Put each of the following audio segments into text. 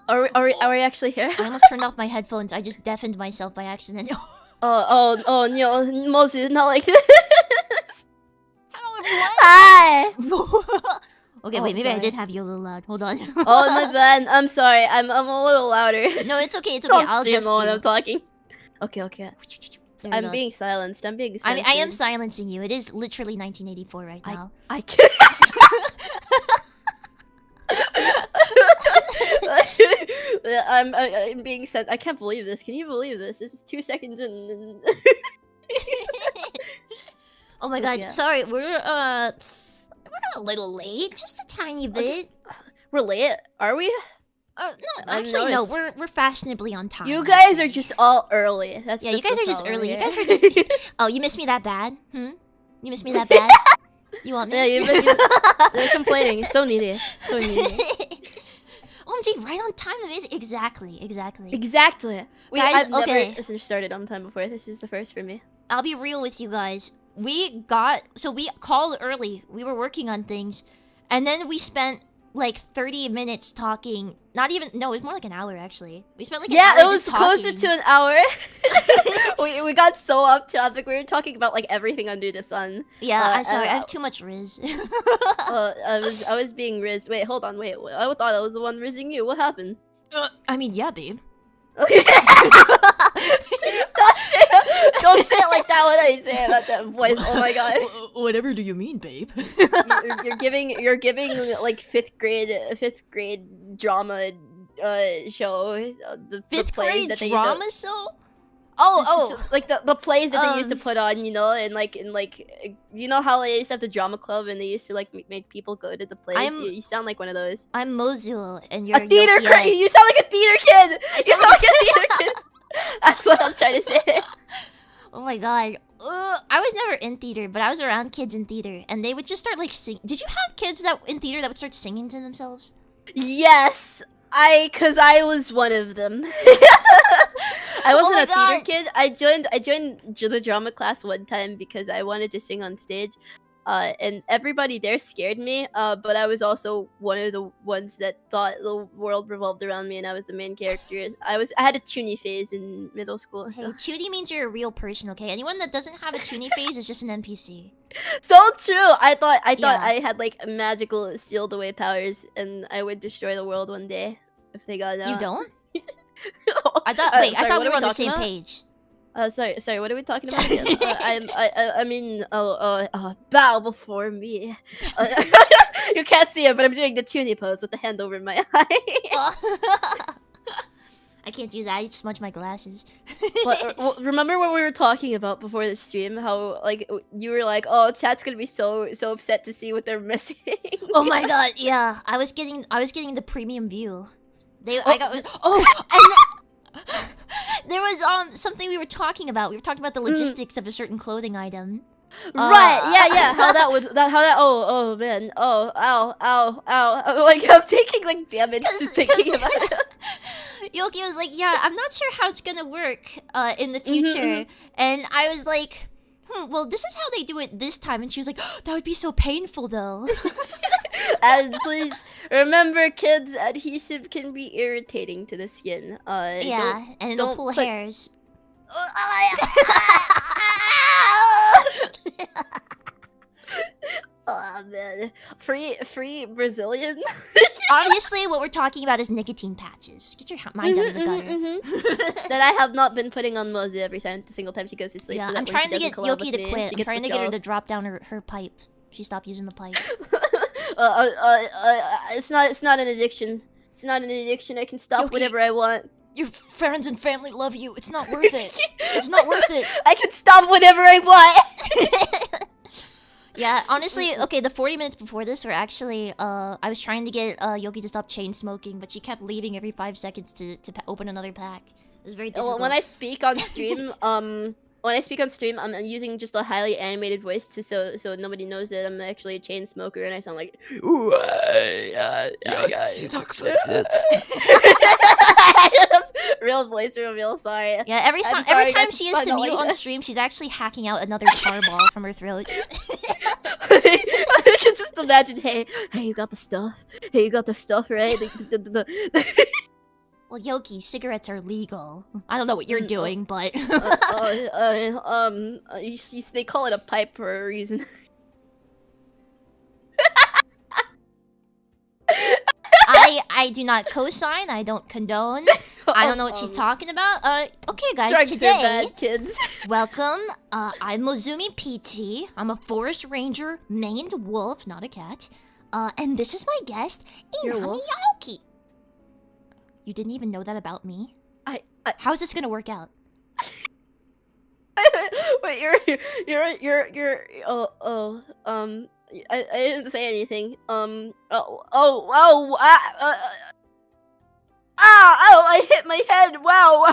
Are we actually here? I almost turned off my headphones. I just deafened myself by accident. Oh, no, Moses, not like this. Hello, everyone. Hi. Okay, Oh, wait, maybe I sorry. did have you a little loud. Hold on. Oh, my bad. I'm sorry. I'm a little louder. No, it's okay. It's okay. Don't I'll stream just. when I'm talking. Okay. There we I'm go. being silenced. I'm being I censored. am silencing you. It is literally 1984 right now. I can't. I'm being sent. I can't believe this. Can you believe this? This is 2 seconds in. Oh my god. Yeah. Sorry, we're a little late, just a tiny bit. We're late. Are we? No, I actually, no. noticed. We're fashionably on time. You I'd guys say. are just all early. That's Yeah, you guys the are just problem early. You here. guys are just. Oh, you miss me that bad? You miss me that bad? You want me? Yeah, they're complaining. So needy. So needy. OMG, right on time. Exactly. Exactly. Guys, I've okay. never started on time before. This is the first for me. I'll be real with you guys. We called early. We were working on things, and then we spent like 30 minutes talking. Not even. No, it was more like an hour actually. We spent like an hour Yeah, it was just talking. closer to an hour. we got so off topic. We were talking about like everything under the sun. Yeah, I'm sorry. I have too much riz. I was being rizzed. Wait, hold on. Wait, I thought I was the one rizzing you. What happened? I mean, yeah, babe. Don't say it like that when I say it at that voice. Oh my god. Whatever do you mean, babe? You're giving like fifth grade drama show. The Fifth plays grade that they drama show? Oh. like the plays that they used to put on, you know, and like you know how they used to have the drama club and they used to like make people go to the plays. You sound like one of those. I'm Mosul and you're A theater Yoki. kid. You sound like a theater kid. You sound like a theater kid. That's what I'm trying to say. Oh my god. I was never in theater, but I was around kids in theater, and they would just start like sing. Did you have kids that in theater that would start singing to themselves? Yes, cause I was one of them. I wasn't a theater kid. I joined the drama class one time because I wanted to sing on stage. And everybody there scared me, but I was also one of the ones that thought the world revolved around me and I was the main character. I had a Toonie phase in middle school. So. Hey, Toonie means you're a real person, okay? Anyone that doesn't have a Toonie phase is just an NPC. So true! I thought I had like magical sealed away powers and I would destroy the world one day if they got out. You don't? Oh, I thought I thought we were on the same page. Sorry, what are we talking about again? I mean, bow before me. You can't see it, but I'm doing the Toonie pose with the hand over my eye. I can't do that. I'd smudge my glasses. But remember what we were talking about before the stream? How like you were like, "Oh, chat's gonna be so upset to see what they're missing." Oh my god, yeah. I was getting the premium view. And there was something we were talking about. We were talking about the logistics of a certain clothing item. Right, yeah. How that oh man. Oh, ow. Like I'm taking like damage just thinking about it. Yoki was like, yeah, I'm not sure how it's gonna work in the future. And I was like, well, this is how they do it this time. And she was like, oh, that would be so painful though. And please remember, kids, adhesive can be irritating to the skin. Yeah, and it'll pull hairs. Oh man, free Brazilian. Obviously, what we're talking about is nicotine patches. Get your minds out of the gutter. That I have not been putting on Mosey every single time she goes to sleep. Yeah, so I'm trying to get Yoki to quit. I'm trying to get her to drop down her pipe. She stopped using the pipe. It's not an addiction. It's not an addiction. I can stop Yoki, whatever I want. Your friends and family love you. It's not worth it. It's not worth it. I can stop whatever I want. Yeah, honestly, okay, the 40 minutes before this were actually, I was trying to get Yoki to stop chain smoking, but she kept leaving every 5 seconds to open another pack. It was very difficult. When I speak on stream, I'm using just a highly animated voice so nobody knows that I'm actually a chain smoker and I sound like, ooh, yeah, She talks like this. Real voice reveal, sorry. Yeah, every time she is to mute on this. stream, she's actually hacking out another tar ball from her throat. I can just imagine, hey, you got the stuff. Hey, you got the stuff, right? Well, Yoki, cigarettes are legal. I don't know what you're doing, but... They call it a pipe for a reason. I do not co-sign. I don't condone. I don't know what she's talking about. Okay, guys, Drugs today... are bad, kids. Welcome. I'm Mozumi Peachy. I'm a forest ranger, maned wolf, not a cat. And this is my guest, Inami Yaoki. You didn't even know that about me? How's this gonna work out? Wait, I didn't say anything. I hit my head. Wow,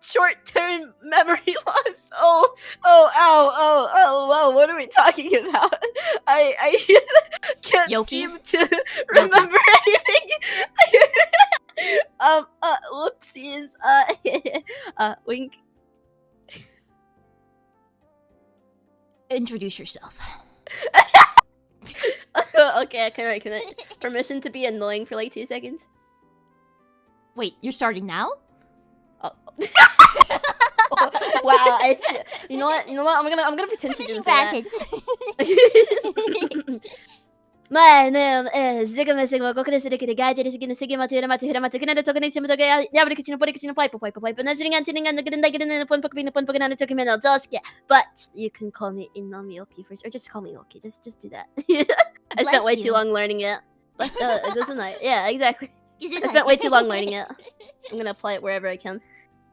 short-term memory loss. Wow, what are we talking about? I can't seem to remember anything. Whoopsies. Wink. Introduce yourself. Okay, can I permission to be annoying for like 2 seconds? Wait, you're starting now? Oh. Wow, you know what? I'm gonna pretend she didn't say that. My name is Sigma Sigma Gokuresidiki Gadget Sigma Sigma Tiramatu Hiramatu Kinada Tokanisimu Toga Yabrikino Porikino Pipe Nurturing and Tinning and the Pun Tokimeno Toskia. But you can call me Inami Oki first, or just call me Oki. Just do that. I spent way too long learning it. It doesn't yeah, exactly. I spent way too long learning it. I'm gonna apply it wherever I can.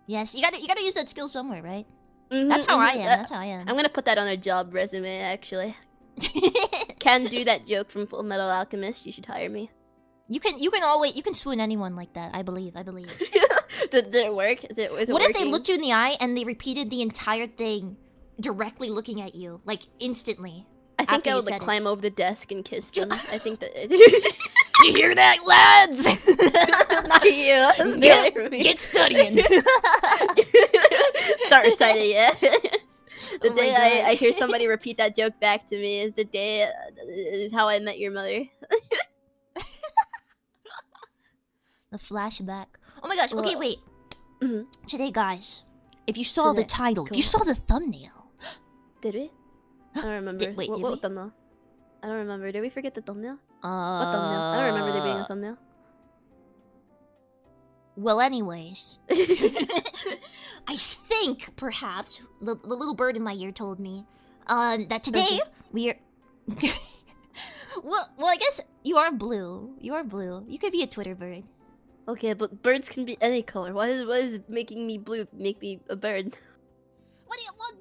Yes, you gotta use that skill somewhere, right? That's how I am. That's how I am. I'm gonna put that on a job resume, actually. Can do that joke from Full Metal Alchemist. You should hire me. You can swoon anyone like that. I believe. Did it work? Is it what working? if they looked you in the eye and they repeated the entire thing, directly looking at you, like instantly? I think I would like climb over the desk and kiss them. I think that. You hear that, lads? Not you. Get studying. Start reciting it. The day I hear somebody repeat that joke back to me is the day is how I met your mother. The flashback. Oh my gosh. Okay, wait. Today, guys, if you saw the title, you saw the thumbnail. Did we? I don't remember. What thumbnail? I don't remember. Did we forget the thumbnail? What thumbnail? I don't remember there being a thumbnail. Well, anyways, I think perhaps the little bird in my ear told me that today we are. well, I guess you are blue. You are blue. You could be a Twitter bird. Okay, but birds can be any color. What is making me blue make me a bird?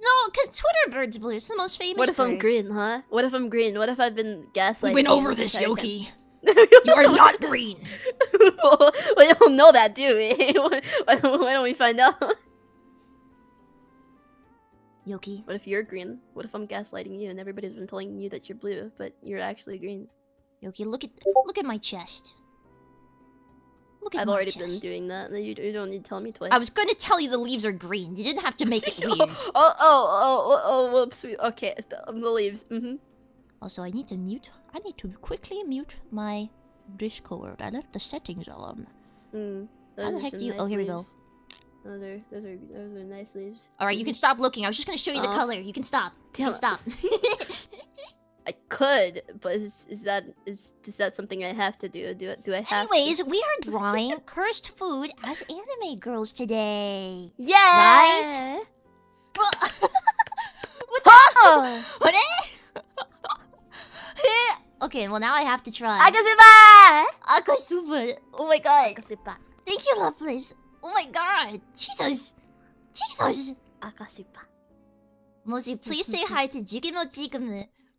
No, because Twitter bird's blue. It's the most famous. What if I'm green, huh? What if I'm green? What if I've been gaslighting? We went over this, Yoki. You are not green. Well, we don't know that, do we? Why don't we find out? Yoki. What if you're green? What if I'm gaslighting you and everybody's been telling you that you're blue, but you're actually green? Yoki, look at my chest. I've already been doing that. You don't need to tell me twice. I was going to tell you the leaves are green. You didn't have to make it weird. Whoops. Okay, the leaves. Also, I need to quickly mute my Discord. I left the settings on. How the heck do you? Oh, here we go. Those are nice leaves. All right, you can stop looking. I was just going to show you the color. You can stop. You can stop. I could, but is that something I have to do? Do I have Anyways, we are drawing cursed food as anime girls today. Yeah! Right? What? Okay, well now I have to try. Akasuba! Oh my god. Akasuba. Thank you, Lovelace. Oh my god. Jesus. Akasuba. Mozi, please say hi to Jigimo.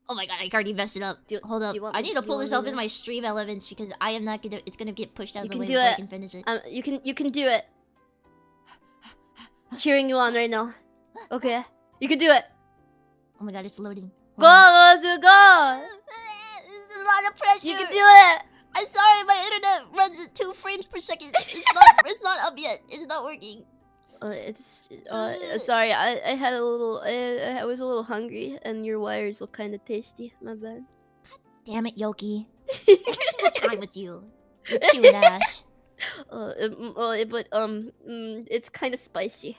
Oh my god, I already messed it up. Hold up. I need to pull this up in my stream elements because I am not gonna. It's gonna get pushed out of the way before I can finish it. You can do it. Cheering you on right now. Okay, you can do it. Oh my god, it's loading. Go! This is a lot of pressure. You can do it. I'm sorry, my internet runs at 2 frames per second. It's not up yet. It's not working. Sorry, I was a little hungry, and your wires look kind of tasty. My bad. God damn it, Yoki. Every single time with you. You chewing ass. It's kind of spicy.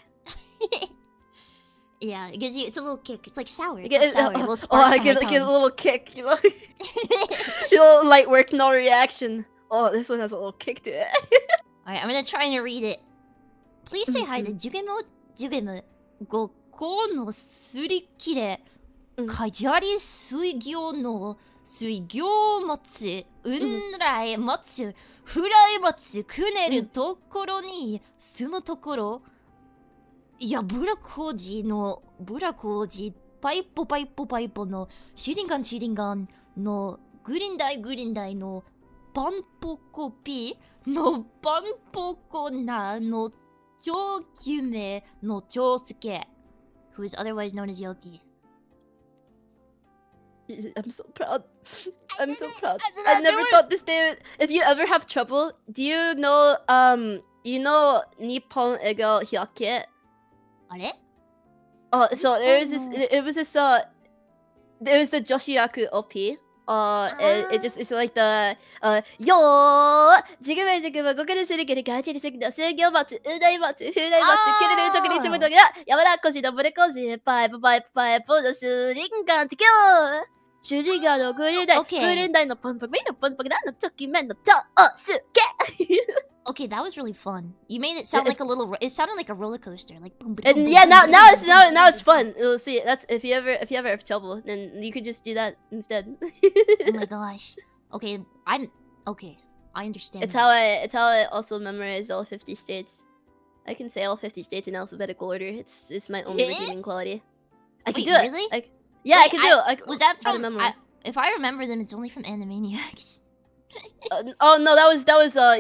Yeah, it gives you. It's a little kick. It's like sour. I It's like get, sour. A little oh, sparks I on my get a tongue. little kick, you know. A little light work, no reaction. Oh, this one has a little kick to it. Alright, I'm gonna try and read it. Please say hi to Jugemu. Jugemu. Goko no surikire. Kajari suigyo no suigyo motsu. Unrai motsu. Furai motsu. Kuneru tokoro ni. Suno tokoro. いや、ブラコージの、ブラコージ、パイポパイポパイポの、シリンガンシリンガンの、グリンダイグリンダイの、パンポコピの、パンポコナの、超救命の超介 who is otherwise known as Yoki. I'm so proud. I'm so proud. I never thought this day. If you ever have trouble, do you know Nippon Ego Hyake? あれ Oh, so there was the Joshiyaku OP. It's like the yo 지금의 고개를 숙이게 가지를 숙이다 수교 마트 우다이 마트 후라이 마트 키르를 토끼를 쓰면 토끼야 야마라코시 더브레코시 파이프 파이프 파이프 더 슈링간 티교 슈리가 너 그린다이 그린다이 너 뻔뻔이너 뻔뻔이나 너 토끼맨 너 저어스케. Okay, that was really fun. You made it sound like a little. It sounded like a roller coaster, like boom, boom, And boom, yeah, boom, now boom, boom, now it's fun. You'll see. That's if you ever have trouble, then you could just do that instead. Oh my gosh. Okay, okay. I understand. It's how I also memorized all 50 states. I can say all 50 states in alphabetical order. It's my only redeeming quality. I can Wait, do it. really? I Wait, can do it. Was that how to from? memorize. If I remember them, it's only from Animaniacs. Oh no, that was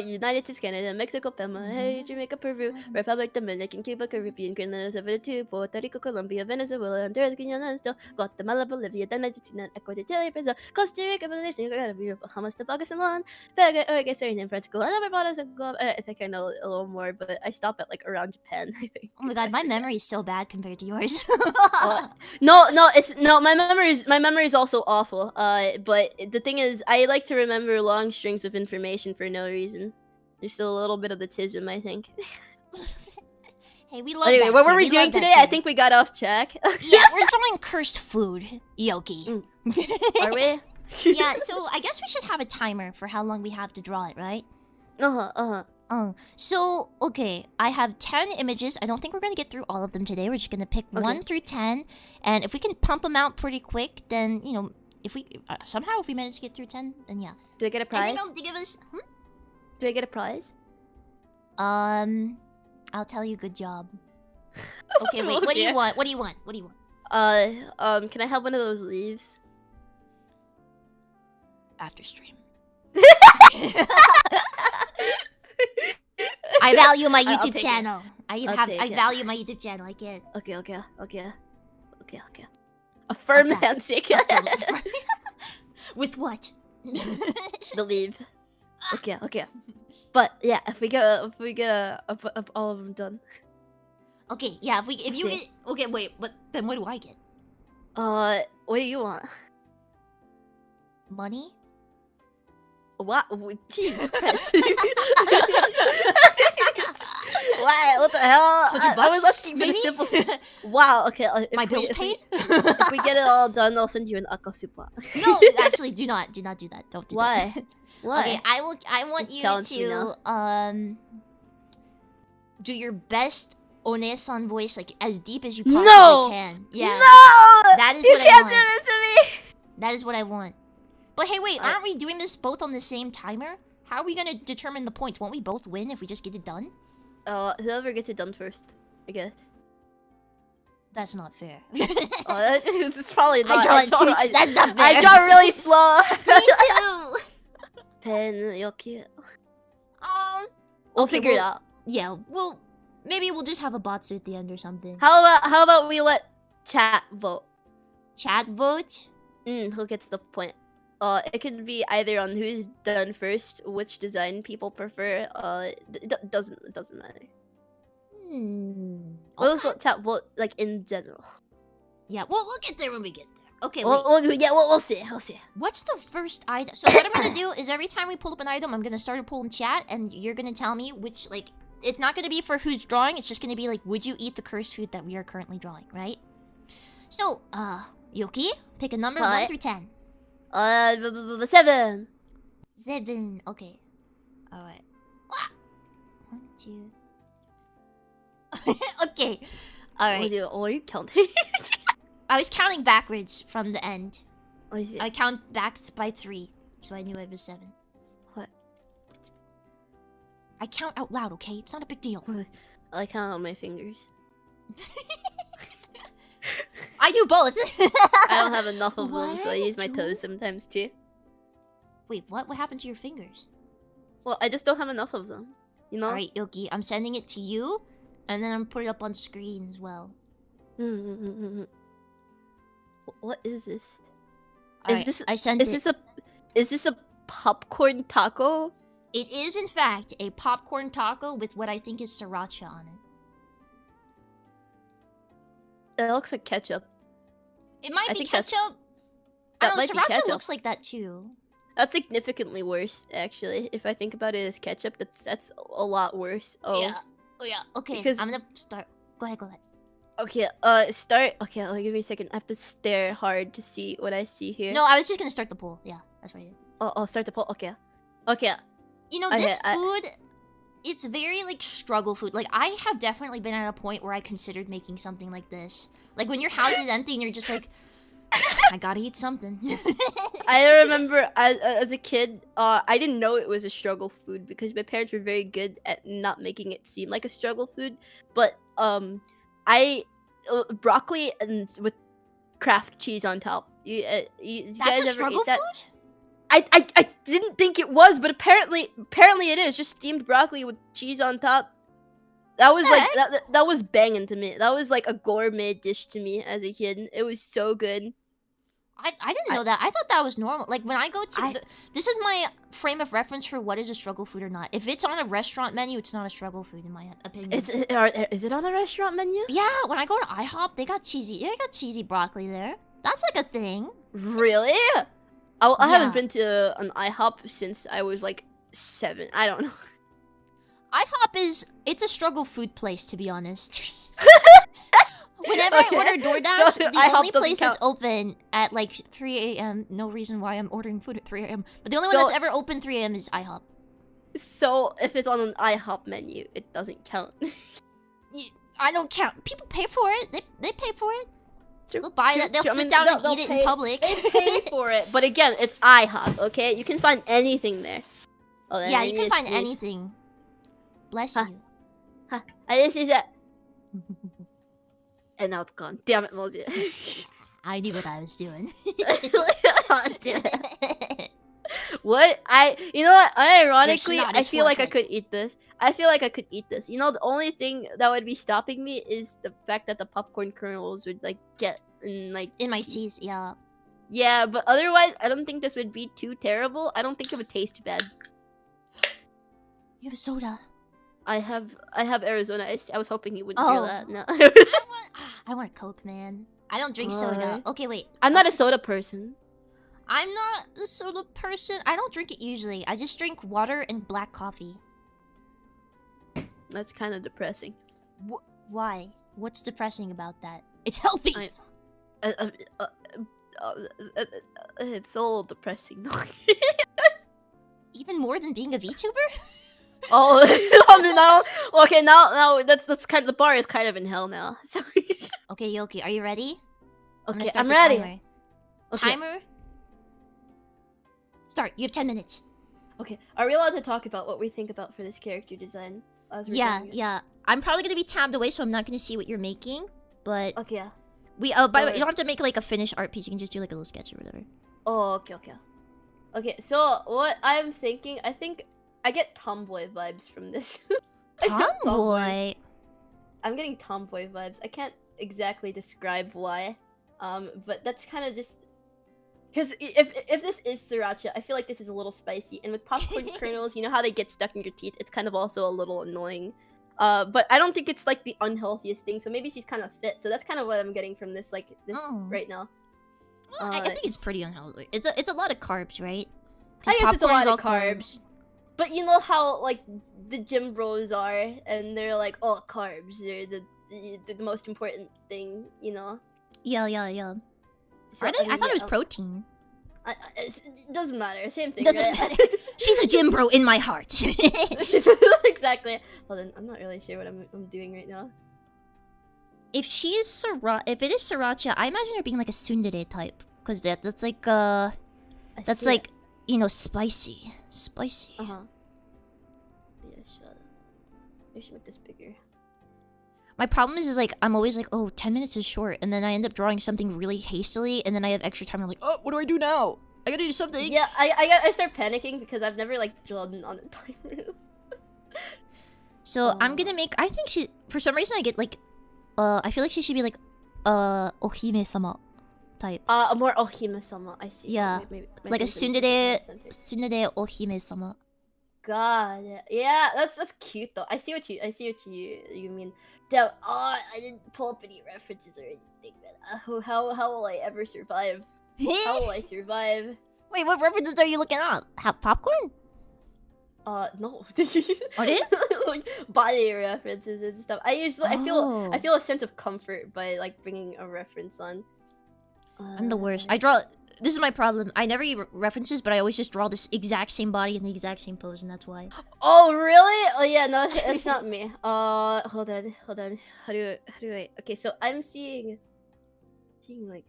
United States, Canada, Mexico, Panama, hey, Jamaica, Peru, Republic, Dominican, Cuba, Caribbean, Greenland, Salvador, Puerto Rico, Colombia, Venezuela, Honduras, Guyana, still Guatemala, Bolivia, then Argentina, Ecuador, Chile, Brazil, Costa Rica, Malaysia, Bahamas, Tobago, Ceylon, Uruguay, Suriname, France, Angola, Barbados, I think I know a little more, but I stop at like around Japan. I think. Oh my god, my memory is so bad compared to yours. No, my memory is also awful. But the thing is, I like to remember long strings of information for no reason. Just a little bit of the tism, I think. Hey, we love anyway, that what too. were we doing today? I think we got off track. Yeah, we're drawing cursed food, Yoki. Are we? Yeah, so I guess we should have a timer for how long we have to draw it, right? So, okay, I have 10 images. I don't think we're going to get through all of them today. We're just going to pick 1 through 10. And if we can pump them out pretty quick, then, you know, if we somehow if we manage to get through 10, then yeah. Do I get a prize? And, you know, to give us... Do I get a prize? I'll tell you good job. Okay, wait, what do you want? What do you want? What do you want? Can I have one of those leaves? After stream. I value my YouTube channel. I value my YouTube channel. I can't. Okay. A firm handshake. With what? The leave. Okay. But yeah, if we get all of them done. Okay, yeah. If you get okay, wait. But then what do I get? What do you want? Money. What? Jesus Christ. What the hell? I was looking for the simple... Wow, okay. My bills paid? If we get it all done, I'll send you an akasupa. No, actually, do not do that. Don't do Why? that. Why? Okay, I want you to do your best One-san voice, like as deep as you possibly can. Yeah. No! That is you what can't I want. do this to me! That is what I want. But hey, wait, aren't we doing this both on the same timer? How are we gonna determine the points? Won't we both win if we just get it done? Whoever gets it done first, I guess. That's not fair. It's probably not. That's not fair. I draw really slow. Me too. Pen, you're cute. We'll Okay, figure it out. Yeah, maybe we'll just have a botsu at the end or something. How about we let chat vote? Chat vote? Who gets the point? It could be either on who's done first, which design people prefer. It doesn't matter. Okay. Let's let chat vote like in general. Yeah, we'll get there when we get there. Okay, wait. We'll see. We'll see. What's the first item? So what I'm gonna do is every time we pull up an item, I'm gonna start a poll in chat, and you're gonna tell me which, like, it's not gonna be for who's drawing. It's just gonna be like, would you eat the cursed food that we are currently drawing, right? So, Yoki, pick a number 1 through 10. 7. 7. Okay. All right. 1, 2. Okay. All right. Oh, are you counting? I was counting backwards from the end. I see. I count back by 3, so I knew it was 7. What? I count out loud, okay? It's not a big deal. I count on my fingers. I do both. I don't have enough of them, so I use my toes sometimes too. Wait, what? What happened to your fingers? Well, I just don't have enough of them. You know? Alright, Yoki, I'm sending it to you, and then I'm putting it up on screen as well. What is this? I sent it. Is this a popcorn taco? It is, in fact, a popcorn taco with what I think is sriracha on it. It looks like ketchup. It might I be think that's- ketchup. I don't know, might be sriracha ketchup. looks like that too. That's significantly worse, actually. If I think about it as ketchup, that's a lot worse. Oh. Yeah. Oh yeah. Okay, Because- I'm gonna start. Go ahead, go ahead. Okay, start. Okay, give me a second. I have to stare hard to see what I see here. No, I was just gonna start the poll. Yeah, that's right. Oh, start the poll. Okay. Okay. You know, Okay, this food, it's very, like, struggle food. Like, I have definitely been at a point where I considered making something like this. Like, when your house is empty and you're just like, I gotta eat something. I remember as a kid, I didn't know it was a struggle food because my parents were very good at not making it seem like a struggle food. But broccoli and with Kraft cheese on top. You That's guys a ever struggle eat that? food? I didn't think it was, but apparently it is. Just steamed broccoli with cheese on top. That was like that was banging to me. That was like a gourmet dish to me as a kid. It was so good. I didn't know that. I thought that was normal. Like, when I go to... this is my frame of reference for what is a struggle food or not. If it's on a restaurant menu, it's not a struggle food, in my opinion. Is it on a restaurant menu? Yeah, when I go to IHOP, they got cheesy broccoli there. That's like a thing. Really? I haven't Yeah. been to an IHOP since I was like 7. I don't know. IHOP it's a struggle food place, to be honest. Whenever Okay, I order DoorDash, so the IHOP only doesn't place that's count. open at like 3 a.m. No reason why I'm ordering food at 3 a.m. But the only one So- that's ever open 3 a.m. is IHOP. So if it's on an IHOP menu, it doesn't count. I don't count. People pay for it. They pay for it. True, They'll buy true, it. They'll true. I sit mean, down they'll- and they'll eat it pay- in public. They pay for it, but again, it's IHOP. Okay, you can find anything there. Oh, then Yeah, I you need can to find sneeze. anything. Bless Huh. you. I just use that. And now it's gone. Damn it, Mosey. I knew what I was doing. What? You know what? Ironically, snot I is feel like I forfeit. could eat this. I feel like I could eat this. You know, the only thing that would be stopping me is the fact that the popcorn kernels would like get in like In my cheese, yeah. Yeah, but otherwise, I don't think this would be too terrible. I don't think it would taste bad. You have a soda. I have Arizona ice. I was hoping you wouldn't Oh. feel that. No. I want Coke, man. I don't drink soda. Alright. Okay, wait. I'm not a soda person. I'm not a soda person. I don't drink it usually. I just drink water and black coffee. That's kind of depressing. Why? What's depressing about that? It's healthy. Uh, it's a little depressing. Even more than being a VTuber? Oh, I mean, not all, okay. Now that's kind of the bar is kind of in hell now. So Okay, Yoki, are you ready? gonna okay, start I'm the ready. Timer. Okay. Timer. Start. You have 10 minutes. Okay, are we allowed to talk about what we think about for this character design? As we're Yeah, doing it? yeah. I'm probably gonna be tabbed away, so I'm not gonna see what you're making. But Okay. Yeah. by the way, you don't have to make like a finished art piece. You can just do like a little sketch or whatever. Oh, okay. Okay, so what I'm thinking, I think I get tomboy vibes from this. I get Tomboy. I'm getting tomboy vibes. I can't exactly describe why, but that's kind of just because if this is sriracha, I feel like this is a little spicy, and with popcorn kernels, you know how they get stuck in your teeth. It's kind of also a little annoying. But I don't think it's like the unhealthiest thing. So maybe she's kind of fit. So that's kind of what I'm getting from this, like this Oh. right now. Well, I think it's pretty unhealthy. It's a lot of carbs, right? I guess it's a popcorn's lot of all carbs. But you know how like the gym bros are, and they're like, oh, carbs, they're the most important thing, you know? Yeah. So, Are they? I thought it was yeah, protein. it doesn't matter, same thing, Doesn't right? matter. She's a gym bro in my heart. Exactly. Well then, I'm not really sure what I'm doing right now. If it is sriracha, I imagine her being like a tsundere type, because that's like that's like, you know, spicy. Uh-huh. Yeah, shut up. I should make this bigger. My problem is like I'm always like, oh, 10 minutes is short, and then I end up drawing something really hastily, and then I have extra time. I'm like, oh, what do I do now? I gotta do something. Yeah, I start panicking because I've never like drawn on a timer. So I'm gonna make. I think she. For some reason, I get like, I feel like she should be like, ohime-sama type. A more ohime-sama. I see. Yeah, maybe like a there's some different tsundere sentence. ohime-sama. God, yeah, that's cute though. I see what you mean. Damn, I didn't pull up any references or anything, man. How will I ever survive? How will I survive? Wait, what references are you looking at? Popcorn? No. What is? Like body references and stuff. I Oh. feel a sense of comfort by like bringing a reference on. I'm the worst. I draw. This is my problem. I never use references, but I always just draw this exact same body in the exact same pose, and that's why. Oh really? Oh yeah, no, it's not me. Hold on. How do I? Okay, so I'm seeing like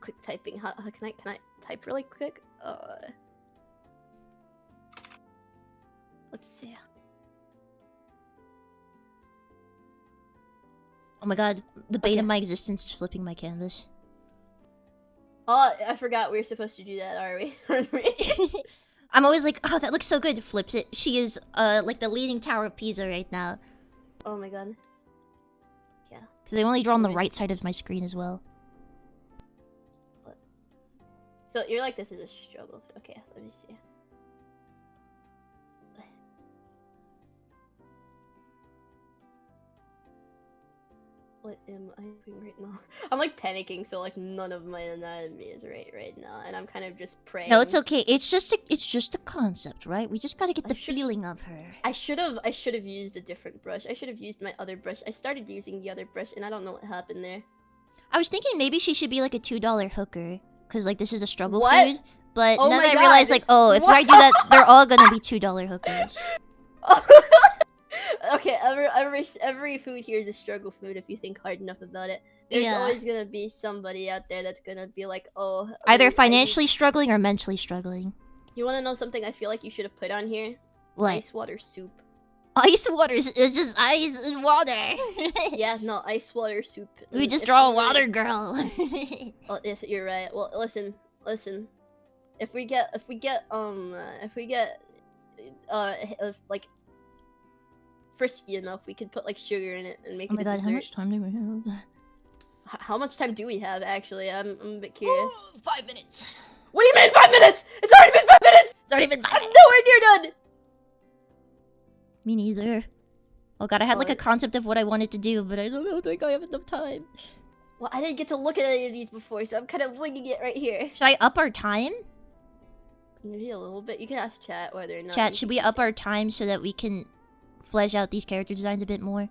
quick typing. How can I type really quick? Let's see. Oh my god, the bane Okay. of my existence is flipping my canvas. Oh, I forgot we were supposed to do that, are we? I'm always like, oh, that looks so good. Flips it. She is like the leaning tower of Pisa right now. Oh my god. Yeah. Because I only draw on the Nice. right side of my screen as well. So you're like, this is a struggle. Okay, let me see. What am I doing right now? I'm like panicking, so like none of my anatomy is right now, and I'm kind of just praying. No, it's okay. It's just a concept, right? We just gotta get the feeling of her. I should have used a different brush. I should have used my other brush. I started using the other brush, and I don't know what happened there. I was thinking maybe she should be like a $2 hooker, because like this is a struggle What? food. But Oh then my I realized God. like, oh, if What? I do that, they're all gonna be $2 hookers. Okay, every food here is a struggle food if you think hard enough about it. There's Yeah. always gonna be somebody out there that's gonna be like, oh. Either I- financially struggling or mentally struggling. You wanna know something I feel like you should have put on here? What? Ice water soup. Ice water is just ice and water. Yeah, no, ice water soup. We just If draw a we were- water girl. Oh, yes, you're right. Well, listen. If we get like frisky enough, we could put like sugar in it and make Oh it my a god, how dessert. much time do we have? How much time do we have, actually? I'm a bit curious. 5 minutes. What do you mean 5 minutes? It's already been 5 minutes! It's already been 5 I'm minutes. nowhere near done! Me neither. Oh god, I had like a Oh. concept of what I wanted to do, but I don't think I have enough time. Well, I didn't get to look at any of these before, so I'm kind of winging it right here. Should I up our time? Maybe a little bit. You can ask chat whether or not. Chat, you should think we up our time so that we can flesh out these character designs a bit more?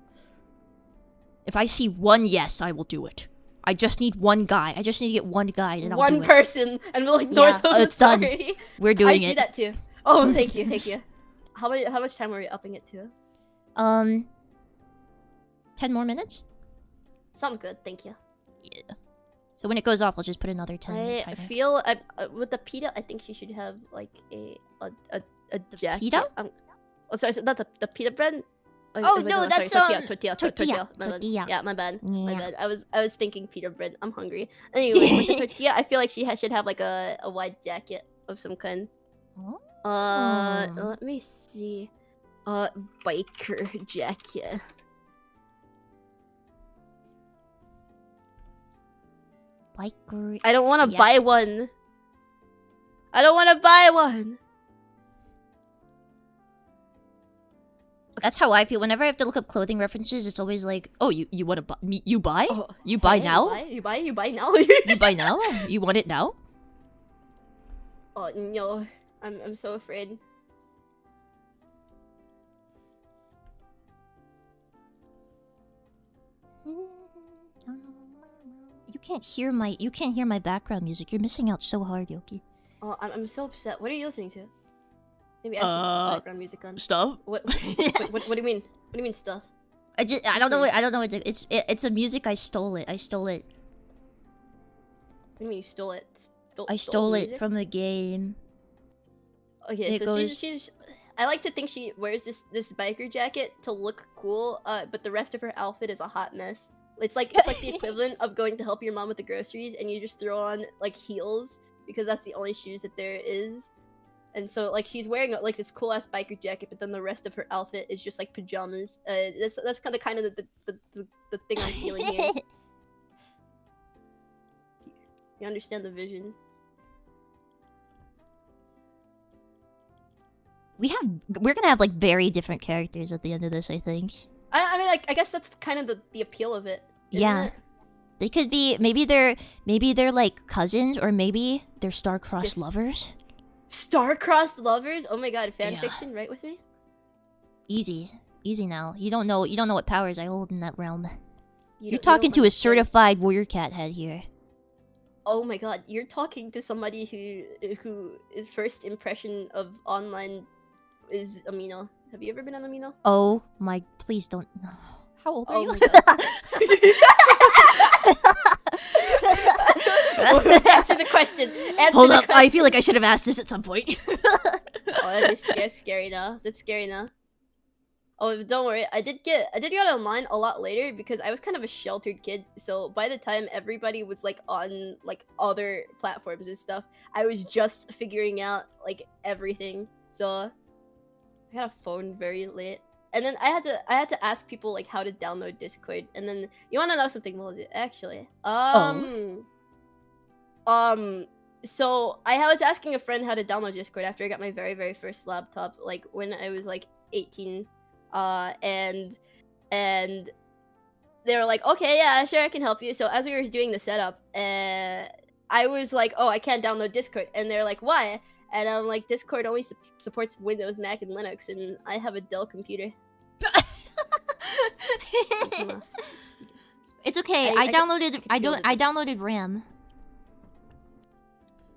If I see one yes, I will do it. I just need one guy. I just need to get one guy and I'll do one it. person and we'll ignore Yeah, those it's done. already. We're doing I see it. that too. Oh, thank you. How much time are we upping it to? 10 more minutes? Sounds good. Thank you. Yeah. So when it goes off, I'll just put another 10 minute I timer. feel with the pita, I think she should have like a jacket. pita? Oh, sorry, not the pita bread. Oh, wait, no, that's, tortilla. tortilla. My bad. Tortilla. Yeah, my bad. My Yeah. bad. I was thinking pita bread. I'm hungry. Anyway, with the tortilla, I feel like she should have like a wide jacket of some kind. Oh. Let me see. Biker jacket. Biker. I don't want to Yeah. buy one. I don't want to buy one. That's how I feel. Whenever I have to look up clothing references, it's always like, oh, you want to buy? You buy? Oh, you buy hey, now? You buy now? You buy now? You want it now? Oh no, I'm so afraid. You can't hear my background music. You're missing out so hard, Yoki. Oh, I'm so upset. What are you listening to? Maybe I should put background music on. Stuff. What do you mean? What do you mean stuff? I don't know. I don't know. It's a music. I stole it. What do you mean you stole it? I stole it music? from a game. Okay, It so goes- she's. I like to think she wears this biker jacket to look cool, but the rest of her outfit is a hot mess. It's like the equivalent of going to help your mom with the groceries, and you just throw on like heels because that's the only shoes that there is. And so like she's wearing like this cool ass biker jacket, but then the rest of her outfit is just like pajamas. That's kind of the thing I'm feeling here. You understand the vision? We're gonna have like very different characters at the end of this, I think. I mean, like, I guess that's kind of the appeal of it. Yeah. It? They could be maybe they're like cousins, or maybe they're star-crossed lovers. Star-crossed lovers? Oh my god, Yeah. fanfiction, right with me? Easy now. You don't know what powers I hold in that realm. You You're don't talking to a understand. certified warrior cat head here. Oh my god, you're talking to somebody who his first impression of online is Amino. Have you ever been on Amino? Oh my, please don't. How old are Oh you? my god. Answer the question. Hold up, I feel like I should have asked this at some point. Oh, that's scary now. That's scary now. Oh, don't worry. I did get online a lot later because I was kind of a sheltered kid. So by the time everybody was like on like other platforms and stuff, I was just figuring out like everything. So I got a phone very late, and then I had to ask people like how to download Discord. And then you want to know something? Well, actually, so I was asking a friend how to download Discord after I got my very first laptop, like when I was like 18. And they were like, okay, yeah, sure, I can help you. So as we were doing the setup, I was like, oh, I can't download Discord. And they're like, why? And I'm like, Discord only supports Windows, Mac, and Linux, and I have a Dell computer. It's okay. I downloaded RAM.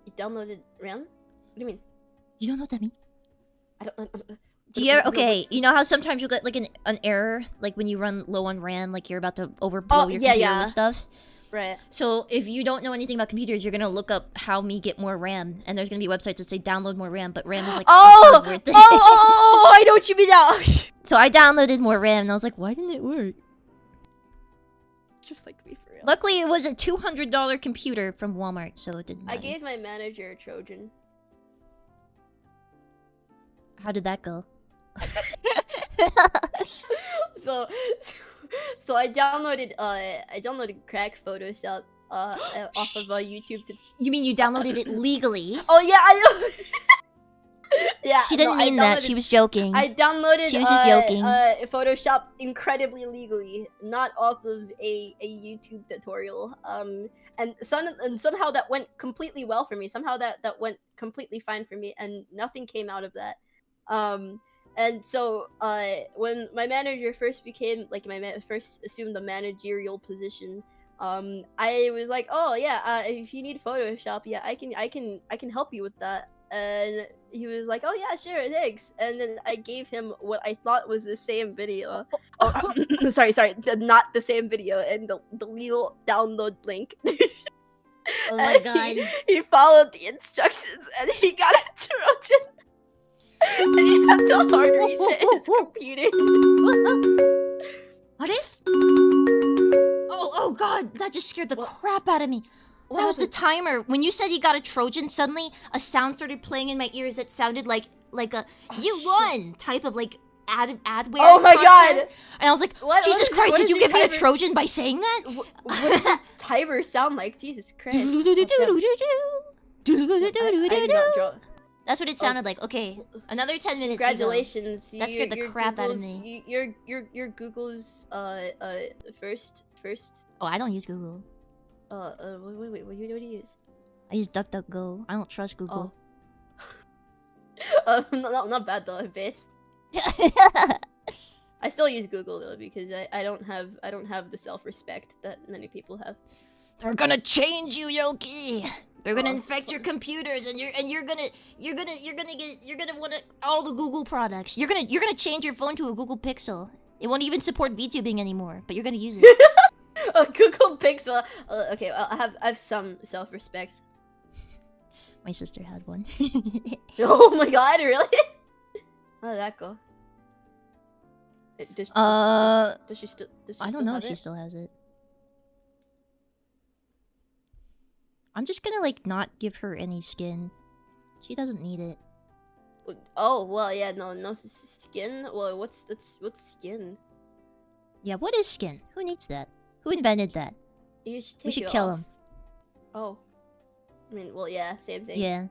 You downloaded RAM? What do you mean? You don't know what that means? I don't. Do you okay? You know how sometimes you get like an error, like when you run low on RAM, like you're about to overblow your computer with stuff. Right. So if you don't know anything about computers, you're gonna look up how me get more RAM, and there's gonna be websites that say download more RAM, but RAM is like a hardware thing. Oh, I know what you mean now. So I downloaded more RAM, and I was like, why didn't it work? Just like me for real. Luckily, it was a $200 computer from Walmart, so it didn't matter. I gave my manager a Trojan. How did that go? so I downloaded crack Photoshop off of YouTube. You mean you downloaded it legally? Oh yeah, I know. Yeah, She didn't mean that. She was joking. I downloaded. She was just joking. Photoshop incredibly legally, not off of a YouTube tutorial. And somehow that went completely well for me. Somehow that went completely fine for me, and nothing came out of that. And so when my manager first became like first assumed the managerial position, I was like, oh yeah, if you need Photoshop, yeah, I can help you with that. And he was like, oh yeah, sure, thanks. And then I gave him what I thought was the same video. Sorry, not the same video, and the legal download link. Oh my god. He followed the instructions and he got a Trojan. And he had to hard reset his computer. What? Oh god, that just scared the crap out of me. That was the timer. When you said you got a Trojan, suddenly a sound started playing in my ears that sounded like a you won type of like adware. Oh my god! And I was like, Jesus Christ, did you give me a Trojan by saying that? What does the timer sound like? Jesus Christ. I That's what it sounded like. Okay, another 10 minutes. Congratulations. That scared the crap out of me. Your Google's first. Oh, I don't use Google. Wait. What do you use? I use DuckDuckGo. I don't trust Google. Oh. Not bad though, babe. I still use Google though because I don't have the self-respect that many people have. They're gonna change you, Yoki. They're gonna infect your computers, and you're gonna want all the Google products. You're gonna change your phone to a Google Pixel. It won't even support VTubing anymore, but you're gonna use it. A Google Pixel. Okay, I have some self-respect. My sister had one. Oh my god, really? How did that go? Does she still? I don't know if she still has it. I'm just gonna like not give her any skin. She doesn't need it. Oh well, yeah, no skin. Well, what's skin? Yeah, what is skin? Who needs that? Who invented that? We should kill him. Oh, I mean, well, yeah, same thing.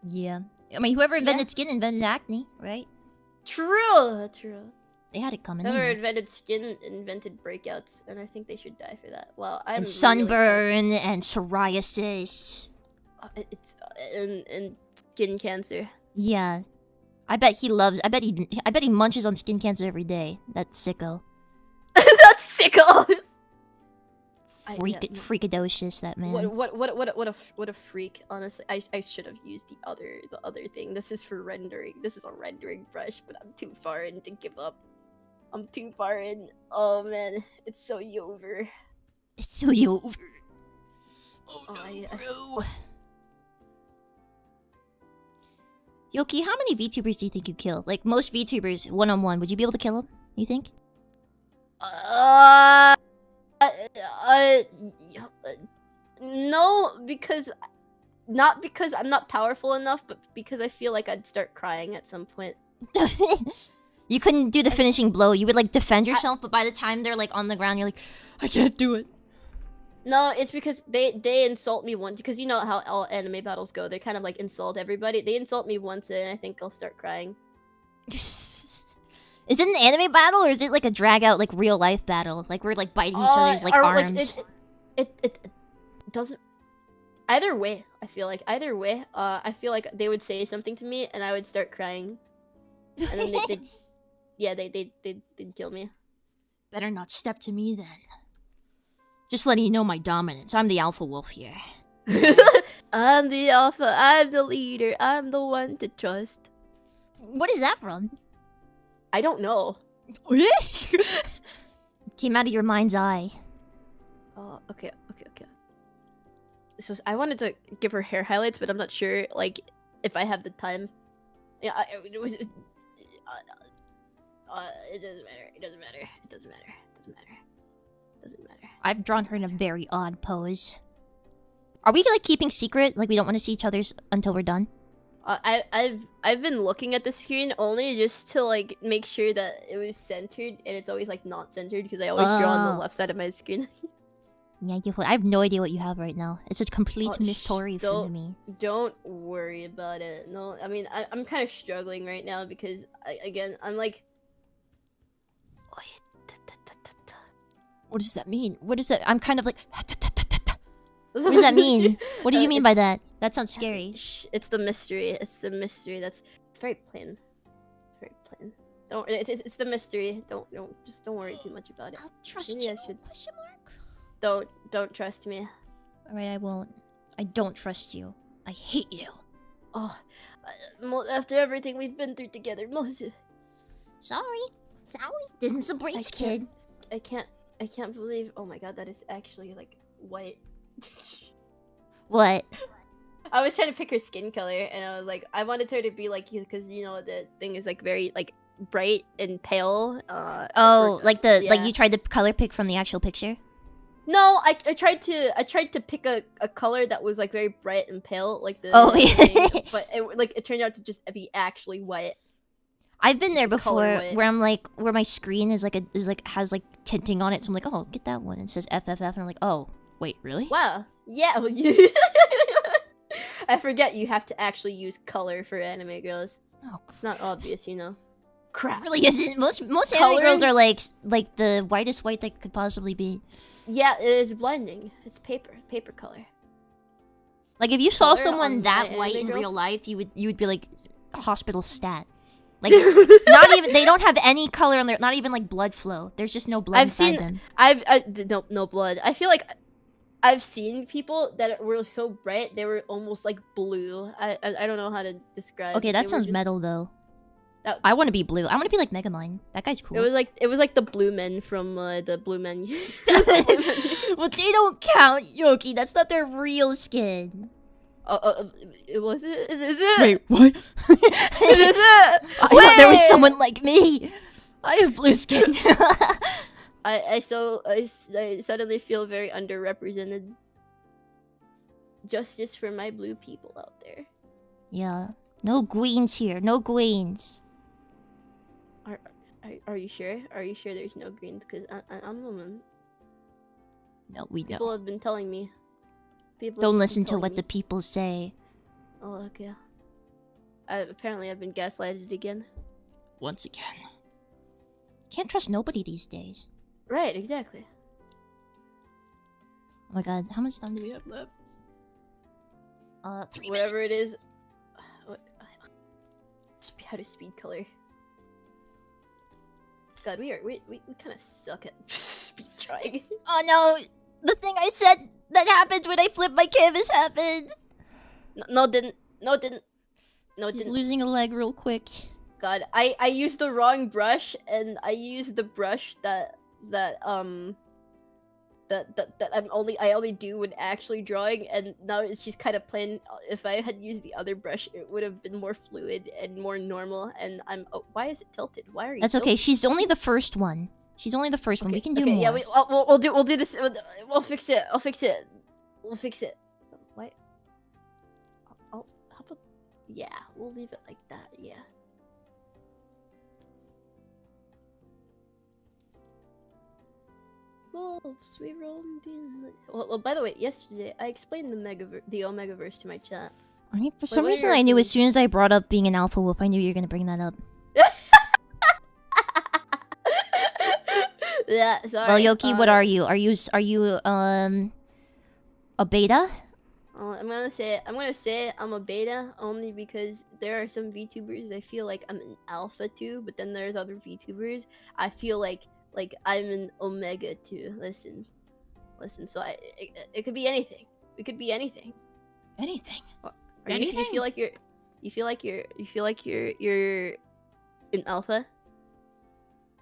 Yeah. I mean, whoever invented skin invented acne, right? True. They had it coming. Whoever invented skin invented breakouts, and I think they should die for that. Well, I'm and sunburn and psoriasis. And skin cancer. Yeah, I bet he munches on skin cancer every day. That sicko. That's sicko. Freakadocious, that man. What a freak. Honestly, I should have used the other thing. This is for rendering. This is a rendering brush, but I'm too far in to give up. I'm too far in. Oh man, it's so over. It's so over. Oh no, bro. Yoki, how many VTubers do you think you kill? Like most VTubers, one-on-one, would you be able to kill them? You think? No, not because I'm not powerful enough, but because I feel like I'd start crying at some point. You couldn't do the finishing blow. You would like defend yourself, but by the time they're like on the ground, you're like, I can't do it. No, it's because they insult me once, because you know how all anime battles go. They kind of like insult everybody. They insult me once, and I think I'll start crying. Is it an anime battle, or is it like a drag out like real life battle? Like we're like biting each other's like arms. Like, it doesn't. Either way, I feel like I feel like they would say something to me, and I would start crying, and then they'd kill me. Better not step to me then. Just letting you know my dominance. I'm the alpha wolf here. I'm the alpha. I'm the leader. I'm the one to trust. What is that from? I don't know. Came out of your mind's eye. Oh, okay. So I wanted to give her hair highlights, but I'm not sure, like, if I have the time. Yeah, it doesn't matter. I've drawn her in a very odd pose. Are we like keeping secret? Like we don't want to see each other's until we're done? I've been looking at the screen only just to like make sure that it was centered, and it's always like not centered because I always draw on the left side of my screen. Yeah, I have no idea what you have right now. It's a complete mystery for me. Don't worry about it. No, I mean I'm kind of struggling right now because I'm like. What does that mean? What is that? I'm kind of like. What does that mean? What do you mean by that? That sounds scary. It's the mystery. It's it's very plain. It's very plain. It's the mystery. Don't worry too much about it. I'll trust Maybe you. I should. Question mark? Don't trust me. All right, I won't. I don't trust you. I hate you. Oh, after everything we've been through together, Moses. Sorry. There's some breaks, kid. I can't believe. Oh my god, that is actually like white. What? I was trying to pick her skin color, and I was like, I wanted her to be like you, because you know the thing is like very like bright and pale. Like you tried to color pick from the actual picture. No, I tried to pick a color that was like very bright and pale, like the thing, but it turned out to just be actually white. I've been there before where I'm like where my screen is has like tinting on it, so I'm like, oh, get that one. It says FFF, and I'm like, oh, wait, really? Wow. Yeah. I forget you have to actually use color for anime girls. Oh, It's not obvious, you know. Crap. it really isn't. Most anime girls are like the whitest white they could possibly be. Yeah, it is blending. It's paper color. Like if you saw Color someone on that my white anime in real girls? life, you would be like hospital stat. Like not even they don't have any color on their not even like blood flow. There's just no blood inside them. No blood. I feel like I've seen people that were so bright they were almost like blue. I don't know how to describe. Okay, They that were sounds just- metal though. That- I want to be blue. I want to be like Megamind. That guy's cool. It was like the blue men from the blue men. Well, they don't count, Yoki. That's not their real skin. Was it? Is it? Wait, what? Is it? I thought there was someone like me. I have blue skin. I suddenly feel very underrepresented. Justice for my blue people out there. Yeah. No queens here. No queens. Are you sure? Are you sure there's no greens? Because I'm a woman. No, we People know. have been telling me. People Don't have been listen to telling what me. the people say. Oh, okay. Apparently I've been gaslighted again. Once again. Can't trust nobody these days. Right, exactly. Oh my god, how much time do we have left? 3 Whatever minutes. it is. How to speed color. God, we kind of suck at speed trying. Oh no! The thing I said that happens when I flip my canvas happened! No, didn't. No, didn't. No, He's didn't. losing a leg real quick. God, I used the wrong brush, and I used the brush that I only do when actually drawing, and now it's just kind of plain. If I had used the other brush, it would have been more fluid and more normal. And why is it tilted? Why are you? That's okay, tilted? she's only the first one. She's only the first one. We can do okay, more. yeah, we'll do this. We'll fix it. I'll fix it. We'll fix it. Why? How about? Yeah, we'll leave it like that. Yeah. Wolves, we roam in the... Well, by the way, yesterday I explained the Omegaverse to my chat. For some what are reason, your I knew as opinions? soon as I brought up being an alpha wolf, I knew you were gonna bring that up. Yeah, sorry. Well, Yoki, what are you? Are you a beta? I'm gonna say I'm a beta only because there are some VTubers I feel like I'm an alpha to, but then there's other VTubers I feel like I'm an omega to. Listen. So it could be anything. It could be anything. Anything. You feel like you're an alpha?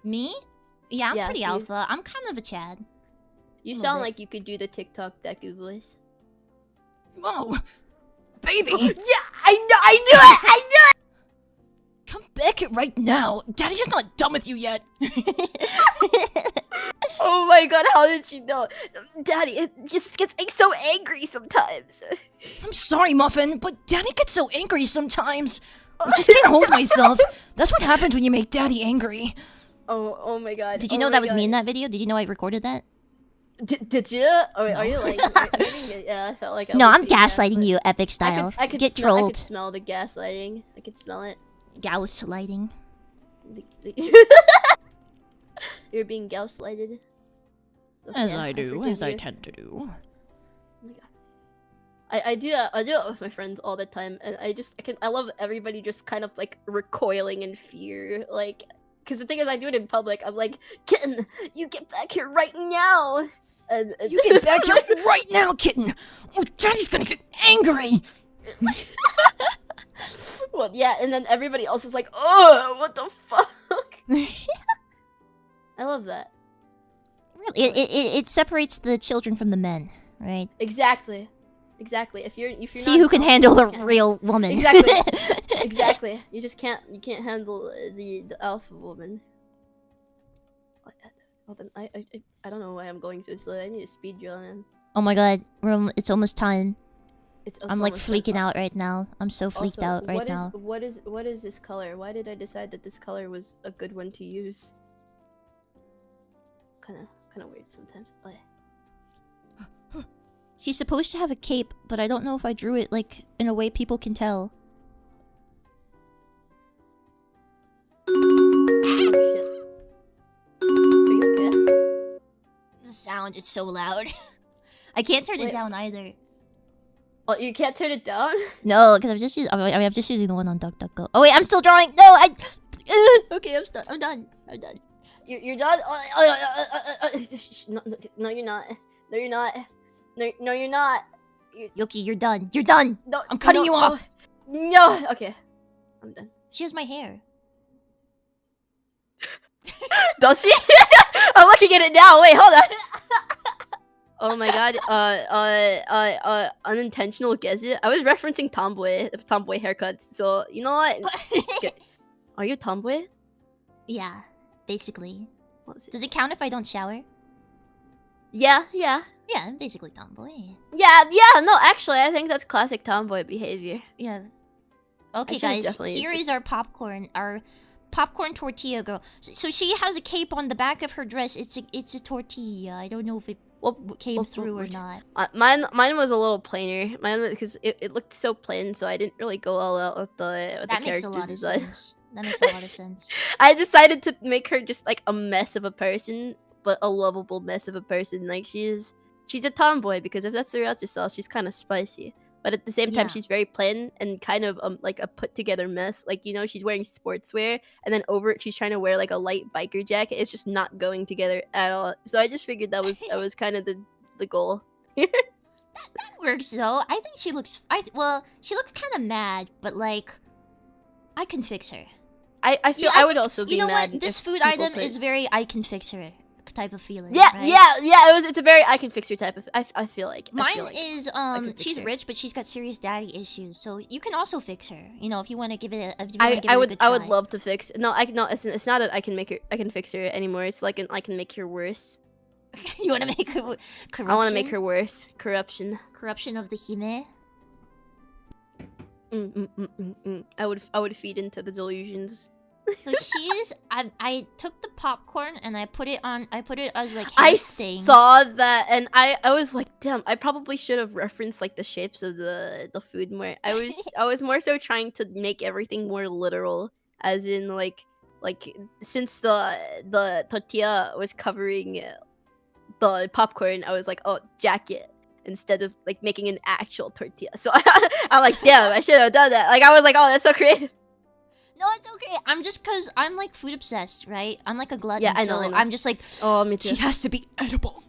Me? Yeah, I'm Yeah, pretty you- alpha. I'm kind of a Chad. You A little sound bit. like you could do the TikTok Deku voice. Whoa, baby! Yeah, I knew it! Come back right now. Daddy's just not done with you yet. Oh my god, how did you know? Daddy, it just gets so angry sometimes. I'm sorry, Muffin, but Daddy gets so angry sometimes. I just can't hold myself. That's what happens when you make Daddy angry. Oh my god. Did you oh know my that was god. me in that video? Did you know I recorded that? Did you? Or are you like? Yeah, I felt like I No, was I'm being gaslighting gaslit. you, epic style. I could Get smell, I trolled. could smell the gaslighting. I could smell it. Gaslighting. You're being gaslighted. As Okay, I do, forgive as I you. tend to do. Oh my god. I do it with my friends all the time, and I love everybody just kind of like recoiling in fear, like, because the thing is I do it in public. I'm like, Kitten, you get back here right now, and You get back here right now, kitten! Oh, Daddy's gonna get angry! Well, yeah, and then everybody else is like, oh, what the fuck? I love that. Really, it separates the children from the men, right? Exactly. If you're See not who can confident, handle you the can't- real woman. Exactly. You just can't handle the alpha woman. Well, then I don't know why I'm going so slow. I need a speed drill, man. Oh my god, it's almost time. It's I'm like almost freaking time. out right now. I'm so freaked Also, out right what is- now. What is this color? Why did I decide that this color was a good one to use? Kind of weird sometimes. Oh, yeah. She's supposed to have a cape, but I don't know if I drew it, like, in a way people can tell. Oh, shit. Are you okay? The sound is so loud. I can't turn it down either. Oh, you can't turn it down? No, because I'm just using. I'm just using the one on DuckDuckGo. Oh wait, I'm still drawing. No, I. Okay, I'm done. I'm done. I'm done. You're done? No, you're not. No, you're not. No, you're not. Yoki, you're done. You're done. No, I'm cutting you off. No. Okay, I'm done. She has my hair. Does she? I'm looking at it now. Wait, hold on. Oh my god. Unintentional guess it. I was referencing tomboy haircuts. So you know what? Are you tomboy? Yeah, basically. It? Does it count if I don't shower? Yeah. Yeah, I'm basically tomboy. Yeah. No, actually, I think that's classic tomboy behavior. Yeah. Okay, guys. Here is our popcorn tortilla girl. So she has a cape on the back of her dress. It's a tortilla. I don't know if it came through or not. Mine was a little plainer. Mine was because it looked so plain, so I didn't really go all out with the That makes a lot of sense. That makes a lot of sense. I decided to make her just like a mess of a person, but a lovable mess of a person. Like she's a tomboy because if that's sriracha sauce, she's kind of spicy. But at the same time, she's very plain and kind of like a put together mess. Like, you know, she's wearing sportswear and then over it she's trying to wear like a light biker jacket. It's just not going together at all. So I just figured that was kind of the goal. that works though. I think she looks she looks kind of mad, but like I can fix her. I feel I would also be mad. You know what? This food item is very I can fix her type of feeling. Yeah, right? yeah. It's a very I can fix her type of. I feel like mine is she's rich, but she's got serious daddy issues. So you can also fix her. You know, if you want to give it a good try. I would love to fix. No, it's not a I can fix her anymore. It's like I can make her worse. You want to make her corruption? I want to make her worse. Corruption of the hime. I would feed into the delusions. So she's I took the popcorn and I put it as like things. Saw that and I was like, damn, I probably should have referenced like the shapes of the food more. I was more so trying to make everything more literal, as in like since the tortilla was covering the popcorn, I was like, oh, jacket, instead of like making an actual tortilla. So I'm like, damn, I should have done that. Like I was like, oh, that's so creative. No, it's okay. I'm just cause I'm like food obsessed, right? I'm like a glutton. Yeah, I know. I'm just like, oh, me too. She has to be edible.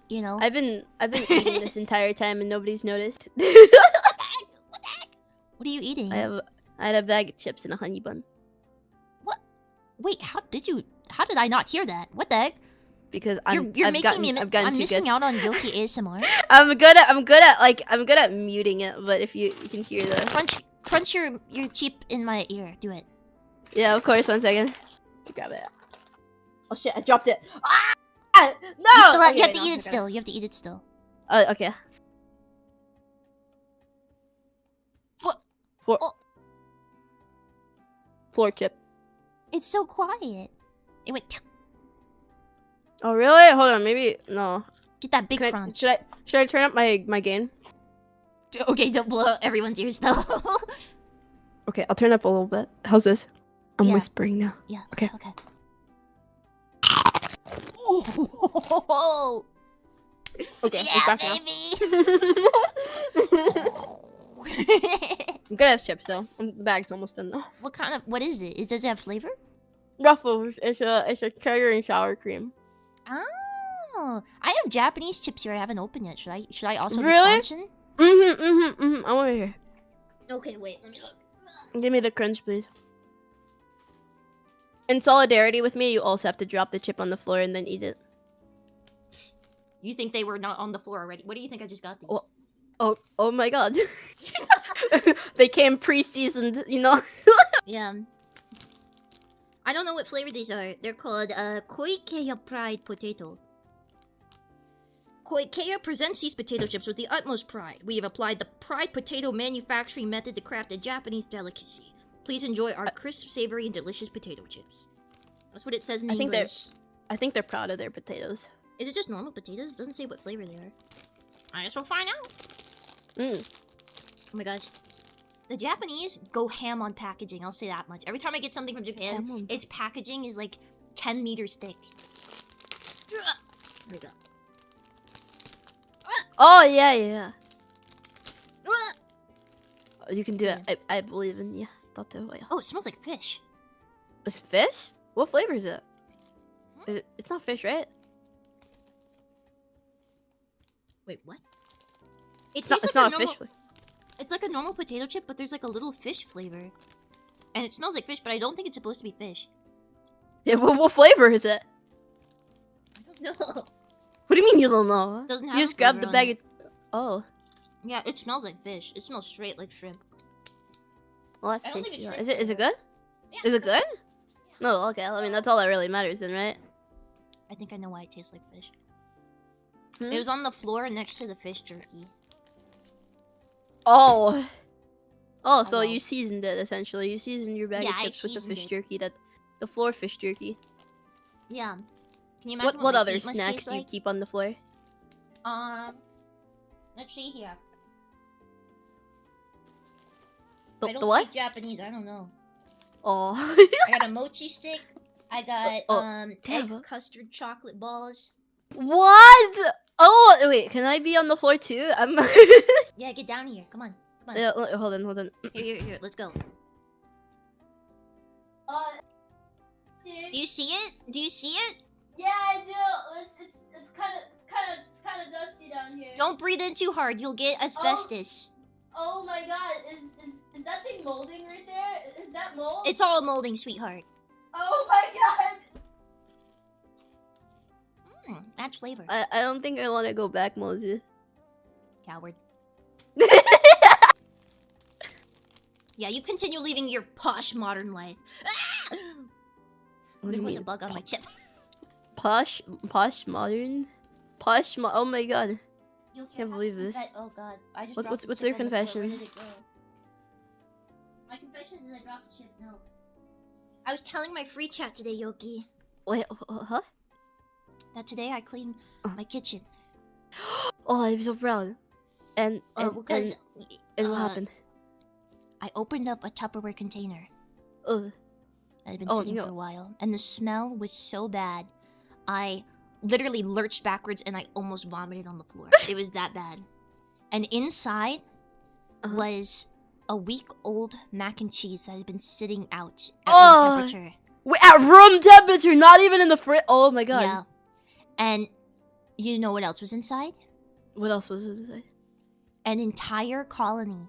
You know. I've been eating this entire time and nobody's noticed. What the heck? What are you eating? I had a bag of chips and a honey bun. What? Wait, how did I not hear that? What the heck? Because I'm missing out on Yoki ASMR. I'm good at muting it, but if you can hear the crunch your cheek in my ear. Do it. Yeah, of course. 1 second. Grab it. Oh shit! I dropped it. Ah! No. You have to eat it still. You have to eat it still. Okay. What? Floor chip. It's so quiet. It went. Oh really? Hold on. Maybe no. Get that big crunch. Should I turn up my gain? Okay, don't blow out everyone's ears though. Okay, I'll turn up a little bit. How's this? I'm whispering now. Yeah. Okay. Oh. Okay. Yeah, baby. I'm good at chips though. The bag's almost done though. What is it? Does it have flavor? Ruffles. It's a cherry and sour cream. Oh, I have Japanese chips here. I haven't opened yet. Should I also really? be crunching? I want to hear. Okay, wait. Let me look. Give me the crunch, please. In solidarity with me, you also have to drop the chip on the floor and then eat it. You think they were not on the floor already? What do you think I just got these? Oh my god. They came pre-seasoned, you know? Yeah. I don't know what flavor these are. They're called Koikeya Pride Potato. Koikeya presents these potato chips with the utmost pride. We have applied the Pride Potato manufacturing method to craft a Japanese delicacy. Please enjoy our crisp, savory, and delicious potato chips. That's what it says in English. I think they're proud of their potatoes. Is it just normal potatoes? It doesn't say what flavor they are. I guess we'll find out. Mm. Oh my gosh. The Japanese go ham on packaging, I'll say that much. Every time I get something from Japan, its packaging is like 10 meters thick. There we go. Oh, yeah. You can do it. I believe in you. Oh, it smells like fish. It's fish? What flavor is it? It's not fish, right? Wait, what? It It's tastes not like a a fish. normal... It's like a normal potato chip, but there's like a little fish flavor. And it smells like fish, but I don't think it's supposed to be fish. Yeah, what flavor is it? No. What do you mean you don't know? Doesn't have You a just grabbed the flavor bag on of... Oh. Yeah, it smells like fish. It smells straight like shrimp. Well, that's I don't think tasty. it's Is shrimp it good? Yeah, Is it good? No, okay. I mean, that's all that really matters then, right? I think I know why it tastes like fish. Hmm? It was on the floor next to the fish jerky. Oh. Oh, so well. you seasoned it, essentially. You seasoned your bag Yeah, of I chips with the seasoned fish it. jerky, the floor fish jerky. Yeah. Can you imagine What my other feet must snacks taste do you like? keep on the floor? Let's see here. The I don't what? speak Japanese, I don't know. Oh. I got a mochi stick. I got damn. egg custard chocolate balls. What? Oh, wait. Can I be on the floor too? I'm... Yeah, get down here. Come on. Come on. Yeah, hold on. Here. Let's go. Dude. Do you see it? Do you see it? Yeah, I do. It's kind of dusty down here. Don't breathe in too hard. You'll get asbestos. Oh my god, is that thing molding right there? Is that mold? It's all molding, sweetheart. Oh my god! That's flavor. I don't think I want to go back, Moses. Coward. Yeah, you continue living your posh modern life. There was a bug on my chip. Posh modern? Oh my god. Can't believe this. Oh god, I just What's dropped the your chip on the floor. confession? Where did it go? My confession is I dropped the chip. No. I was telling my free chat today, Yoki, Wait, huh? that today I cleaned my kitchen. Oh, I'm so proud. And Because what happened? I opened up a Tupperware container Ugh. that had been sitting for a while, and the smell was so bad, I literally lurched backwards and I almost vomited on the floor. It was that bad. And inside was a week-old mac and cheese that had been sitting out at room temperature. Wait, at room temperature, not even in the fridge. Oh my god. Yeah. And you know what else was inside? What else was inside? An entire colony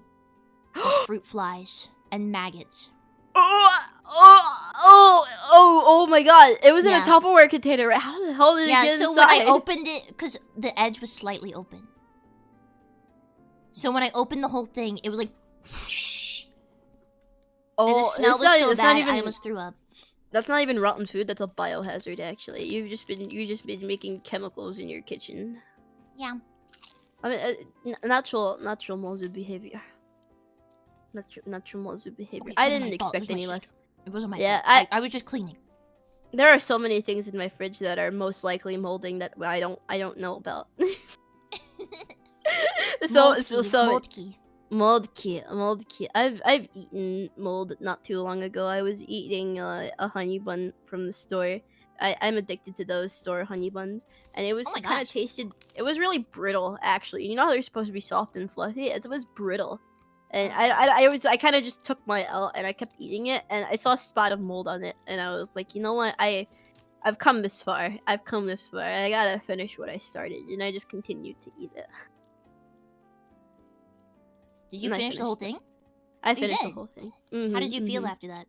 of fruit flies and maggots. Oh my god. It was in a Tupperware container. How the hell did it get inside? So when I opened it, because the edge was slightly open. So when I opened the whole thing, it was like... and the smell was so bad, I almost threw up. That's not even rotten food, that's a biohazard, actually. You've just been making chemicals in your kitchen. Yeah. I mean, natural Mozu behavior. Natural Mozu behavior. Okay, I didn't expect any less. It wasn't my fault. I was just cleaning. There are so many things in my fridge that are most likely molding that I don't know about. Mold key. I've eaten mold not too long ago. I was eating a honey bun from the store. I'm addicted to those store honey buns, and it was kind of tasted. It was really brittle, actually. You know how they're supposed to be soft and fluffy? It was brittle, and I kind of just took my L and I kept eating it, and I saw a spot of mold on it, and I was like, you know what? I've come this far. I gotta finish what I started, and I just continued to eat it. Did you finish the whole thing? I finished the whole thing. How did you feel after that?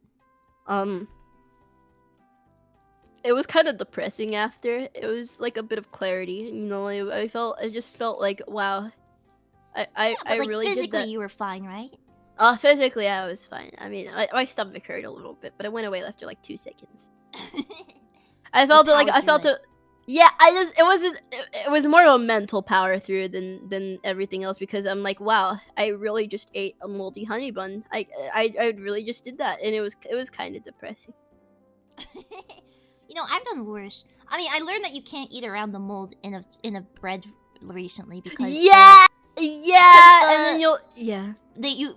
It was kind of depressing after. It was like a bit of clarity, you know. I just felt like, wow, I really did that. Physically, you were fine, right? Physically, I was fine. I mean, my stomach hurt a little bit, but it went away after like 2 seconds. I felt it. Yeah, it was more of a mental power through than everything else, because I'm like, wow, I really just ate a moldy honey bun. I really just did that, and it was kind of depressing. You know, I've done worse. I mean, I learned that you can't eat around the mold in a bread recently because yeah, the- and then you'll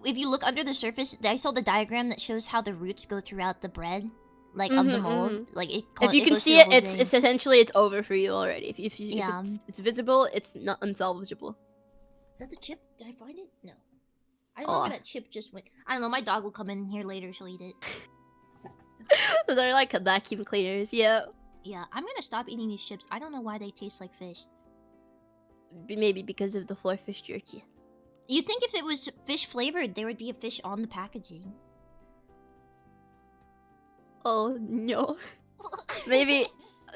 if you look under the surface, I saw the diagram that shows how the roots go throughout the bread, like of the mold. Like if you can goes see through the it, whole it's thing. essentially it's over for you already. If Yeah. it's visible, it's not unsalvageable. Is that the chip? Did I find it? No. I don't know where that chip just went. I don't know. My dog will come in here later. She'll eat it. They're like vacuum cleaners. Yeah. Yeah, I'm gonna stop eating these chips. I don't know why they taste like fish. Maybe because of the floor fish jerky. You'd think if it was fish flavored, there would be a fish on the packaging. Oh no. Maybe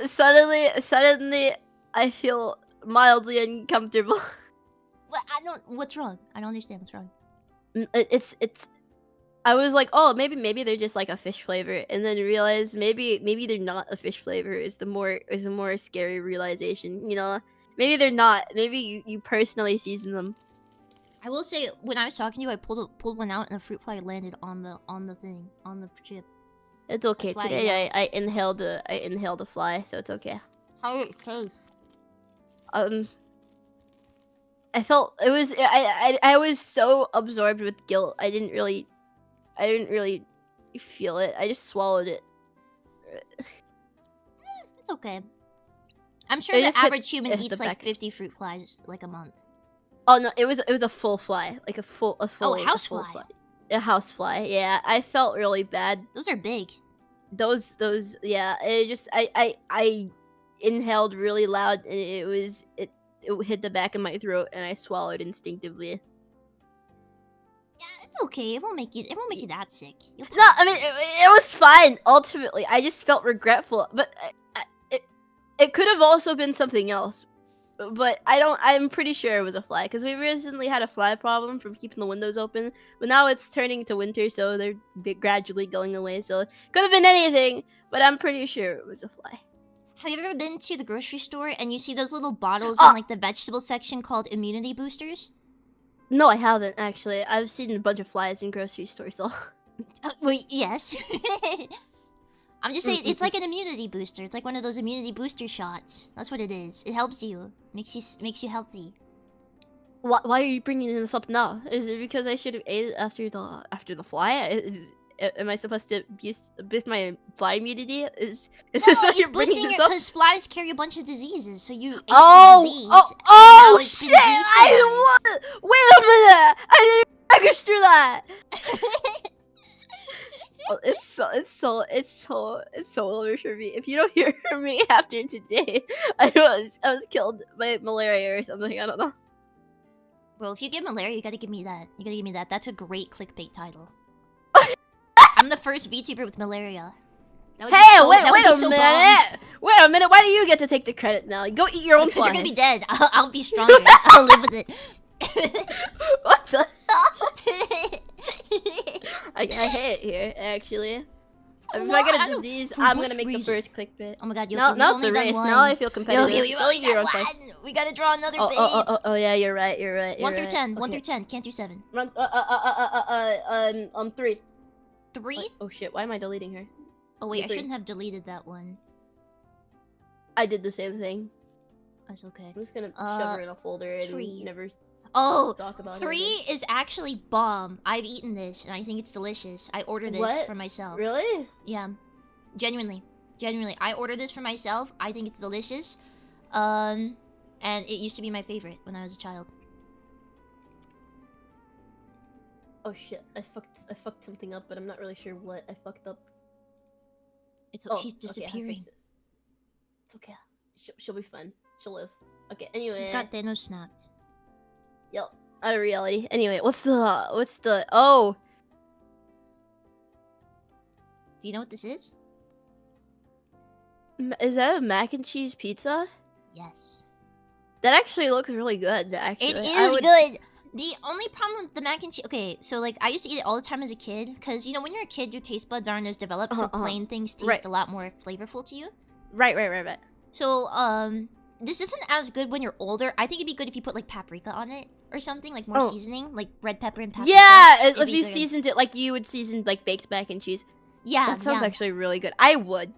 suddenly I feel mildly uncomfortable. What? What's wrong? I don't understand what's wrong. It's I was like, oh, maybe they're just like a fish flavor, and then realized maybe they're not a fish flavor. Is the more scary realization, you know? Maybe they're not. Maybe you personally season them. I will say, when I was talking to you, I pulled one out and a fruit fly landed on the chip. It's okay. That's why Today I inhaled a fly, so it's okay. How did it taste? I felt it was I was so absorbed with guilt. I didn't really feel it. I just swallowed it. It's okay. I'm sure It the just hit- average human it hit eats the like back. 50 fruit flies like a month. Oh no, it was a full fly, like a full house full fly. A house fly. Yeah, I felt really bad. Those are big. Those yeah. It just I inhaled really loud and it hit the back of my throat and I swallowed instinctively. Yeah, it's okay. It won't make you that sick. You'll No, I mean it was fine. Ultimately, I just felt regretful, but it could have also been something else. But I'm pretty sure it was a fly because we recently had a fly problem from keeping the windows open. But now it's turning to winter, so they're gradually going away. So it could have been anything, but I'm pretty sure it was a fly. Have you ever been to the grocery store and you see those little bottles in like the vegetable section called immunity boosters? No, I haven't actually. I've seen a bunch of flies in grocery stores though. Well, yes. I'm just saying, it's like an immunity booster. It's like one of those immunity booster shots. That's what it is. It helps you. Makes you healthy. Why are you bringing this up now? Is it because I should have ate it after the fly? Am I supposed to boost my fly immunity? Is No, this why it's you're bringing boosting this it up? because flies carry a bunch of diseases. So you ate the disease. Oh now it's been shit! Wait a minute! I didn't register that. Oh, it's so over for me. If you don't hear from me after today, I was killed by malaria or something. I don't know. Well, if you get malaria, you gotta give me that. You gotta give me that. That's a great clickbait title. I'm the first VTuber with malaria. That would be Hey, so, wait that would be a so minute! bomb. Wait a minute! Why do you get to take the credit now? Go eat your own Because fly. you're gonna be dead. I'll be stronger. I'll live with it. What the hell? I hate it here, actually. If I get a disease, For I'm what gonna make the reason? first clickbait. Oh my god, Yoki, Now we've it's only a done race. one. Now I feel competitive. Yoki, you Go only eat your done own fly. one. We gotta draw another babe. Oh, yeah, you're right. 1 through 10. 1 Okay. through 10. Can't do 7. Run, 3. 3? Oh shit! Why am I deleting her? Oh wait, I 3. shouldn't have deleted that one. I did the same thing. That's okay. I'm just gonna shove her in a folder and 3. never Oh, talk about 3 her again. is actually bomb. I've eaten this and I think it's delicious. I ordered this What? for myself. Really? Yeah. Genuinely. I ordered this for myself. I think it's delicious. And it used to be my favorite when I was a child. Oh shit! I fucked something up, but I'm not really sure what I fucked up. She's Okay, I disappearing. fixed it. It's okay. She'll be fine. She'll live. Okay. Anyway. She's got Thanos snapped. Yep. Out of reality. Anyway, what's the? Oh. Do you know what this is? Is that a mac and cheese pizza? Yes. That actually looks really good. Actually, It is good. The only problem with the mac and cheese... Okay, so, like, I used to eat it all the time as a kid. Because, you know, when you're a kid, your taste buds aren't as developed. So plain things taste a lot more flavorful to you. Right. So, this isn't as good when you're older. I think it'd be good if you put, like, paprika on it. Or something. Like, more seasoning. Like, red pepper and paprika. Yeah, if you good. seasoned it like you would season, like, baked mac and cheese. Yeah, That sounds actually really good. I would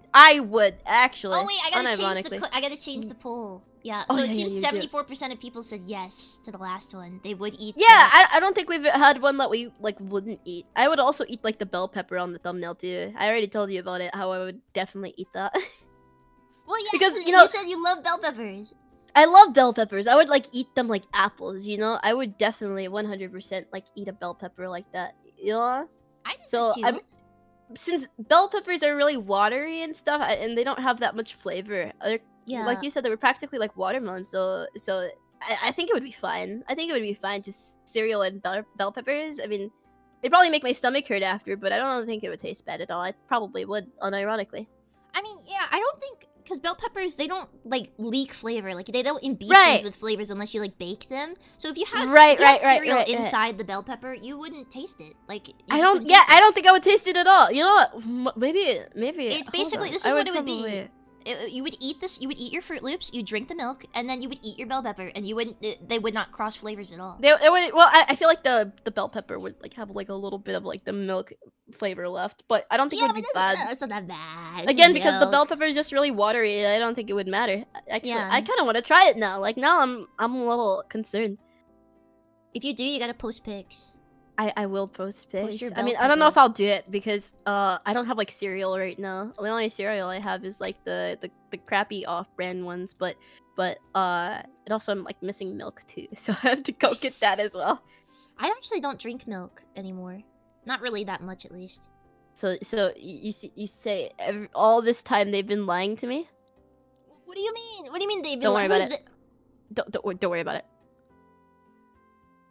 actually. Oh, wait, I gotta unironically. change the poll. Yeah, Oh, so yeah, it yeah, seems you do. 74% of people said yes to the last one. They would eat. Yeah, I don't think we've had one that we like wouldn't eat. I would also eat like the bell pepper on the thumbnail too. I already told you about it, how I would definitely eat that. Well, yeah, Because, you said you love bell peppers. I love bell peppers. I would like eat them like apples, you know? I would definitely 100% like eat a bell pepper like that. You know? I do So that too. since bell peppers are really watery and stuff, and they don't have that much flavor, Yeah. like you said, they were practically like watermelon. So I think it would be fine. I think it would be fine to cereal and bell peppers. I mean, it'd probably make my stomach hurt after, but I don't think it would taste bad at all. I probably would, unironically. I mean, yeah, I don't think because bell peppers they don't like leak flavor, like they don't imbue Right. things with flavors unless you like bake them. So if you had Right, cereal right. inside the bell pepper, you wouldn't taste it. Like I don't think I would taste it at all. You know what? Maybe. It's basically this is what it would be. You would eat this. You would eat your Fruit Loops. You drink the milk, and then you would eat your bell pepper, and you wouldn't. They would not cross flavors at all. They would. Well, I feel like the bell pepper would like have like a little bit of like the milk flavor left, but I don't think it would be bad. That's not that bad. Again, because the bell pepper is just really watery. I don't think it would matter. Actually, Yeah. I kind of want to try it now. Like now, I'm a little concerned. If you do, you gotta post pics. I will post pics. your I mean, bell I don't know pepper. if I'll do it because I don't have like cereal right now. The only cereal I have is like the crappy off-brand ones, but it also I'm like missing milk too, so I have to go get that as well. I actually don't drink milk anymore. Not really that much, at least. So you say all this time they've been lying to me? What do you mean? What do you mean they've been? Don't worry about who's it. Don't worry about it.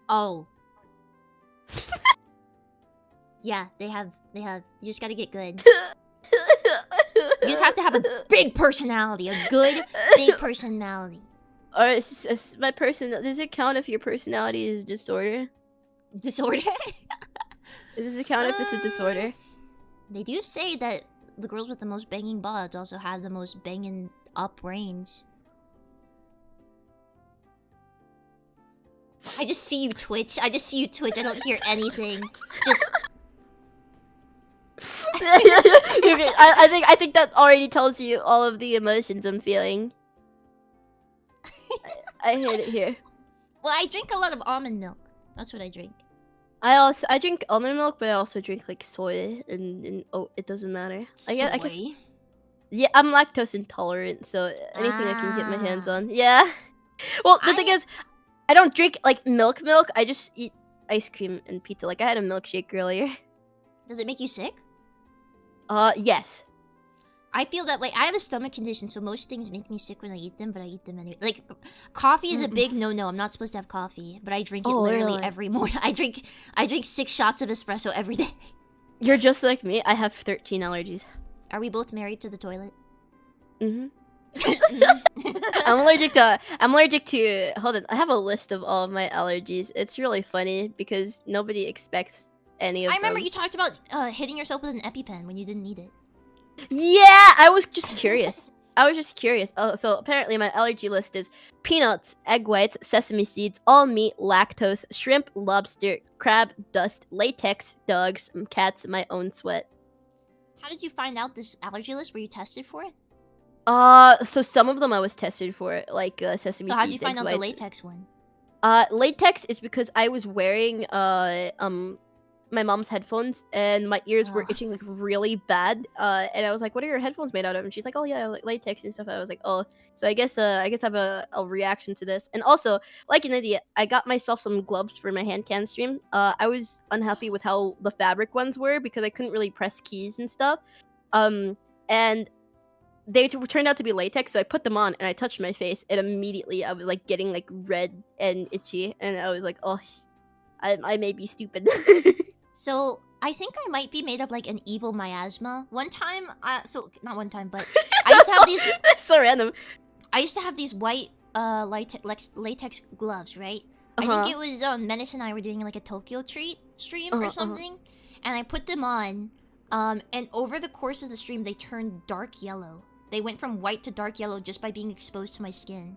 Oh. Yeah, they have. You just gotta get good. You just have to have a big personality, a good big personality. Alright, my person. Does it count if your personality is disorder? Disorder? Does it count if it's a disorder? They do say that the girls with the most banging bods also have the most banging up brains. I just see you twitch. I don't hear anything. Just. I think that already tells you all of the emotions I'm feeling. I hate it here. Well, I drink a lot of almond milk. That's what I drink. I drink almond milk, but I also drink like soy and oh, it doesn't matter. I guess. Yeah, I'm lactose intolerant, so anything I can get my hands on. Yeah. Well, the thing is, I don't drink like milk. I just eat ice cream and pizza. Like I had a milkshake earlier. Does it make you sick? Yes. I feel that way. I have a stomach condition, so most things make me sick when I eat them, but I eat them anyway. Like, coffee is a big no-no. I'm not supposed to have coffee, but I drink it literally really? every morning. I drink 6 shots of espresso every day. You're just like me. I have 13 allergies. Are we both married to the toilet? Mm-hmm. I'm allergic to. Hold on. I have a list of all of my allergies. It's really funny because nobody expects any of them. I remember you talked about hitting yourself with an EpiPen when you didn't need it. Yeah, I was just curious. Oh, so apparently my allergy list is peanuts, egg whites, sesame seeds, all meat, lactose, shrimp, lobster, crab, dust, latex, dogs, cats, my own sweat. How did you find out this allergy list? Were you tested for it? So some of them I was tested for, like sesame seeds. So how did you find eggs, out the whites. latex one? Latex is because I was wearing my mom's headphones and my ears were itching like really bad. And I was like, "What are your headphones made out of?" And she's like, "Oh yeah, like latex and stuff." I was like, "Oh, so I guess I have a reaction to this." And also, like an idiot, I got myself some gloves for my hand can stream. I was unhappy with how the fabric ones were because I couldn't really press keys and stuff. And they turned out to be latex, so I put them on and I touched my face, and immediately I was like getting like red and itchy, and I was like, "Oh, I may be stupid." So I think I might be made of like an evil miasma. One time, so not one time, but I used to have these. That's so random. I used to have these white latex gloves, right? I think it was Menace and I were doing like a Tokyo treat stream or something, and I put them on, and over the course of the stream, they turned dark yellow. They went from white to dark yellow just by being exposed to my skin.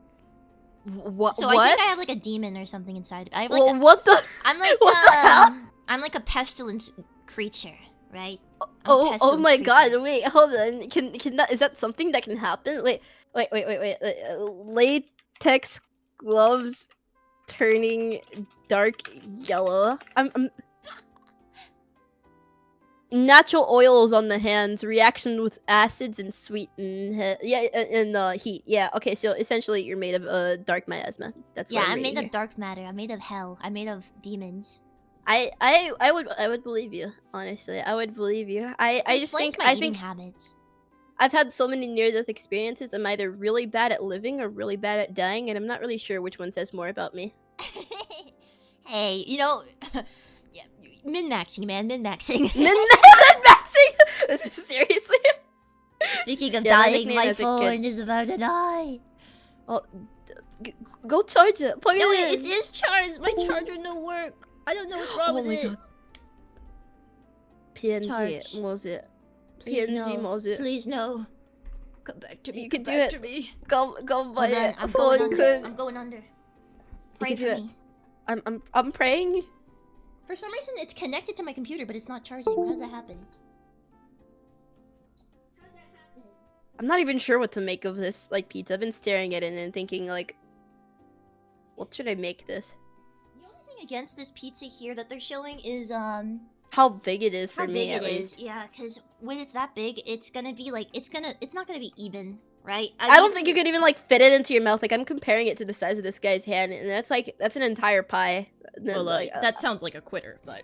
What? So I think I have like a demon or something inside. I have like what the? I'm like What the hell? I'm like a pestilence creature, right? Oh my god! Wait, hold on. Can that is that something that can happen? Wait. latex gloves turning dark yellow. I'm natural oils on the hands, reaction with acids and sweeten heat. Yeah, okay, so essentially you're made of dark miasma. That's what I'm made here. of dark matter. I'm made of hell. I'm made of demons. I would believe you, honestly. I would believe you. I just think my eating habits. I've had so many near-death experiences. I'm either really bad at living or really bad at dying, and I'm not really sure which one says more about me. Hey, you know, yeah, min-maxing, man, min-maxing. Min-maxing? Seriously? Speaking of dying, my phone is about to die. Oh, go charge it. Plug it in. It is charged. My charger no work. I don't know what's wrong with it. PNG, was it? Please PNG, no. was it? Please no. Come back to me. You can do back it. To me. Go buy it. I'm going under. I'm going under. Pray for me. I'm praying. For some reason, it's connected to my computer, but it's not charging. How does that happen? I'm not even sure what to make of this like pizza. I've been staring at it and thinking like, what should I make this? The only thing against this pizza here that they're showing is how big it is for me. How big it is, yeah. Because when it's that big, it's gonna be like it's not gonna be even, right? I don't think you could even like fit it into your mouth. Like I'm comparing it to the size of this guy's hand, and that's an entire pie. Well, that sounds like a quitter, but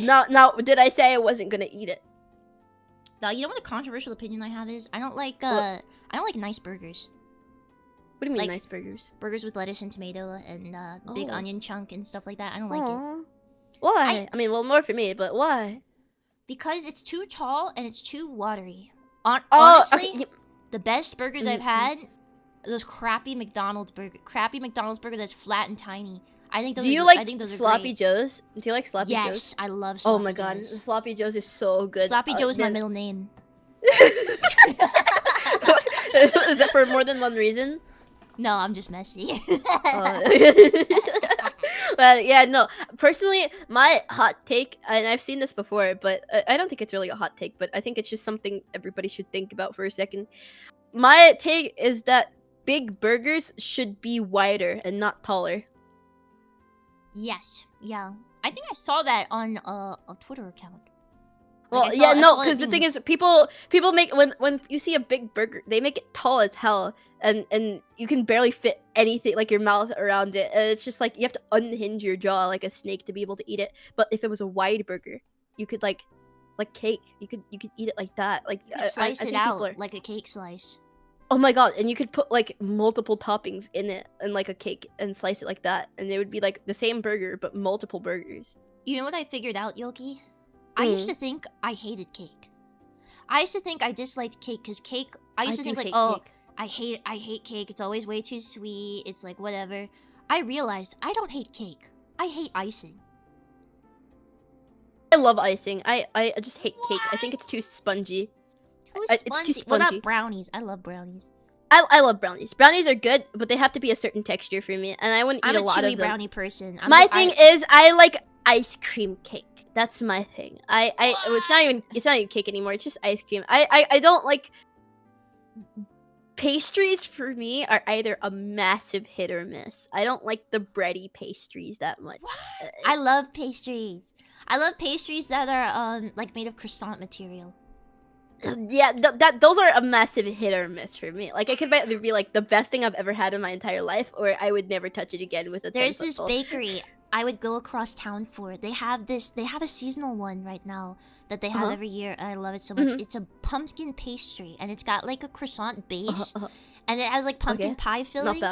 now did I say I wasn't gonna eat it? No, you know what a controversial opinion I have is? I don't like nice burgers. What do you mean like, nice burgers? Burgers with lettuce and tomato and big onion chunk and stuff like that. I don't like it. Why? I mean, well, more for me, but why? Because it's too tall and it's too watery. Honestly, okay. The best burgers I've had, those crappy McDonald's burger that's flat and tiny. I think those. Do you like sloppy joes? Do you like sloppy joes? Yes, I love sloppy joes. Oh my god, sloppy joes is so good. Sloppy Joe is my middle name. Is that for more than one reason? No, I'm just messy. But yeah, no. Personally, my hot take, and I've seen this before, but I don't think it's really a hot take, but I think it's just something everybody should think about for a second. My take is that big burgers should be wider and not taller. Yes. Yeah. I think I saw that on a Twitter account. Well, yeah, no, because the thing is, people make when you see a big burger, they make it tall as hell, and you can barely fit anything like your mouth around it, and it's just like you have to unhinge your jaw like a snake to be able to eat it. But if it was a wide burger, you could like cake, you could eat it like that, like you could slice it out like a cake slice. Oh my god, and you could put like multiple toppings in it and like a cake and slice it like that, and it would be like the same burger but multiple burgers. You know what I figured out, Yoki? I used to think I hated cake. I used to think I disliked cake because cake. I used to think like, oh, cake. I hate cake. It's always way too sweet. It's like whatever. I realized I don't hate cake. I hate icing. I love icing. I just hate cake. I think it's too spongy. It's too spongy. What about brownies? I love brownies. I love brownies. Brownies are good, but they have to be a certain texture for me, and I wouldn't eat a lot of them. I'm a chewy brownie person. My thing is, I like ice cream cake. That's my thing. It's not even cake anymore. It's just ice cream. I don't like pastries. For me are either a massive hit or miss. I don't like the bready pastries that much. What? I love pastries. I love pastries that are like made of croissant material. Yeah, those are a massive hit or miss for me. Like, it could either be like the best thing I've ever had in my entire life, or I would never touch it again with a 10-foot pole. There's this bakery I would go across town for. They have a seasonal one right now that they have every year, and I love it so much. It's a pumpkin pastry, and it's got like a croissant base, and it has like pumpkin pie filling,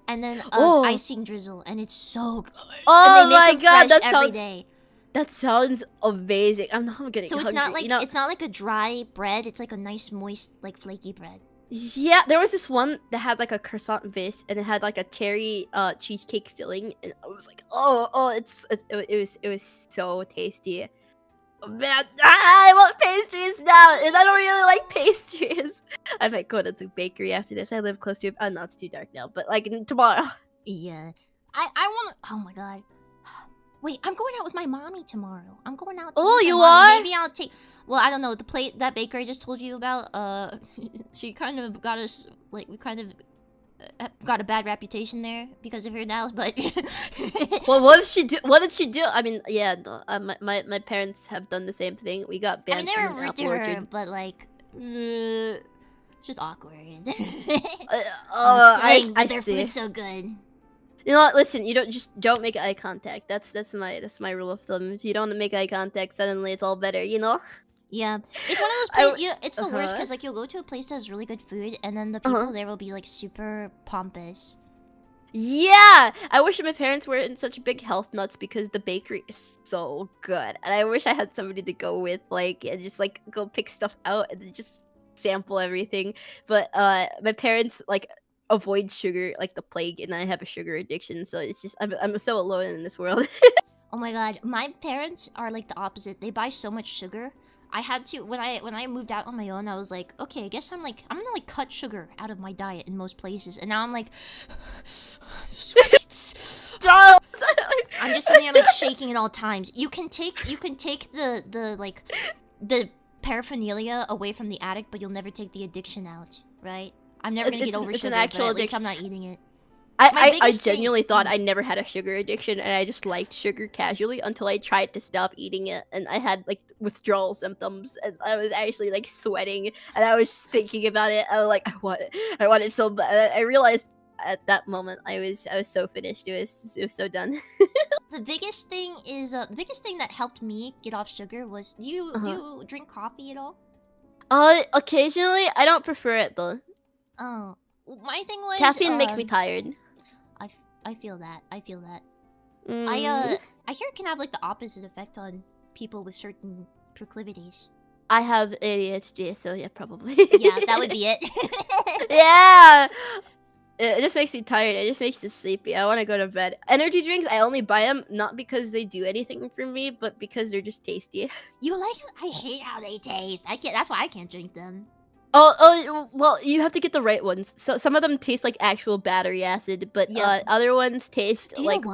and then icing drizzle, and it's so good. Oh and they make my god, that sounds every day. That sounds amazing. I'm getting so it's hungry. not like, you know, it's not like a dry bread. It's like a nice moist, like flaky bread. Yeah, there was this one that had like a croissant base, and it had like a cherry cheesecake filling, and I was like, it was so tasty. Oh, man, I want pastries now, and I don't really like pastries. I might go to the bakery after this. I live close to it. Oh no, it's too dark now, but like tomorrow. Yeah, I want to. Oh my god. Wait, I'm going out with my mommy tomorrow. I'm going out to you mommy. are? Maybe I'll take... Well, I don't know. The plate that baker I just told you about, she kind of got us, like, we kind of got a bad reputation there because of her now, but... Well, what did she do? What did she do? I mean, yeah, no, my parents have done the same thing. We got I mean, banned they were from rude Apple to her, Orchard. but, like... it's just awkward. I Their see. food's so good. You know what? Listen, you don't make eye contact. That's my rule of thumb. If you don't make eye contact, suddenly it's all better. You know? Yeah, it's one of those I places. You know, it's the worst because like you'll go to a place that has really good food, and then the people there will be like super pompous. Yeah, I wish my parents weren't such big health nuts because the bakery is so good, and I wish I had somebody to go with, like, and just like go pick stuff out and then just sample everything. But my parents like avoid sugar like the plague, and I have a sugar addiction, so it's just I'm so alone in this world. Oh my god, my parents are like the opposite. They buy so much sugar. I had to when I moved out on my own. I was like, okay, I guess I'm gonna like cut sugar out of my diet in most places, and now I'm like, sweets. I'm just sitting there like shaking at all times. You can take the paraphernalia away from the addict, but you'll never take the addiction out, right? I'm never gonna get over sugar, but at least I'm not eating it. I genuinely thought I never had a sugar addiction, and I just liked sugar casually until I tried to stop eating it, and I had like withdrawal symptoms, and I was actually like sweating, and I was just thinking about it. I was like, I want it so bad. I realized at that moment I was so finished. It was so done. The biggest thing is the biggest thing that helped me get off sugar was do you drink coffee at all? Occasionally. I don't prefer it though. Oh, my thing was caffeine makes me tired. I feel that. I hear it can have like the opposite effect on people with certain proclivities. I have ADHD, so yeah, probably. Yeah, that would be it. Yeah, it just makes me tired. It just makes me sleepy. I want to go to bed. Energy drinks, I only buy them not because they do anything for me, but because they're just tasty. You like? I hate how they taste. I can't. That's why I can't drink them. Oh, well, you have to get the right ones. So some of them taste like actual battery acid, but other ones taste like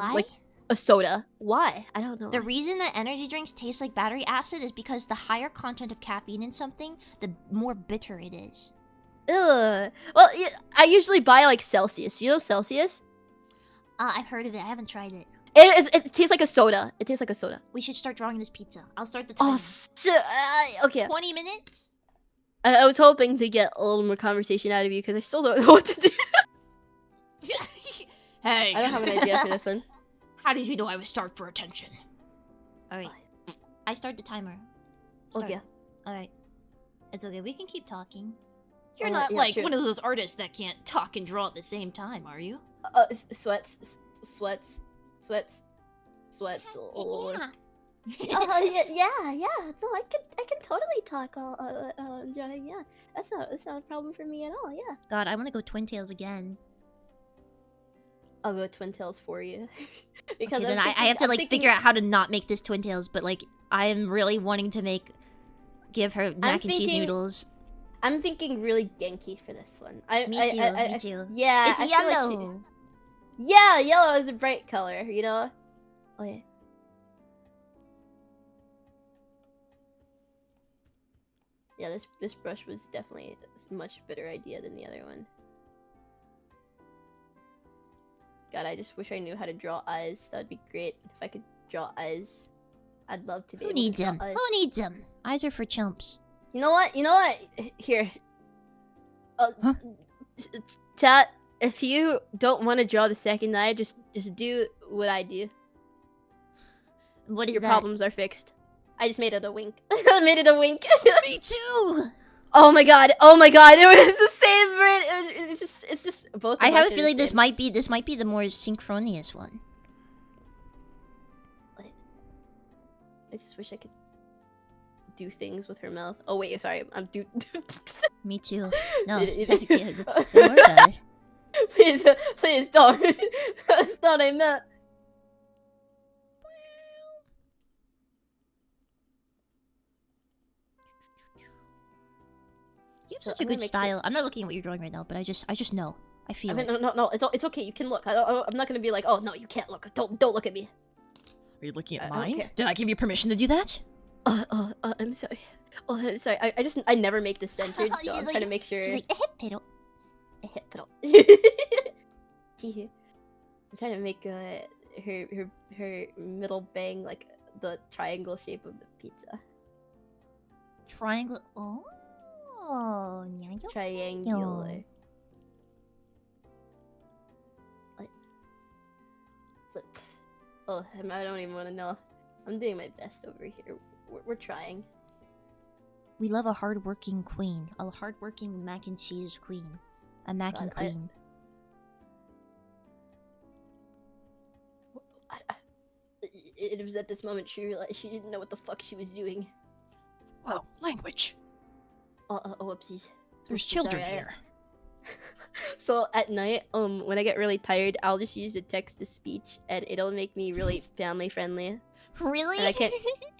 a soda. Why? I don't know. The reason that energy drinks taste like battery acid is because the higher content of caffeine in something, the more bitter it is. Ugh. Well, yeah, I usually buy like Celsius. You know Celsius? I've heard of it. I haven't tried it. It tastes like a soda. It tastes like a soda. We should start drawing this pizza. I'll start the timer. Oh, okay. 20 minutes? I was hoping to get a little more conversation out of you because I still don't know what to do. Hey. I don't have an idea for this one. How did you know I was starved for attention? Alright. I start the timer. Start. Okay. Alright. It's okay. We can keep talking. You're not like one of those artists that can't talk and draw at the same time, are you? Sweats. Yeah. Yeah. No, I can totally talk while drawing. Yeah, that's not a problem for me at all. Yeah. God, I want to go Twin Tails again. I'll go Twin Tails for you. Because okay, then I have to like figure out how to not make this Twin Tails, but like I am really wanting to give her mac and cheese noodles. I'm thinking really Genki for this one. Me too. Yeah, it's yellow. Yeah, yellow is a bright color. You know. Oh yeah. Yeah, this brush was definitely a much better idea than the other one. God, I just wish I knew how to draw eyes. That'd be great if I could draw eyes. I'd love to be. Who needs them? Who needs them? Eyes are for chumps. You know what? Here. Chat. If you don't want to draw the second eye, just do what I do. What is Your that? problems are fixed. I just made it a wink. I made it a wink. Me too. Oh my god! It was the same. It's just both. I have a feeling this might be the more synchronous one. I just wish I could do things with her mouth. Oh wait, sorry. I'm do. Me too. No, don't worry about it. Please don't. That's not what I meant. You have such a good style. I'm not looking at what you're drawing right now, but I just know. I feel it. No. It's okay. You can look. I'm not gonna be like, oh no, you can't look. Don't look at me. Are you looking at mine? Did I give you permission to do that? I'm sorry. Oh, I'm sorry. I never make this centered, so She's I'm like- trying to make sure. She's like, pero. I'm trying to make her middle bang like the triangle shape of the pizza. Triangle. Oh, nice. Triangular. Like, flip. Oh, I don't even want to know. I'm doing my best over here. We're trying. We love a hardworking queen. A hardworking mac and cheese queen. A mac and queen. It was at this moment she realized she didn't know what the fuck she was doing. Whoa, language. Oh, whoopsies. There's Oops, children sorry, here. So at night, when I get really tired, I'll just use the text to speech, and it'll make me really family friendly. Really? And I can't.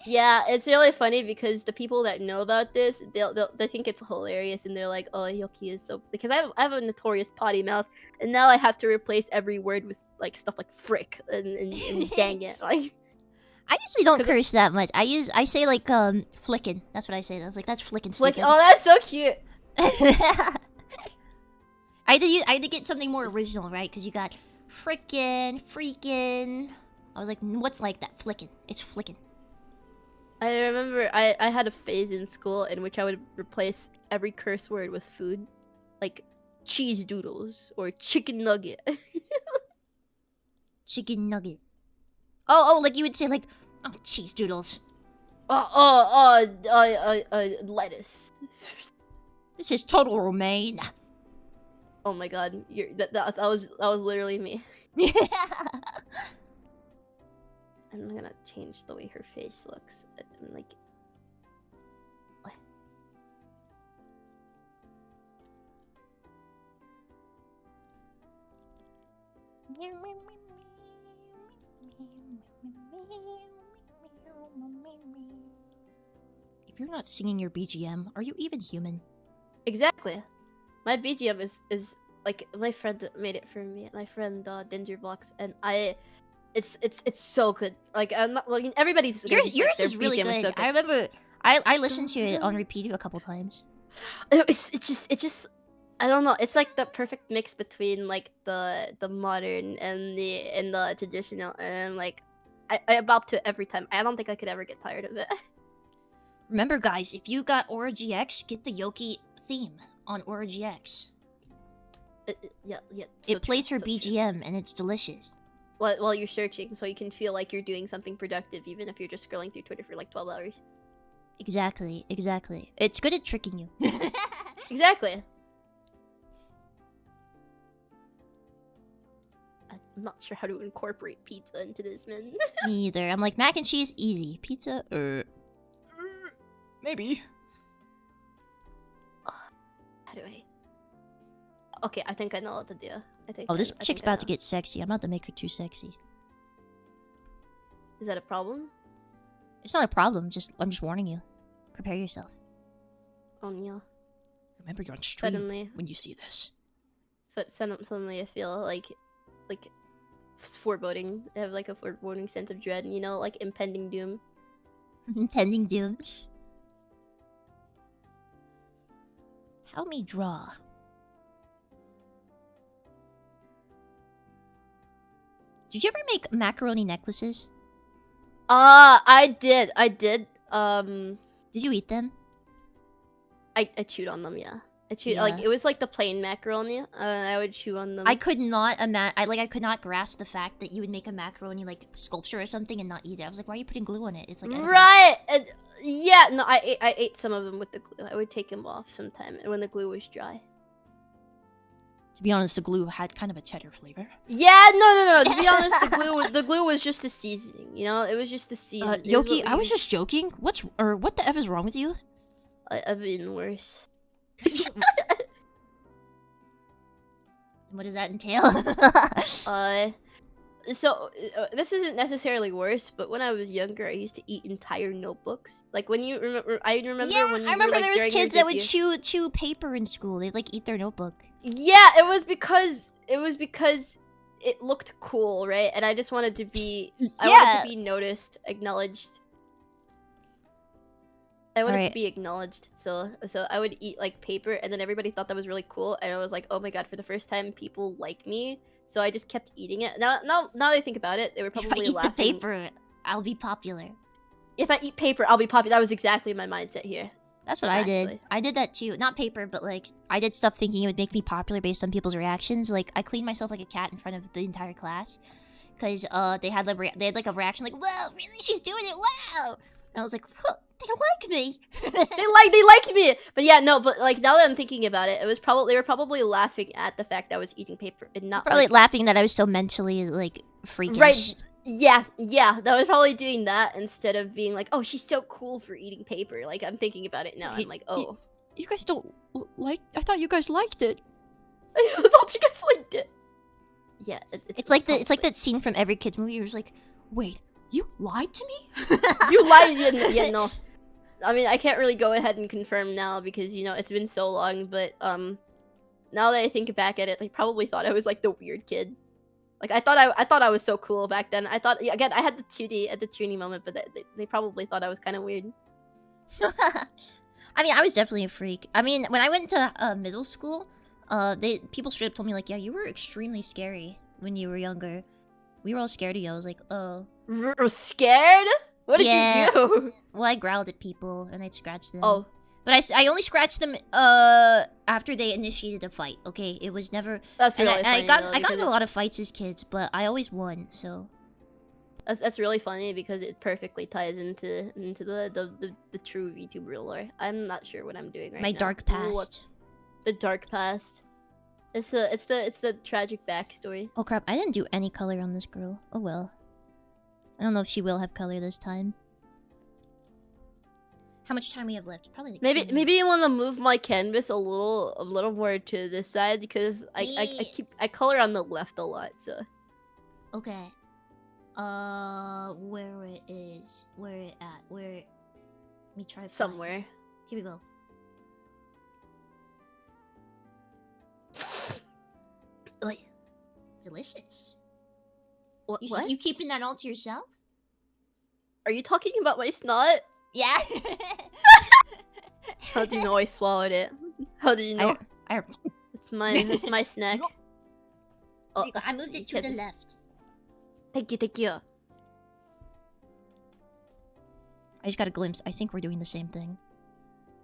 Yeah, it's really funny because the people that know about this, they think it's hilarious, and they're like, "Oh, Yoki is so," because I have a notorious potty mouth, and now I have to replace every word with like stuff like frick and dang it, like. I usually don't curse that much. I say like flickin'. That's what I say. I was like, that's flickin' stupid. Oh, that's so cute. I had to get something more original, right? Because you got frickin', freakin'. I was like, what's like that? Flickin'. It's flickin'. I remember I had a phase in school in which I would replace every curse word with food, like cheese doodles or chicken nugget. Chicken nugget. Oh, like you would say like, oh, cheese doodles. Lettuce. This is total romaine. Oh my god, that was literally me. I'm gonna change the way her face looks. I'm like, what? If you're not singing your BGM, are you even human? Exactly. My BGM is like my friend that made it for me. My friend Dingerbox, and it's so good. Like I'm not like everybody's. Yours is really good. So good. I remember I listened to it on repeat a couple times. It's just I don't know. It's like the perfect mix between like the modern and the traditional, and like I bop to it every time. I don't think I could ever get tired of it. Remember, guys, if you got Aura GX, get the Yoki theme on Aura GX. Yeah. It plays her so BGM, and it's delicious. While you're searching, so you can feel like you're doing something productive, even if you're just scrolling through Twitter for like 12 hours. Exactly. It's good at tricking you. Exactly. I'm not sure how to incorporate pizza into this, man. Me either. I'm like, mac and cheese, easy. Pizza, Maybe. How do I? Okay, I think I know what to do. Oh, this chick's about to get sexy. I'm about to make her too sexy. Is that a problem? It's not a problem. I'm just warning you. Prepare yourself. Oh yeah. Remember, you're on stream Suddenly, when you see this. suddenly I feel like foreboding. I have like a foreboding sense of dread. You know, like impending doom. Impending doom. Help me draw. Did you ever make macaroni necklaces? I did. Did you eat them? I chewed on them. Yeah, I chewed Yeah. like it was like the plain macaroni. I would chew on them. I could not I could not grasp the fact that you would make a macaroni like sculpture or something and not eat it. I was like, why are you putting glue on it? It's like edible. Right. Yeah. No, I ate some of them with the glue. I would take them off sometime when the glue was dry. To be honest, the glue had kind of a cheddar flavor. Yeah. No. To be honest, the glue was just the seasoning. You know, it was just the seasoning. Yoki, I was just joking. What the F is wrong with you? I've been worse. What does that entail? So this isn't necessarily worse, but when I was younger, I used to eat entire notebooks. Like when you remember, I remember yeah, when you I remember were, like, there was during kids your that would debut. chew paper in school. They'd like eat their notebook. Yeah, it was because it looked cool, right? And I just wanted to be, I wanted to be noticed, acknowledged. I wanted Alright. to be acknowledged, so I would eat like paper, and then everybody thought that was really cool, and I was like, oh my god, for the first time, people like me. So I just kept eating it. Now that I think about it, they were If I probably eat laughing. the paper, I'll be popular. If I eat paper, I'll be popular. That was exactly my mindset here. That's what I did. Actually. I did that too. Not paper, but like I did stuff thinking it would make me popular based on people's reactions. Like I cleaned myself like a cat in front of the entire class, because they had like a reaction like, "Whoa, really? She's doing it! Wow!" And I was like, huh, "They like me." they like me. But yeah, no. But like now that I'm thinking about it, they were probably laughing at the fact that I was eating paper and not Probably like, laughing that I was so mentally like freakish. right. Yeah, that was probably doing that instead of being like, oh, she's so cool for eating paper. Like, I'm thinking about it now. I'm like, oh. You guys don't like... I thought you guys liked it. I thought you guys liked it. Yeah, It's like that scene from every kid's movie. Where it's like, Wait, you lied to me? you lied. Yeah, no. I mean, I can't really go ahead and confirm now because, you know, it's been so long. But, now that I think back at it, they probably thought I was, like, the weird kid. Like, I thought I was so cool back then. I thought, again, I had the 2D at the tuning moment, but they probably thought I was kind of weird. I mean, I was definitely a freak. I mean, when I went to middle school, people straight up told me like, yeah, you were extremely scary when you were younger. We were all scared of you. I was like, oh. Scared? What did you do? Well, I growled at people and I'd scratch them. Oh. But I only scratched them after they initiated a fight. Okay, it was never. That's really funny. I got in a lot of fights as kids, but I always won. So. That's really funny because it perfectly ties into the true VTuber lore. I'm not sure what I'm doing right now. My dark past. The dark past. It's the tragic backstory. Oh crap! I didn't do any color on this girl. Oh well. I don't know if she will have color this time. How much time we have left? Probably like maybe you want to move my canvas a little more to this side because I color on the left a lot. So. Okay. Where it is? Where it at? Where? Let me try. Somewhere. Here we go. Like. Delicious. What? You keeping that all to yourself? Are you talking about my snot? Yeah. How do you know I swallowed it? How did you know? It's my snack. Oh, I moved it to the left. Thank you. I just got a glimpse. I think we're doing the same thing.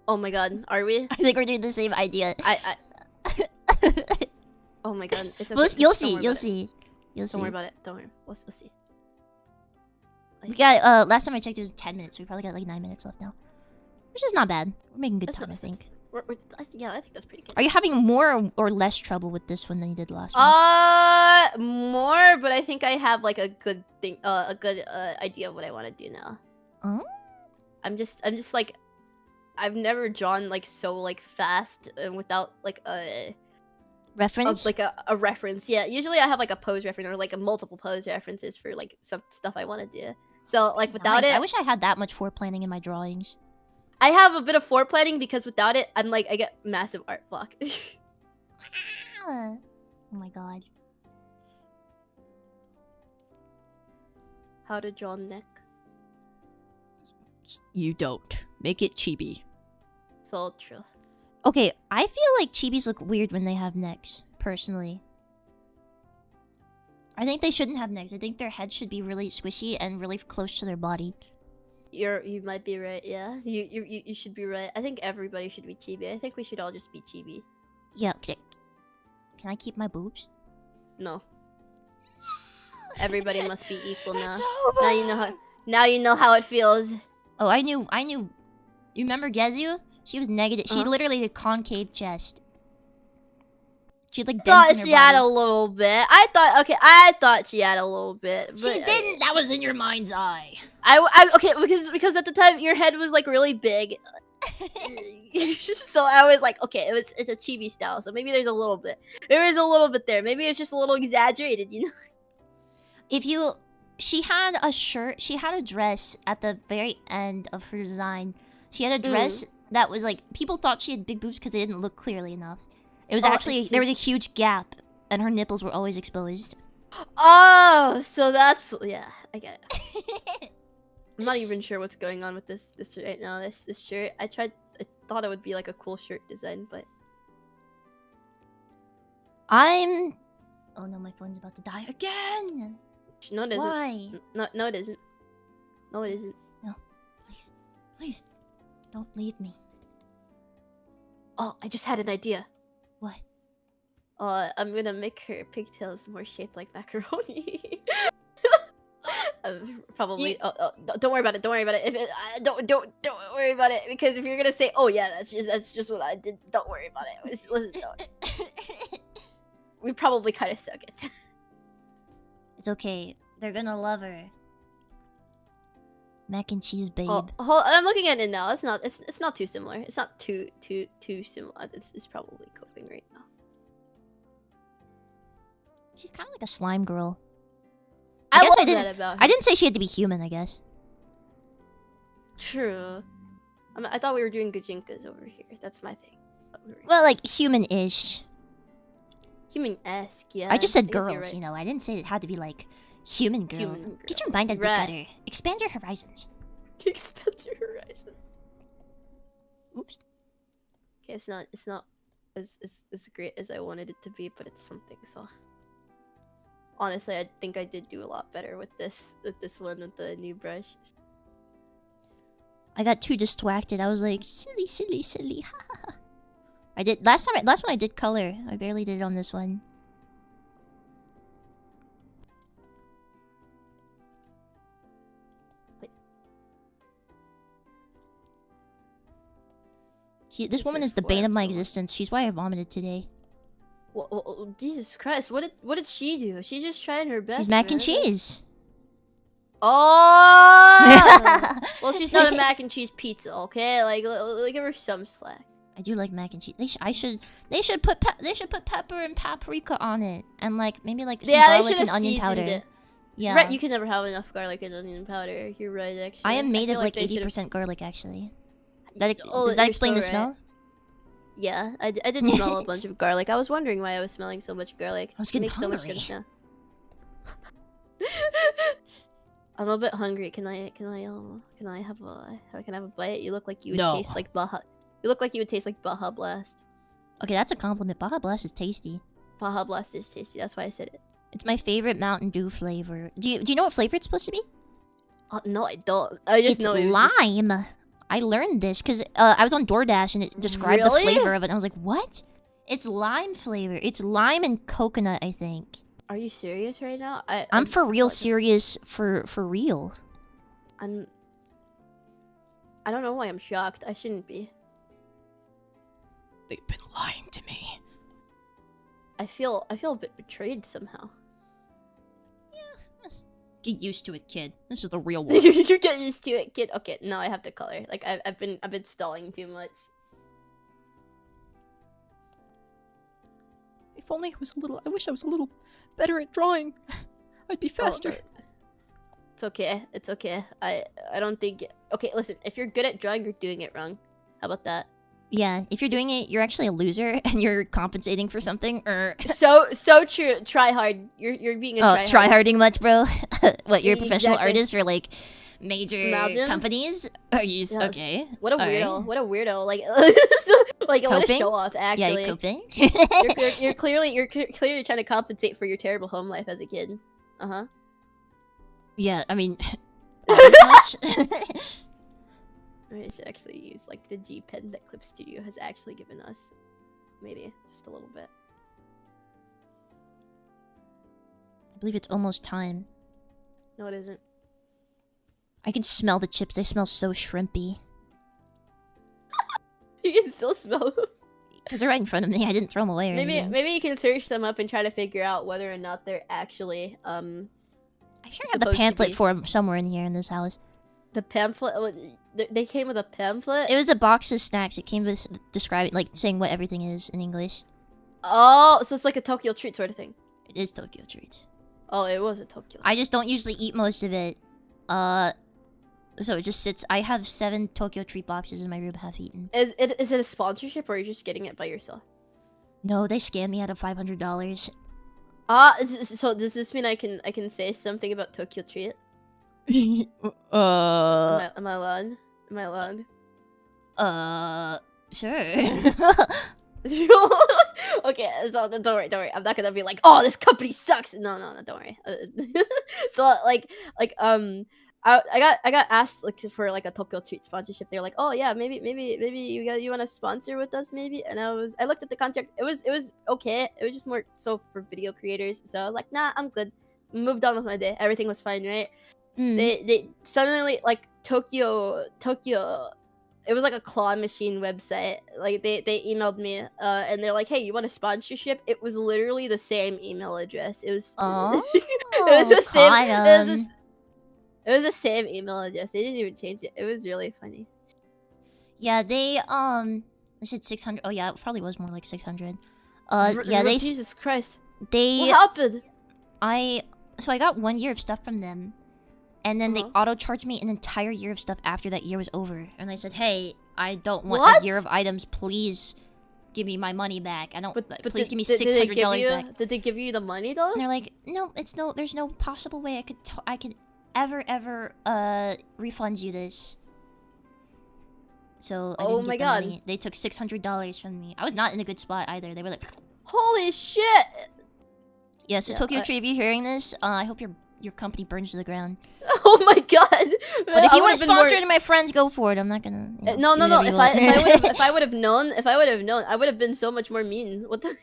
Oh my god, are we? I think we're doing the same idea. Oh my god, it's okay. Well, you'll see. Don't worry about it. Don't worry. We'll see. We got last time I checked it was 10 minutes. We probably got like 9 minutes left now. Which is not bad. We're making good time, I think. Yeah, I think that's pretty good. Are you having more or less trouble with this one than you did last one? More, but I think I have like a good thing, idea of what I want to do now. Oh? I'm just like, I've never drawn like so like fast and without like a reference. Like a reference. Yeah, usually I have like a pose reference or like a multiple pose references for like some stuff I want to do. So like without it, I wish I had that much foreplanning in my drawings. I have a bit of foreplanning because without it, I'm like I get massive art block. Oh my god. How to draw neck. You don't. Make it chibi. So true. Okay, I feel like chibis look weird when they have necks, personally. I think they shouldn't have necks. I think their head should be really squishy and really close to their body. You might be right, yeah. You should be right. I think everybody should be chibi. I think we should all just be chibi. Yeah, okay. Can I keep my boobs? No. Everybody must be equal now. It's over. Now you know how it feels. Oh, I knew. You remember Gezu? She was negative. She literally had a concave chest. She had like dents in her she body. had a little bit. I thought she had a little bit. But, she didn't. That was in your mind's eye. Okay, because at the time your head was like really big. So I was like, okay, it's a chibi style, so maybe there's a little bit. There is a little bit there. Maybe it's just a little exaggerated, you know? She had a dress at the very end of her design. She had a dress that was like, people thought she had big boobs because they didn't look clearly enough. It was actually, there was a huge gap, and her nipples were always exposed. Oh, so that's, yeah, I get it. I'm not even sure what's going on with this right now. This shirt. I thought it would be like a cool shirt design, but I'm. Oh no, my phone's about to die again. no, it isn't. Why? No, it isn't. No, it isn't. No, please, don't leave me. Oh, I just had an idea. What? I'm gonna make her pigtails more shaped like macaroni. Probably. Don't worry about it. Don't worry about it. If it, don't worry about it, because if you're gonna say, "Oh yeah, that's just what I did," don't worry about it. Listen, don't. We probably kind of suck it. It's okay. They're gonna love her. Mac and cheese, babe. I'm looking at it now. It's not too similar. It's not too similar. It's probably coping right now. She's kind of like a slime girl. I love that about her. I didn't say she had to be human, I guess. True. I thought we were doing Gajinkas over here. That's my thing. Well, like human-ish. Human-esque, yeah. I just said guess you're girls, right. you know. I didn't say it had to be like human girl. Human Get girl. your mind out the Right. gutter. Expand your horizons. Expand your horizon. Oops. Okay, it's not as great as I wanted it to be, but it's something. So honestly, I think I did do a lot better with this one with the new brush. I got too distracted. I was like, silly, silly, silly. I did last one I did color. I barely did it on this one. This woman is the bane of my existence. She's why I vomited today. Well, Jesus Christ! What did she do? She just tried her best. She's mac and man. cheese. Oh! Well, she's not a mac and cheese pizza, okay? Like give her some slack. I do like mac and cheese. They should put pepper and paprika on it, and like maybe like some garlic and onion powder. It. Yeah. Right, you can never have enough garlic and onion powder. You're right, actually. I am made of feel like they 80% garlic, actually. Oh, Does that you're explain so the smell? right. Yeah, I did smell a bunch of garlic. I was wondering why I was smelling so much garlic. I was getting Makes so much hungry. sense now. I'm a bit hungry. Can I have a bite? You look like you would No. taste like Baja. You look like you would taste like Baja Blast. Okay, that's a compliment. Baja Blast is tasty. Baja Blast is tasty. That's why I said it. It's my favorite Mountain Dew flavor. Do you know what flavor it's supposed to be? No, I don't. I just It's know it was just- lime. I learned this because I was on DoorDash and it described Really? the flavor of it. And I was like, what? It's lime flavor. It's lime and coconut, I think. Are you serious right now? I'm for real serious for real. I don't know why I'm shocked. I shouldn't be. They've been lying to me. I feel a bit betrayed somehow. Get used to it, kid. This is the real world. You get used to it, kid. Okay, now I have to color. Like I've been stalling too much. If only I was a little. I wish I was a little better at drawing. I'd be faster. It's okay. It's okay. I don't think. Okay, listen. If you're good at drawing, you're doing it wrong. How about that? Yeah, if you're doing it, you're actually a loser and you're compensating for something. So true. Try hard. You're being a try harding much, bro. What, you're a professional Exactly. artist for like major Imagine. companies? Are you Yes. okay? What a Alright. weirdo. What a weirdo. Like like what a Coping? show off. Actually, Yeah, coping. you're clearly clearly trying to compensate for your terrible home life as a kid. Yeah, I mean, not as much. I should actually use like the G pen that Clip Studio has actually given us. Maybe just a little bit. I believe it's almost time. No, it isn't. I can smell the chips. They smell so shrimpy. You can still smell them. Because they're right in front of me. I didn't throw them away or anything. Maybe you can search them up and try to figure out whether or not they're actually I sure have the supposed to pamphlet be. for 'em somewhere in here in this house. the pamphlet. They came with a pamphlet. It was a box of snacks. It came with describing, like, saying what everything is in English. Oh, so it's like a Tokyo treat sort of thing. It is Tokyo treat. Oh, it was a Tokyo. I just don't usually eat most of it. So it just sits. I have 7 Tokyo treat boxes in my room, half eaten. Is it a sponsorship or are you just getting it by yourself? No, they scammed me out of $500. So does this mean I can say something about Tokyo treat? Am I allowed? Am I allowed? Sure. Okay, so don't worry. I'm not gonna be like, oh, this company sucks. No, don't worry. So I got asked like for like a Tokyo Treat sponsorship. They're like, oh yeah, maybe you want to sponsor with us maybe. And I looked at the contract. It was okay. It was just more so for video creators. So I was like, nah, I'm good. Moved on with my day. Everything was fine, right? They suddenly like Tokyo. It was like a claw machine website. Like they emailed me and they're like, hey, you want a sponsorship? It was literally the same email address. It was it was the same it was the same email address. They didn't even change it. It was really funny. Yeah, they said 600. Oh yeah, it probably was more like 600. Yeah, they Jesus Christ. They what happened? So I got 1 year of stuff from them. And then they auto-charged me an entire year of stuff after that year was over. And I said, hey, I don't want a year of items. Please give me my money back. I don't... please give me $600 back. Did they give you the money, though? And they're like, no, there's no possible way I could ever refund you this. So I didn't get the money. They took $600 from me. I was not in a good spot either. They were like... Holy shit! Yeah, so Tokyo Tree, if you're hearing this, I hope your company burns to the ground. Oh my god! But if you want to sponsor to my friends, go for it. I'm not gonna. No. If I would have known, I would have been so much more mean. What the?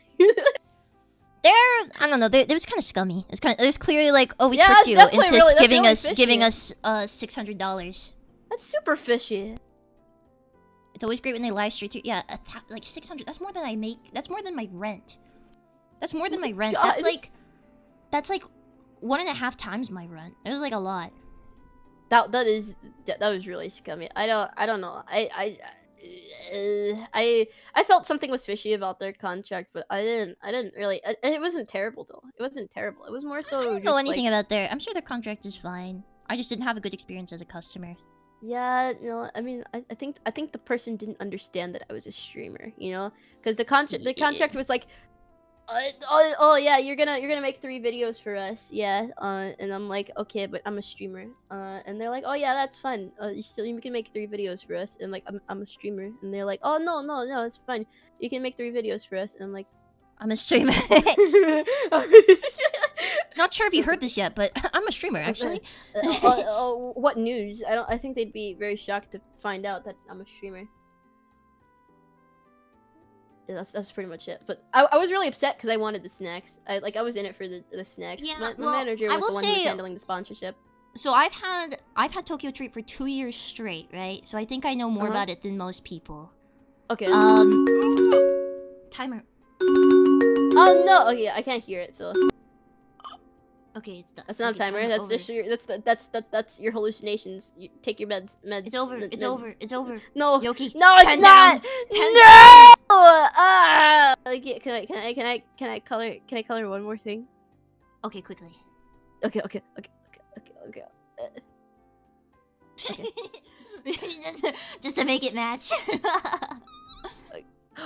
I don't know. It was kind of scummy. It was clearly like, oh, we tricked you into giving us $600. That's super fishy. It's always great when they live stream too. Yeah, like 600. That's more than I make. That's more than my rent. That's more than my rent. God. That's like 1.5 times my rent. It was like a lot. That was really scummy. I don't know. I felt something was fishy about their contract, but I didn't really. It wasn't terrible though. It wasn't terrible. It was more so. I don't know anything about their. I'm sure their contract is fine. I just didn't have a good experience as a customer. Yeah, I mean, I think the person didn't understand that I was a streamer, because the contract was like, oh yeah, you're gonna make 3 videos for us, yeah, and I'm like, okay, but I'm a streamer, and they're like, oh yeah, that's fun, you can make 3 videos for us, and like, I'm a streamer, and they're like, oh no, it's fine, you can make 3 videos for us, and I'm like, I'm a streamer. Not sure if you heard this yet, but I'm a streamer actually. What news? I think they'd be very shocked to find out that I'm a streamer. Yeah, that's pretty much it. But I was really upset because I wanted the snacks. I was in it for the snacks. Yeah, my manager was the one who was handling the sponsorship. So I've had Tokyo Treat for 2 years straight, right? So I think I know more about it than most people. Okay. Timer. Oh no! Okay, I can't hear it. So. Okay, it's done. That's not a timer. That's just your. That's your hallucinations. You take your meds. It's over. It's over. No. Yoki. No, it's not. No. Can I color one more thing? Okay, quickly. Okay. Just to make it match.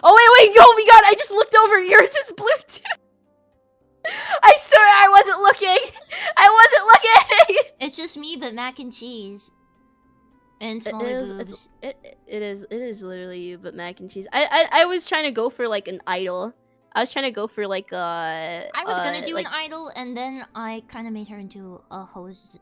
Oh wait! Oh my god! I just looked over. Yours is blue too. I swear I wasn't looking. It's just me, but mac and cheese. And smaller boobs. It is literally you, but mac and cheese. I was trying to go for like an idol. I was trying to go for like I was gonna do an idol, and then I kind of made her into a hose.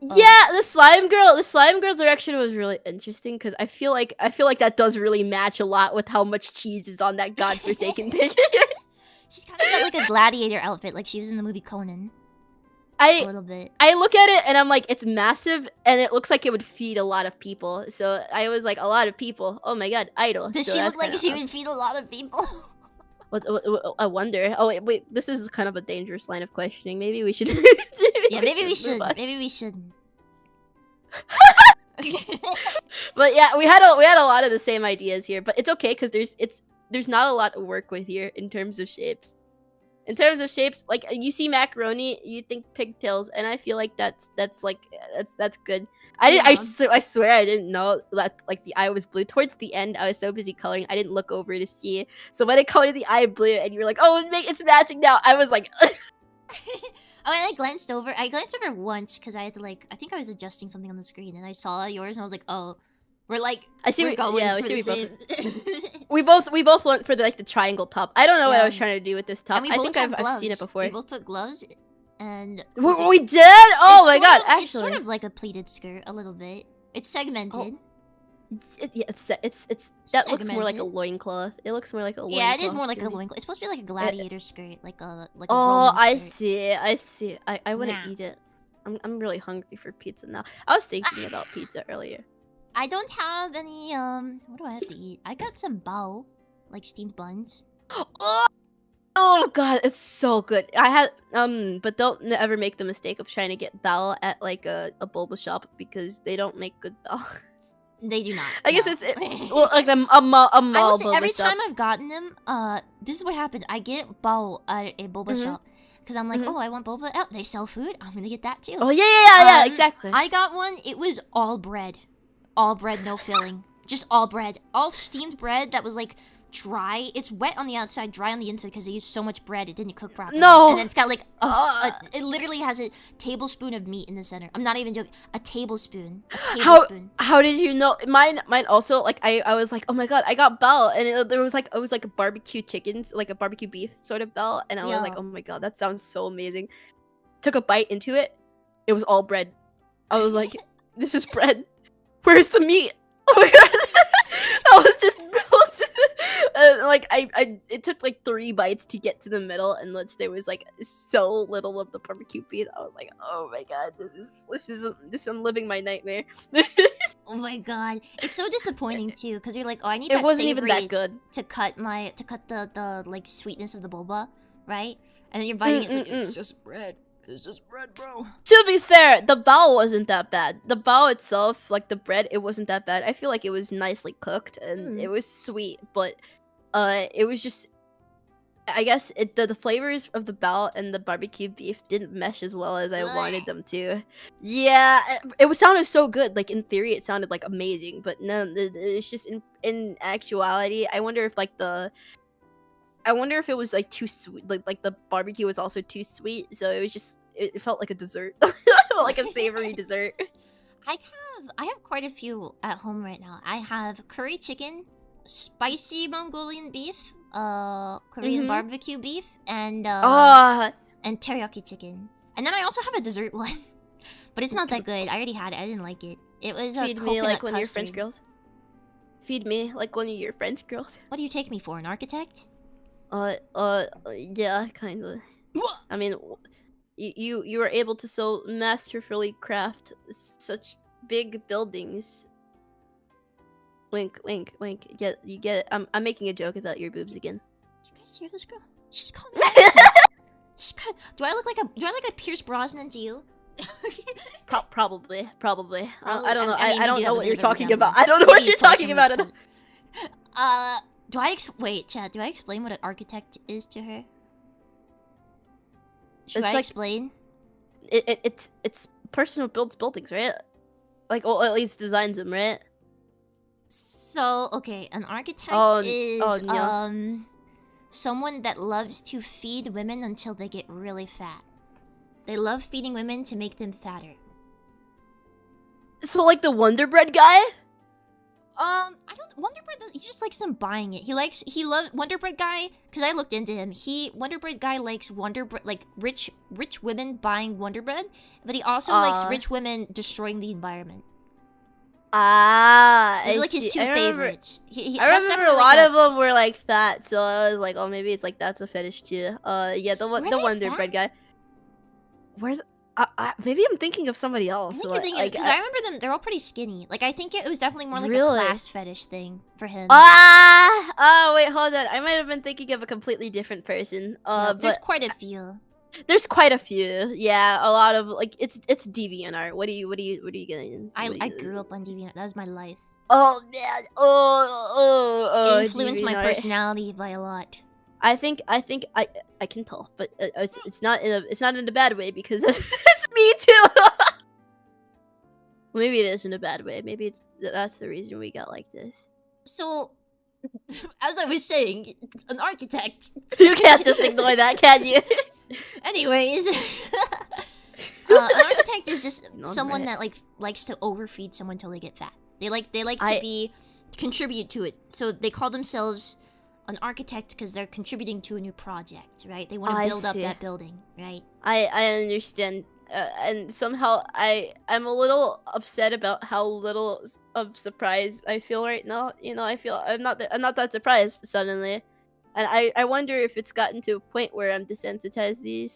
Yeah, the slime girl direction was really interesting because I feel like that does really match a lot with how much cheese is on that godforsaken picture. She's kind of got like a gladiator outfit, like she was in the movie Conan. A little bit. I look at it and I'm like, it's massive and it looks like it would feed a lot of people. So I was like, a lot of people. Oh my god, idol. Does she look like she would feed a lot of people? What, I wonder. Oh wait, this is kind of a dangerous line of questioning. Maybe we should. Yeah, maybe we should. Maybe we shouldn't. But yeah, we had a lot of the same ideas here, but it's okay because there's not a lot to work with here in terms of shapes. In terms of shapes, like you see macaroni, you think pigtails, and I feel like that's good. I swear I didn't know that like the eye was blue. Towards the end, I was so busy coloring, I didn't look over to see. So when I colored the eye blue, and you were like, "Oh, it's matching now," I was like, Oh, and I glanced over. I glanced over once because I had to I think I was adjusting something on the screen, and I saw yours, and I was like, oh, we're we're going for the same. We both went for the triangle top. I don't know what I was Yeah. trying to do with this top. And we I both think have I've seen it gloves. before. We both put gloves, and We did? Oh my god! Actually, it's sort of like a pleated skirt, a little bit. It's segmented. Yeah, it's that looks more like a Segmented. loincloth. It looks more like a loincloth. Yeah, it is more like to a me. loincloth. It's supposed to be like a gladiator skirt, like a Oh, Roman I skirt. see. I see. I wouldn't Nah. eat it. I'm really hungry for pizza now. I was thinking about pizza earlier. I don't have any what do I have to eat? I got some bao, like steamed buns. Oh god, it's so good. I had but don't ever make the mistake of trying to get bao at like a boba shop because they don't make good bao. They do not. I guess no. it's well like a mall I will say boba every shop. time I've gotten them, this is what happens. I get bao at a boba shop because I'm like, oh, I want boba. Oh, they sell food. I'm gonna get that too. Oh yeah, exactly. I got one. It was all bread, no filling, just all bread, all steamed bread that was like dry. It's wet on the outside, dry on the inside because they used so much bread it didn't cook properly. No. And then it's got like it literally has a tablespoon of meat in the center. I'm not even joking. A tablespoon. How did you know? Mine also like I was like, oh my god, I got bell, and it was like a barbecue chicken, like a barbecue beef sort of bell, and I was like, oh my god, that sounds so amazing. Took a bite into it, it was all bread. I was like, this is bread. Where's the meat? I was just like it took like 3 bites to get to the middle, in which there was like so little of the barbecue beef. I was like, oh my god, I'm living my nightmare. Oh my god, it's so disappointing too because you're like, oh, I need that It wasn't savory even that good to cut the like sweetness of the boba, right? And then you're biting it, it's like it's just bread. It's just bread, bro. To be fair, the bao wasn't that bad. The bao itself, like the bread, it wasn't that bad. I feel like it was nicely cooked and it was sweet, but it was just, I guess the flavors of the bao and the barbecue beef didn't mesh as well as I wanted them to. Yeah, it sounded so good. Like in theory, it sounded like amazing, but no, it's just in actuality, I wonder if it was like too sweet. Like the barbecue was also too sweet, so it was just it felt like a dessert, like a savory dessert. I have quite a few at home right now. I have curry chicken, spicy Mongolian beef, Korean barbecue beef, and teriyaki chicken. And then I also have a dessert one, but it's not that good. I already had it. I didn't like it. It was a Feed me like one of your custard. French girls. Feed me like one of your French girls. What do you take me for, an architect? Yeah, kind of. I mean, you were able to so masterfully craft such big buildings. Wink, wink, wink. You get it. I'm making a joke about your boobs again. You guys hear this girl? She's calling me. Do I look like a Pierce Brosnan to you? Probably. I don't know. I mean, I don't you know have what a you're bit of a talking resemblance. about. I don't know what you're talking about. Wait, Chad, do I explain what an architect is to her? Should It's I like- explain? It's person who builds buildings, right? Like, or at least designs them, right? So, okay, an architect is yeah. someone that loves to feed women until they get really fat. They love feeding women to make them fatter. So like the Wonder Bread guy? Wonder Bread, he just likes them buying it. He loves Wonder Bread guy, because I looked into him. Wonder Bread guy likes Wonder Bread, like rich women buying Wonder Bread, but he also likes rich women destroying the environment. Those Those are like his two favorites. I remember a lot of them were like fat, so I was like, oh, maybe it's like that's a fetish too. Yeah, the Wonder Bread guy. Maybe I'm thinking of somebody else. I think you're thinking, because I remember them. They're all pretty skinny. Like I think it was definitely more like a class fetish thing for him. Oh wait, hold on. I might have been thinking of a completely different person. No, there's but quite a few. There's quite a few. Yeah, a lot of like it's DeviantArt. What are you getting? I grew up on DeviantArt. That was my life. Oh man. It influenced my personality by a lot. I think I can tell, but it's not in a bad way because it's me too. Maybe it is in a bad way. Maybe that's the reason we got like this. So, as I was saying, an architect. You can't just ignore that, can you? Anyways, an architect is just Not someone right. that likes to overfeed someone till they get fat. They like to contribute to it. So they call themselves an architect because they're contributing to a new project, right? They want to build up that building, right? I understand, and somehow I'm a little upset about how little of surprise I feel right now. You know, I'm not that surprised suddenly, and I wonder if it's gotten to a point where I'm desensitized to these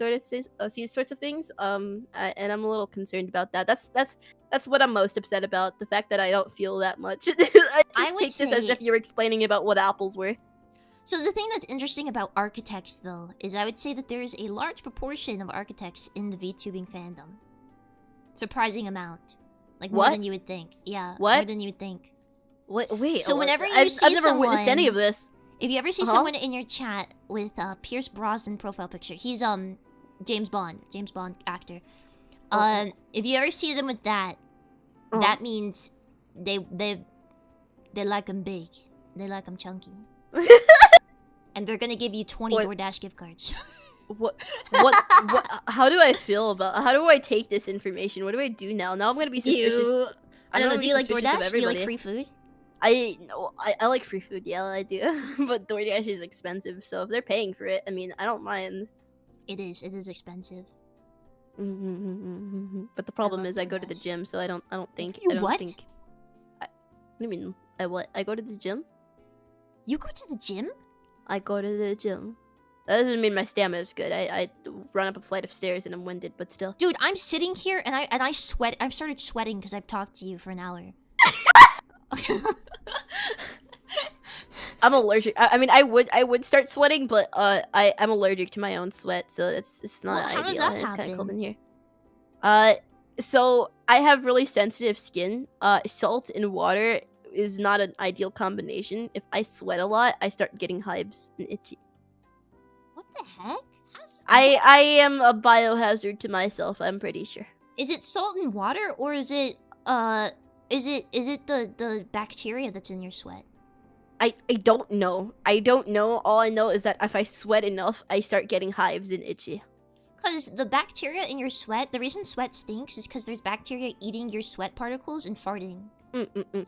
sorts of things. And I'm a little concerned about that. That's what I'm most upset about. The fact that I don't feel that much. I would take this as say- if you're explaining about what apples were. So the thing that's interesting about architects, though, is I would say that there is a large proportion of architects in the VTubing fandom. Surprising amount. Like, more What? than you would think. Yeah, What? more than you would think. What? Wait. So what? whenever you I've see never witnessed any of someone- this. If you ever see Uh-huh. someone in your chat with Pierce Brosnan profile picture, he's James Bond actor. If you ever see them with that, that means they like them big, they like them chunky, and they're gonna give you 20 What? DoorDash gift cards. What? How do I feel about? How do I take this information? What do I do now? Now I'm gonna be suspicious. I don't know. gonna Do be you like suspicious of DoorDash? Do you like everybody. free food? I like free food. Yeah, I do. But DoorDash is expensive, so if they're paying for it, I mean, I don't mind. It is expensive. But the problem love is, I go to the DoorDash. gym, so I don't think. You I don't what? Think, what do you mean? I what? I go to the gym. You go to the gym? I go to the gym. That doesn't mean my stamina is good. I run up a flight of stairs and I'm winded, but still. Dude, I'm sitting here and I sweat. I've started sweating because I've talked to you for an hour. I'm allergic. I mean, I would start sweating, but I'm allergic to my own sweat, so it's not Well, how ideal. does that and it's kind of cold happen? in here. So I have really sensitive skin. Salt and water is not an ideal combination. If I sweat a lot, I start getting hives and itchy. What the heck? I am a biohazard to myself. I'm pretty sure. Is it salt and water, or is it the bacteria that's in your sweat? I don't know. I don't know. All I know is that if I sweat enough, I start getting hives and itchy. Because the bacteria in your sweat, the reason sweat stinks is because there's bacteria eating your sweat particles and farting.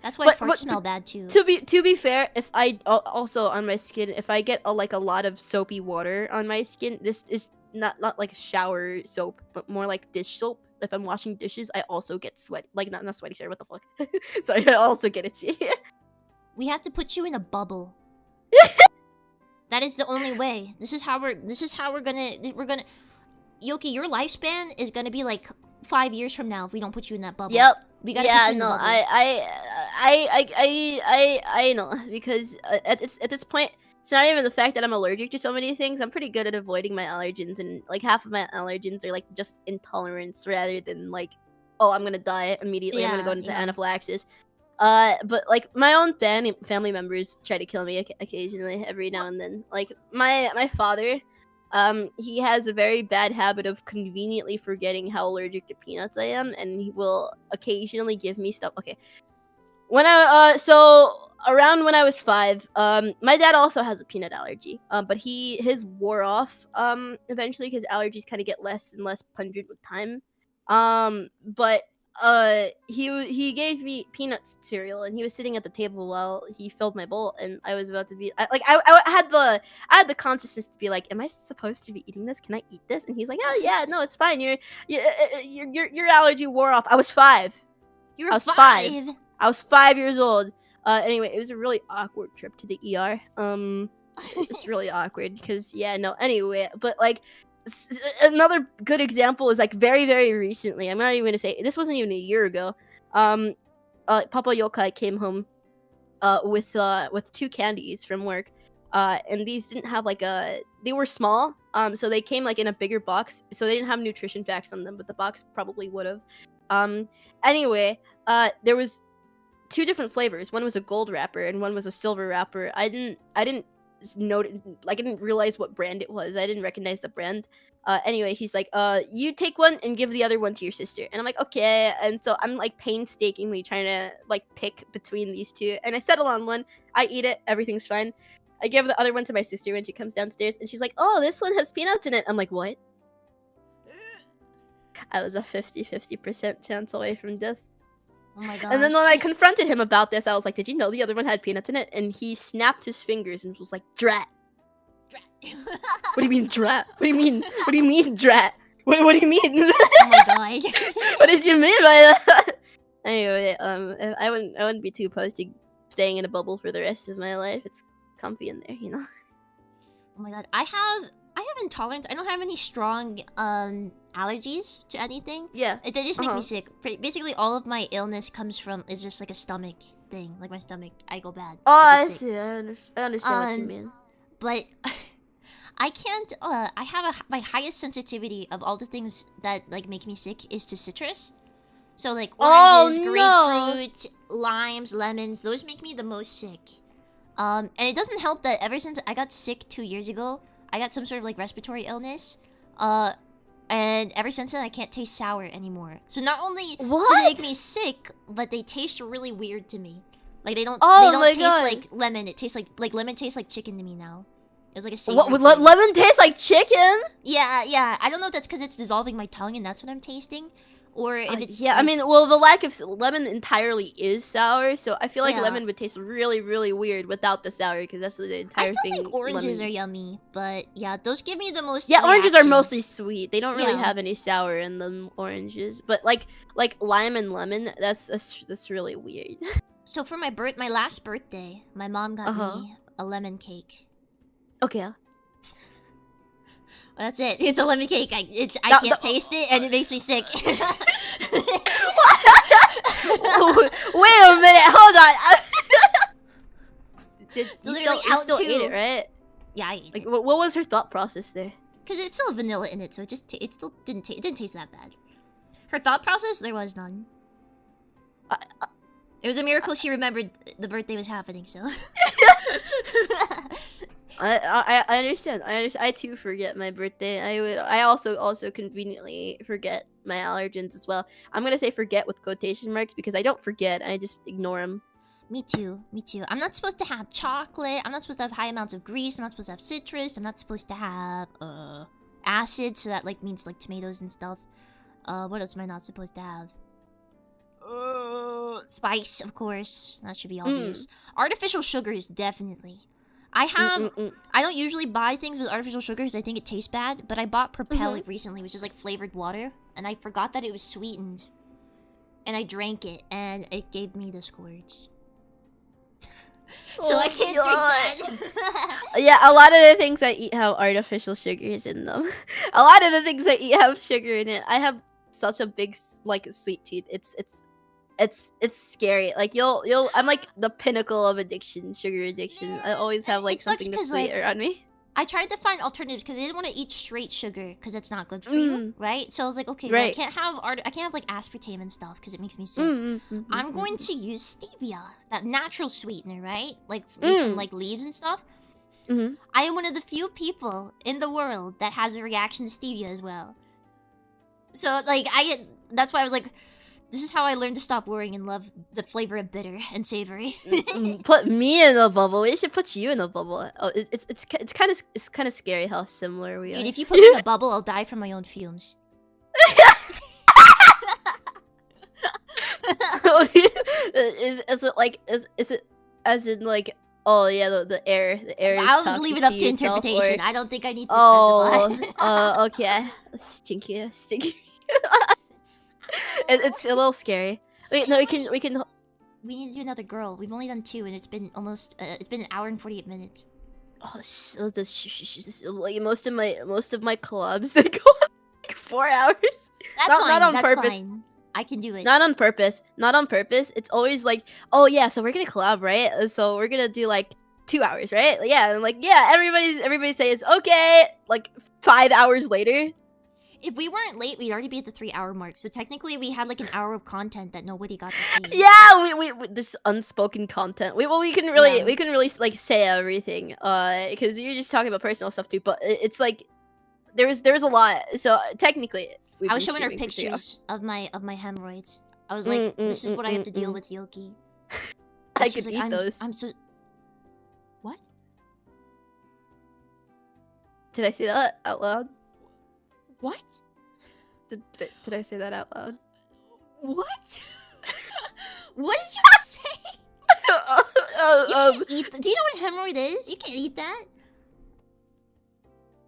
That's why farts smell bad too. To be fair, if I also on my skin, if I get a lot of soapy water on my skin, this is not like shower soap, but more like dish soap. If I'm washing dishes, I also get sweat. Like not sweaty. Sorry, what the fuck? Sorry, I also get itchy. We have to put you in a bubble. That is the only way. This is how we're gonna Yoki, your lifespan is gonna be like 5 years from now if we don't put you in that bubble. Yep. We gotta put you in the bubble. I know, because at this point, it's not even the fact that I'm allergic to so many things. I'm pretty good at avoiding my allergens, and like half of my allergens are like just intolerance rather than like, oh, I'm gonna die immediately. I'm gonna go into anaphylaxis. But like my own family members try to kill me occasionally, every now and then. Like my father, he has a very bad habit of conveniently forgetting how allergic to peanuts I am, and he will occasionally give me stuff. Okay, when so around when I was 5, my dad also has a peanut allergy, but his wore off eventually, because allergies kind of get less and less pungent with time. But he gave me peanuts cereal, and he was sitting at the table while he filled my bowl, and I was about to be I had the consciousness to be like, am I supposed to be eating this? Can I eat this? And he's like, oh yeah, no, it's fine. Your allergy wore off. I was 5. You're I was 5. 5. I was 5 years old. Anyway, it was a really awkward trip to the ER. It's really awkward because anyway, but like another good example is like very, very recently. I'm not even gonna say this wasn't even a year ago. Papa Yokai came home with 2 candies from work. And these didn't have they were small, so they came like in a bigger box, so they didn't have nutrition facts on them, but the box probably would have. Anyway, there was 2 different flavors. One was a gold wrapper and one was a silver wrapper. I didn't note, like I didn't realize what brand it was. I didn't recognize the brand. Anyway, he's like, you take one and give the other one to your sister. And I'm like, okay. And so I'm like painstakingly trying to like pick between these 2, and I settle on one. I eat it, everything's fine. I give the other one to my sister when she comes downstairs, and she's like, oh, this one has peanuts in it. I'm like, what? I was a 50% chance away from death. Oh my gosh. And then when I confronted him about this, I was like, "Did you know the other one had peanuts in it?" And he snapped his fingers and was like, "Drat." What do you mean, drat? What do you mean? What do you mean, drat? What do you mean? Oh my god. What did you mean by that? Anyway, I wouldn't be too opposed to staying in a bubble for the rest of my life. It's comfy in there, you know. Oh my god. I have intolerance. I don't have any strong allergies to anything. Yeah. They just make me sick. Basically, all of my illness comes from is just like a stomach thing. Like my stomach, I go bad. Oh, I sick. see. I understand what you mean. But I can't. I have my highest sensitivity of all the things that like make me sick is to citrus. So like oranges, grapefruit, limes, lemons. Those make me the most sick. And it doesn't help that ever since I got sick 2 years ago, I got some sort of like respiratory illness. And ever since then, I can't taste sour anymore. So not only do they make me sick, but they taste really weird to me. Like they don't taste like lemon. It tastes like lemon tastes like chicken to me now. It was like a savory What? Lemon tastes like chicken? Yeah. I don't know if that's because it's dissolving my tongue and that's what I'm tasting, or if it's yeah. like, I mean, well, the lack of lemon entirely is sour, so I feel like lemon would taste really, really weird without the sour because that's the entire thing. I still think oranges are yummy, but yeah, those give me the most. Yeah, reaction. oranges are mostly sweet. They don't really have any sour in them. Oranges, but like lime and lemon, that's really weird. So for my last birthday, my mom got me a lemon cake. Okay. Well, that's it. It's a lemon cake. I can't taste it, and it makes me sick. Wait a minute. Hold on. You still ate it, right? Yeah, I ate it. What was her thought process there? Because it's still vanilla in it, so it still didn't taste that bad. Her thought process, there was none. It was a miracle she remembered the birthday was happening, so. I understand. I too forget my birthday. I also conveniently forget my allergens as well. I'm gonna say forget with quotation marks because I don't forget. I just ignore them. Me too. I'm not supposed to have chocolate. I'm not supposed to have high amounts of grease. I'm not supposed to have citrus. I'm not supposed to have acid. So that like means like tomatoes and stuff. What else am I not supposed to have? Spice, of course. That should be obvious. Artificial sugars, definitely. I don't usually buy things with artificial sugars. I think it tastes bad. But I bought Propel recently, which is like flavored water. And I forgot that it was sweetened. And I drank it, and it gave me the scourge. So I can't drink that. Yeah, a lot of the things I eat have artificial sugars in them. A lot of the things I eat have sugar in it. I have such a big like sweet tooth. It's scary. Like I'm like the pinnacle of addiction, sugar addiction. I always have like something that's sweet around me. I tried to find alternatives because I didn't want to eat straight sugar because it's not good for you, right? So I was like, okay, well, I can't have like aspartame and stuff because it makes me sick. I'm going to use stevia, that natural sweetener, right? Like from like leaves and stuff. I am one of the few people in the world that has a reaction to stevia as well. So like that's why I was like, this is how I learned to stop worrying and love the flavor of bitter and savory. Put me in a bubble. We should put you in a bubble. Oh, it's kind of scary how similar we are. Dude, if you put me in a bubble, I'll die from my own fumes. Is it as in like, oh yeah, the air I'll leave it up to interpretation. I don't think I need to specify. Okay. Stinky. It's a little scary. Wait, no, we can. We need to do another girl. We've only done 2, and it's been almost. It's been an hour and 48 minutes. Oh, like most of my collabs they go on like 4 hours. That's fine. Not on That's purpose. fine. I can do it. Not on purpose. It's always like, oh yeah, so we're gonna collab, right? So we're gonna do like 2 hours, right? Yeah, and like yeah, everybody says okay. Like 5 hours later. If we weren't late, we'd already be at the 3-hour mark. So technically, we had like an hour of content that nobody got to see. Yeah, we this unspoken content. We couldn't really like say everything. Because you're just talking about personal stuff too. But it's like there was a lot. So technically, I was showing her pictures of my hemorrhoids. I was like, this is what I have to deal with, Yoki. I could eat those. I'm so. What? Did I say that out loud? What? Did I say that out loud? What? What did you just say? You can't eat. Do you know what hemorrhoid is? You can't eat that.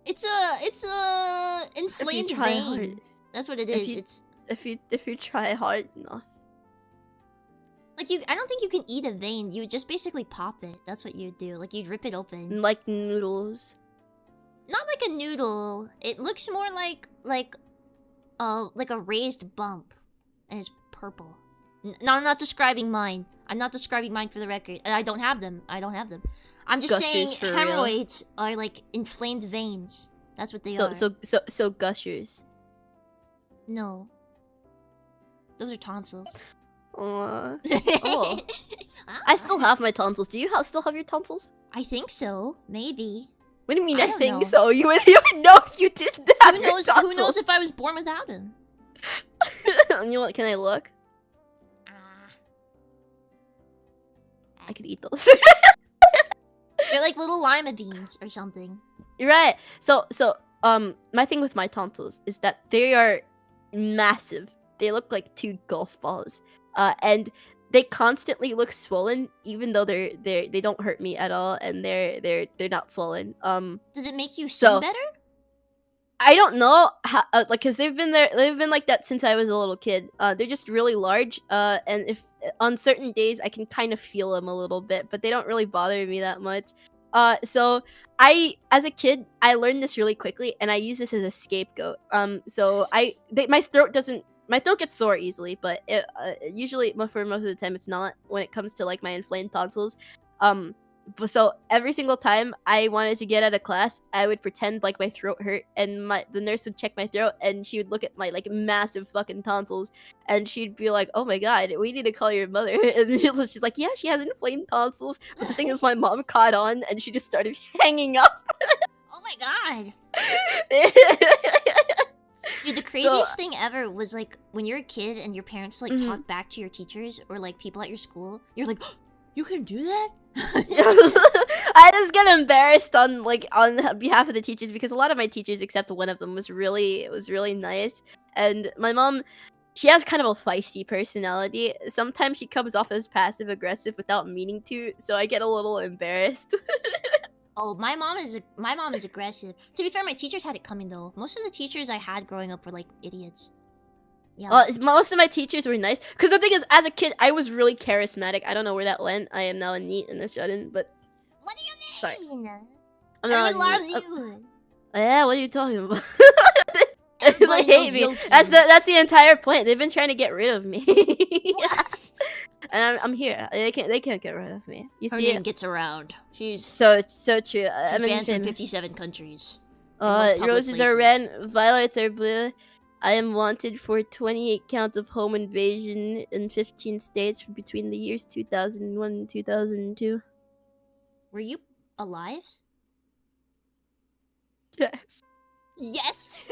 It's a inflamed vein. Hard. That's what it is. If you try hard enough. Like I don't think you can eat a vein. You would just basically pop it. That's what you'd do. Like you'd rip it open. Like noodles. Not like a noodle. It looks more like a raised bump, and it's purple. No, I'm not describing mine. I'm not describing mine for the record. I don't have them. I'm just saying hemorrhoids are like inflamed veins. That's what they are. So gushers. No. Those are tonsils. Oh. I still have my tonsils. Do you still have your tonsils? I think so. Maybe. What do you mean? I I don't think know. so. You would know if you didn't have Who your knows? tonsils. Who knows if I was born without him? You know what? Can I look? I could eat those. They're like little lima beans or something. You're right. So, my thing with my tonsils is that they are massive. They look like 2 golf balls. And they constantly look swollen, even though they don't hurt me at all, and they're not swollen. Does it make you sing better? I don't know how, like, cause they've been like that since I was a little kid. They're just really large. And if on certain days I can kind of feel them a little bit, but they don't really bother me that much. So as a kid, I learned this really quickly, and I use this as a scapegoat. So my throat gets sore easily, but it usually, for most of the time, it's not when it comes to like my inflamed tonsils. But so every single time I wanted to get out of class, I would pretend like my throat hurt, and the nurse would check my throat, and she would look at my like massive fucking tonsils, and she'd be like, "Oh my god, we need to call your mother." And she's like, "Yeah, she has inflamed tonsils." But the thing is, my mom caught on, and she just started hanging up. Oh my god. Dude, the craziest thing ever was like when you're a kid and your parents like talk back to your teachers or like people at your school. You're like, you can do that? I just get embarrassed on behalf of the teachers, because a lot of my teachers, except one of them, was really nice. And my mom, she has kind of a feisty personality. Sometimes she comes off as passive aggressive without meaning to, so I get a little embarrassed. Oh, my mom is aggressive. To be fair, my teachers had it coming though. Most of the teachers I had growing up were like idiots. Yeah. Most of my teachers were nice. Because the thing is, as a kid, I was really charismatic. I don't know where that went. I am now a NEET and a shut-in, but... What do you mean? Sorry. Everyone loves you. Yeah, what are you talking about? Everybody They hate me. knows Yoki. That's the entire point. They've been trying to get rid of me. And I'm here. They can't get rid of me. You Her see, name gets around. She's so true. she's I'm banned from famous. 57 countries. in most public Roses are places. red, violets are blue. I am wanted for 28 counts of home invasion in 15 states between the years 2001 and 2002. Were you alive? Yes. Yes.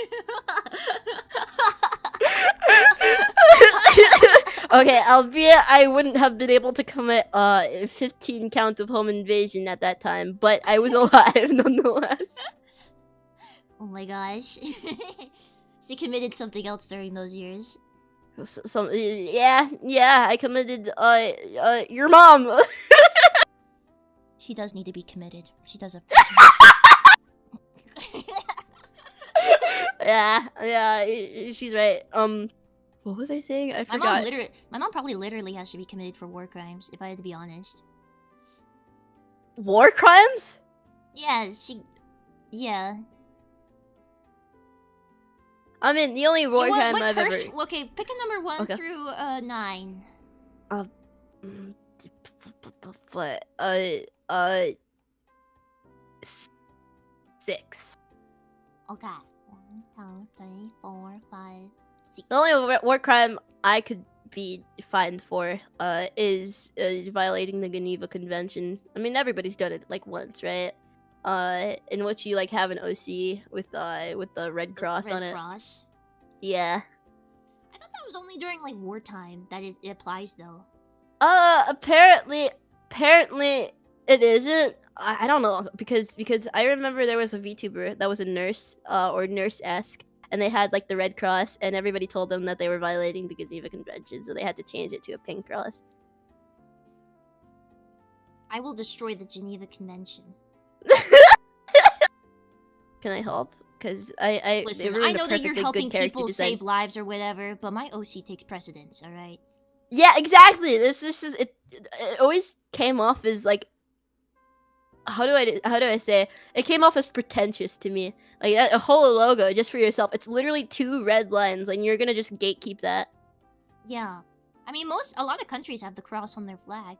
Okay, albeit I wouldn't have been able to commit 15 counts of home invasion at that time, but I was alive nonetheless. Oh my gosh. She committed something else during those years. Yeah, I committed your mom. She does need to be committed. She does a yeah, she's right. What was I saying? I forgot. My mom probably literally has to be committed for war crimes, if I had to be honest. War crimes? Yeah. I mean, the only war crime what I've curse? ever... Okay, pick a number 1 Okay. through 9. But, 6. Okay. 1, 2, 3, 4, 5, 6. The only war crime I could be fined for is violating the Geneva Convention. I mean, everybody's done it like once, right? In which you like have an OC with the Red Cross on it. Red Cross. Yeah. I thought that was only during like wartime that it applies though. Apparently it isn't. I don't know, because I remember there was a VTuber that was a nurse or nurse-esque, and they had like the red cross, and everybody told them that they were violating the Geneva Convention, so they had to change it to a pink cross. I will destroy the Geneva Convention. Can I help? Because I listen. I know that you're helping people save lives or whatever, but my OC takes precedence. All right. Yeah, exactly. This is it always came off as like, how do I say? It came off as pretentious to me. Like a whole logo just for yourself. It's literally 2 red lines, and you're gonna just gatekeep that. Yeah, I mean, a lot of countries have the cross on their flag.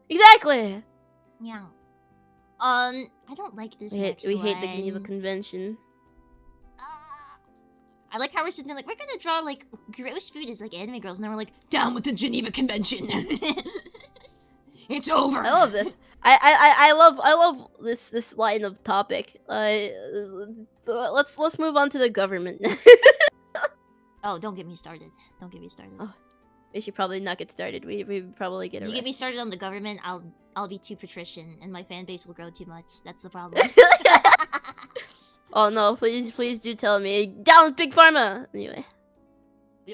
Exactly. Yeah. I don't like this. We hate the Geneva Convention. I like how we're sitting there like, we're gonna draw like gross food as like anime girls, and then we're like, down with the Geneva Convention. It's over. I love this. I love this line of topic. Let's move on to the government. Oh, don't get me started. Don't get me started. Oh, we should probably not get started. We probably get arrested. You get me started on the government, I'll be too patrician, and my fan base will grow too much. That's the problem. Oh no, please do tell me. Down with Big Pharma! Anyway.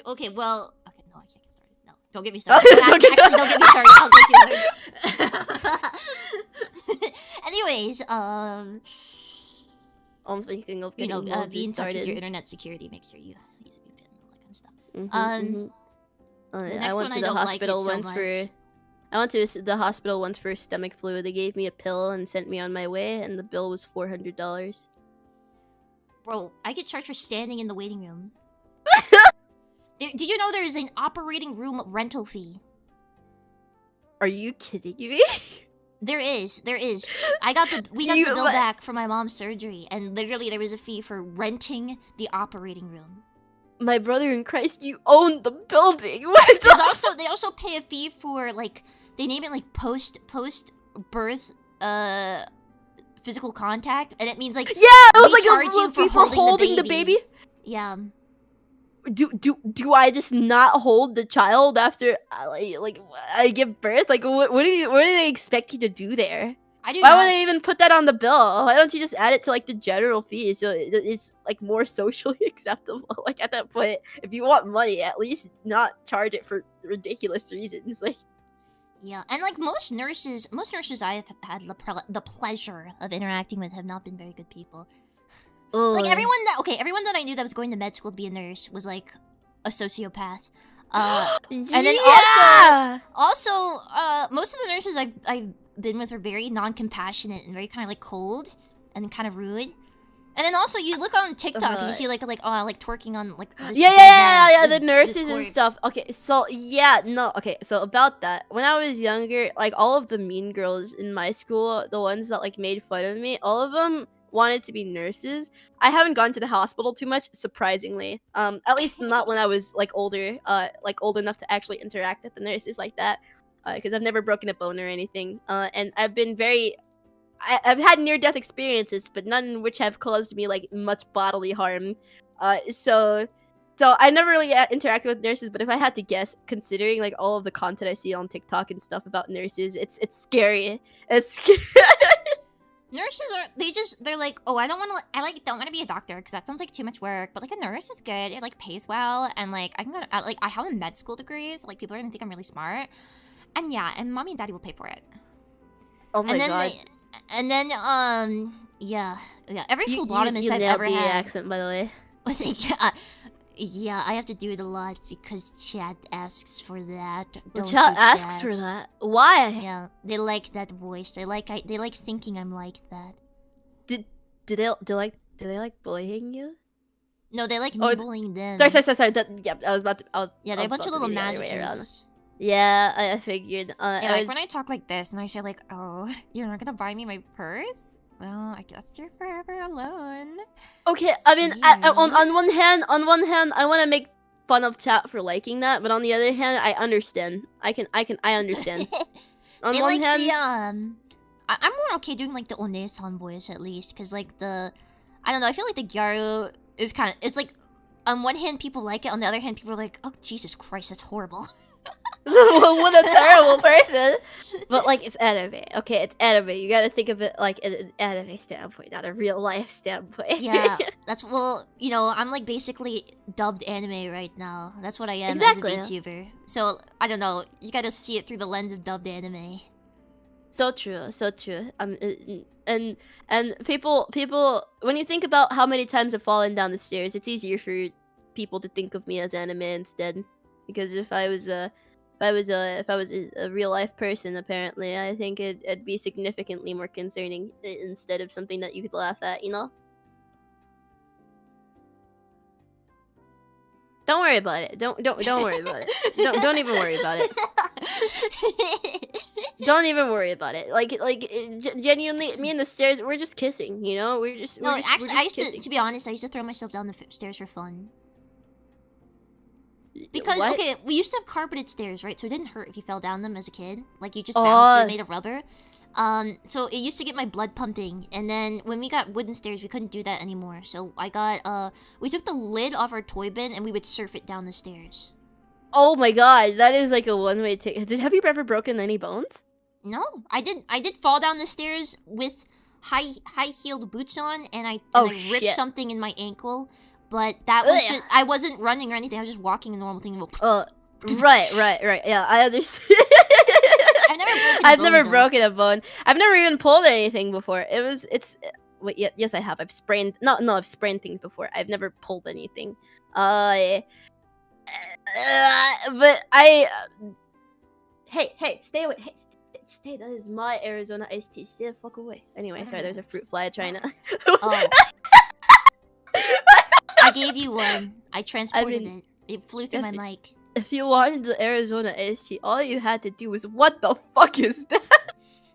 Okay, well... Okay, no, I can't get started. No, don't get me started. Don't get me started. I'll go too hard. Anyways, I'm thinking of getting be in touch with your internet security. Make sure you use a VPN and all that kind of stuff. I went to the hospital once for... I went to the hospital once for stomach flu. They gave me a pill and sent me on my way, and the bill was $400. Bro, I get charged for standing in the waiting room. Did you know there is an operating room rental fee? Are you kidding me? There is. We got the bill back for my mom's surgery, and literally there was a fee for renting the operating room. My brother in Christ, you own the building. They also pay a fee for like, they name it like post birth physical contact, and it means like, yeah, it was like charge you for holding the baby. Yeah. Do I just not hold the child after like I give birth? Like what do they expect you to do there? Why would they even put that on the bill? Why don't you just add it to like the general fee so it's like more socially acceptable? Like at that point, if you want money, at least not charge it for ridiculous reasons. Like, yeah, and like most nurses I have had the pleasure of interacting with have not been very good people. Like everyone that I knew that was going to med school to be a nurse was like a sociopath. And then also most of the nurses I've been with were very non-compassionate and very kind of like cold and kind of rude. And then also you look on TikTok and you see like twerking on like this the nurses and stuff. Okay, so so about that, when I was younger, like all of the mean girls in my school, the ones that like made fun of me, all of them wanted to be nurses. I haven't gone to the hospital too much, surprisingly. At least not when I was like older, like old enough to actually interact with the nurses like that. Because I've never broken a bone or anything. And I've been I've had near-death experiences, but none which have caused me like much bodily harm. So I never really interacted with nurses. But if I had to guess, considering like all of the content I see on TikTok and stuff about nurses, it's scary. It's scary. Nurses they're like, oh, I don't want to be a doctor because that sounds like too much work, but like a nurse is good. It like pays well, and like I have a med school degree, so like people are gonna think I'm really smart, and yeah, and mommy and daddy will pay for it. Oh my god. Every phlebotomist I've ever had. Accent, by the way. Yeah, I have to do it a lot because chat asks for that. Chat asks for that? Why? Yeah, they like that voice. They like thinking I'm like that. Do they like bullying you? No, they like me bullying them. Sorry. I was about to. They're a bunch of little masochists. Yeah, I figured. Like when I talk like this and I say like, "Oh, you're not gonna buy me my purse." Well, I guess you're forever alone. Okay, I mean, on one hand, I want to make fun of chat for liking that, but on the other hand, I understand. I understand. On they one like hand, I'm more okay doing like the Onesan voice at least, because like I don't know, I feel like the Gyaru is it's like, on one hand people like it, on the other hand people are like, oh Jesus Christ, that's horrible. what a terrible person. But like, it's anime. Okay, it's anime. You gotta think of it like an anime standpoint, not a real life standpoint. Yeah, that's well, you know, I'm like basically dubbed anime right now. That's what I am Exactly. as a VTuber. So I don't know. You gotta see it through the lens of dubbed anime. So true, so true. And people, when you think about how many times I've fallen down the stairs, it's easier for people to think of me as anime instead. Because if I was a real life person, apparently, I think it'd be significantly more concerning instead of something that you could laugh at, you know? Don't worry about it. Don't worry about it. Don't even worry about it. Don't even worry about it. Genuinely, me and the stairs, we're just kissing, you know? We're just No, we're just, actually, we're I just used kissing. to be honest, I used to throw myself down the stairs for fun. Because What? okay, we used to have carpeted stairs, right? So it didn't hurt if you fell down them as a kid. Like you just bounced, they're made of rubber. So it used to get my blood pumping, and then when we got wooden stairs, we couldn't do that anymore. So I got we took the lid off our toy bin and we would surf it down the stairs. Oh my god, that is like a one-way ticket. Have you ever broken any bones? No, I did fall down the stairs with high-heeled boots on, and I ripped shit. something in my ankle. But that was Ugh. just, I wasn't running or anything. I was just walking a normal thing. Right. Yeah, I understand. I've never broken a bone, though. Broken a bone. I've never even pulled anything before. Wait, yeah, yes, I have. I've sprained. No, I've sprained things before. I've never pulled anything. But hey, stay away. Hey, stay. That is my Arizona iced tea. Stay the fuck away. Anyway, sorry. There's a fruit fly trying to. Oh. I gave you one. I transported it. It flew through my mic. If you wanted the Arizona iced tea, all you had to do was, what the fuck is that?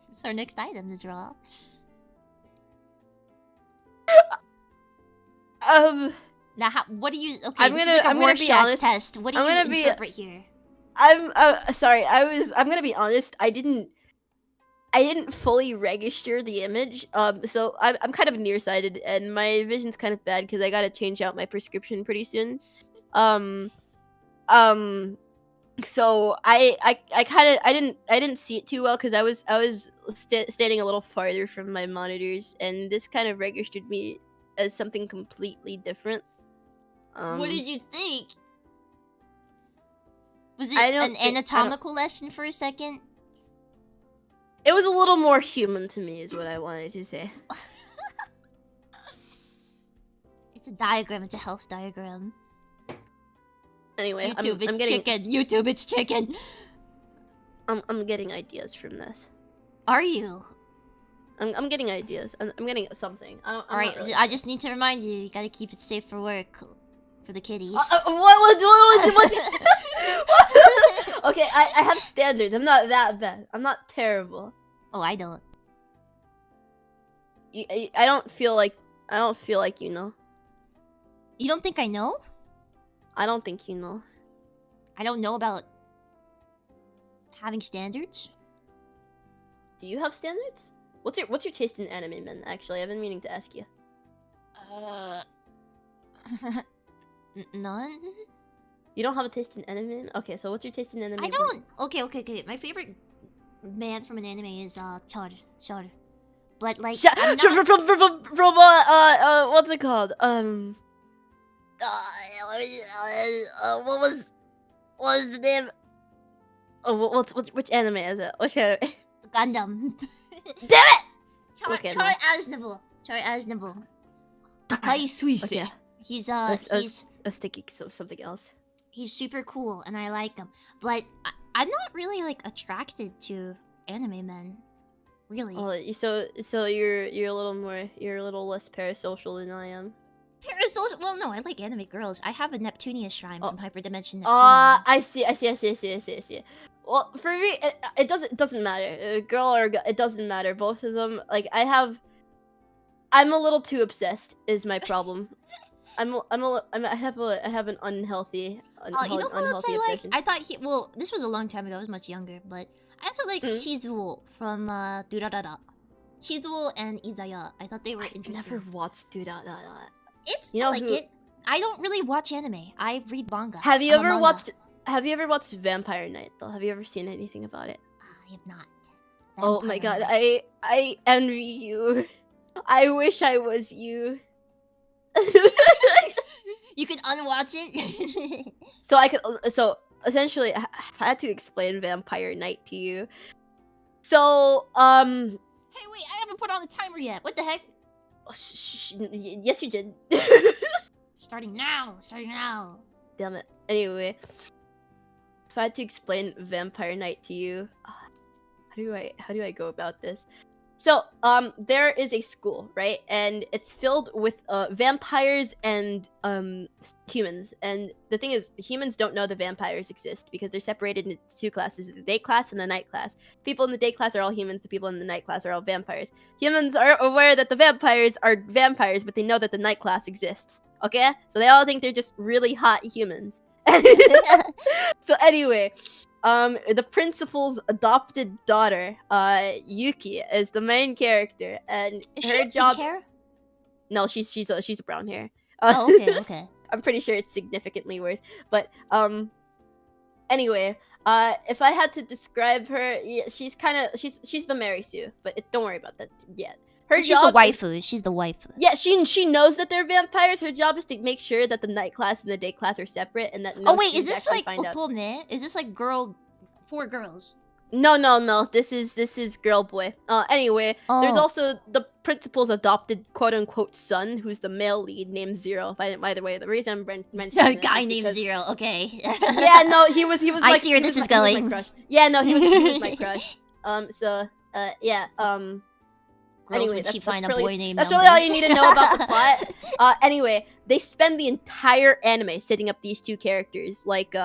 It's our next item to draw. Now, what do you? Okay, this is like a Rorschach test. What do you interpret here? I'm sorry. I'm gonna be honest. I didn't fully register the image. So I'm kind of nearsighted, and my vision's kind of bad because I gotta change out my prescription pretty soon. So I didn't see it too well because I was standing a little farther from my monitors, and this kind of registered me as something completely different. What did you think? Was it an anatomical lesson for a second? It was a little more human to me, is what I wanted to say. It's a diagram. It's a health diagram. Anyway, YouTube, it's chicken. YouTube, it's chicken. I'm getting ideas from this. Are you? I'm getting ideas. I'm getting something. All right, really I just need to remind you. You gotta keep it safe for work, for the kiddies. What? Okay, I have standards. I'm not that bad. I'm not terrible. Oh, I don't. I don't feel like you know. You don't think I know? I don't think you know. I don't know about having standards. Do you have standards? What's your taste in anime, men? Actually, I've been meaning to ask you. None. You don't have a taste in anime? Okay, so what's your taste in anime? I don't. Okay. My favorite man from an anime is Char. But like, I'm not... from what's it called? What was the name? Oh, which anime is it? Which anime? Gundam. Damn it! Char Aznable. Takai Suise. Okay. He's I was thinking something else. He's super cool and I like him, but I'm not really like attracted to anime men. Really. Oh, so you're a little less parasocial than I am. Parasocial? Well, no, I like anime girls. I have a Neptunia shrine from Hyperdimension Neptunia. I see. Well, for me, it doesn't matter. Girl or it doesn't matter. Both of them. Like I'm a little too obsessed. Is my problem. I have an unhealthy you know what else I like? obsession. I thought well, this was a long time ago. I was much younger, but I also like Shizuo from Durarara. Shizuo and Izaya. I thought they were interesting. Never watched Durarara. I like it. I don't really watch anime. I read manga. Have you ever watched have you ever watched Vampire Night though? Have you ever seen anything about it? I have not. Oh my Vampire god, Night. I envy you. I wish I was you. You can unwatch it. So I could. So essentially, I had to explain Vampire Night to you. So Hey, wait! I haven't put on the timer yet. What the heck? yes, you did. Starting now. Starting now. Damn it. Anyway, if I had to explain Vampire Night to you, how do I go about this? So, there is a school, right? And it's filled with vampires and humans. And the thing is, humans don't know the vampires exist because they're separated into two classes: the day class and the night class. People in the day class are all humans. The people in the night class are all vampires. Humans are aware that the vampires are vampires, but they know that the night class exists. Okay, so they all think they're just really hot humans. So anyway, the principal's adopted daughter, Yuki, is the main character, and Is her she job. pink hair? No, she's a brown hair. Oh, okay, okay. I'm pretty sure it's significantly worse, but anyway, if I had to describe her, yeah, she's the Mary Sue, but don't worry about that yet. Her She's the waifu. She's the waifu. Yeah, she knows that they're vampires. Her job is to make sure that the night class and the day class are separate, and that. No Oh wait, is this like find out. otome? Is this like girl, 4 girls? No. This is girl boy. Anyway, there's also the principal's adopted quote unquote son, who's the male lead named Zero. By the way, the reason I'm mentioning A guy named Zero. Okay. Yeah, no, he was. I see where this is going. Yeah, no, he was my crush. Yeah. Girls Anyway, when that's, she that's find really, a boy named that's Numbers. really all you need to know about the plot. Anyway, they spend the entire anime setting up these two characters, like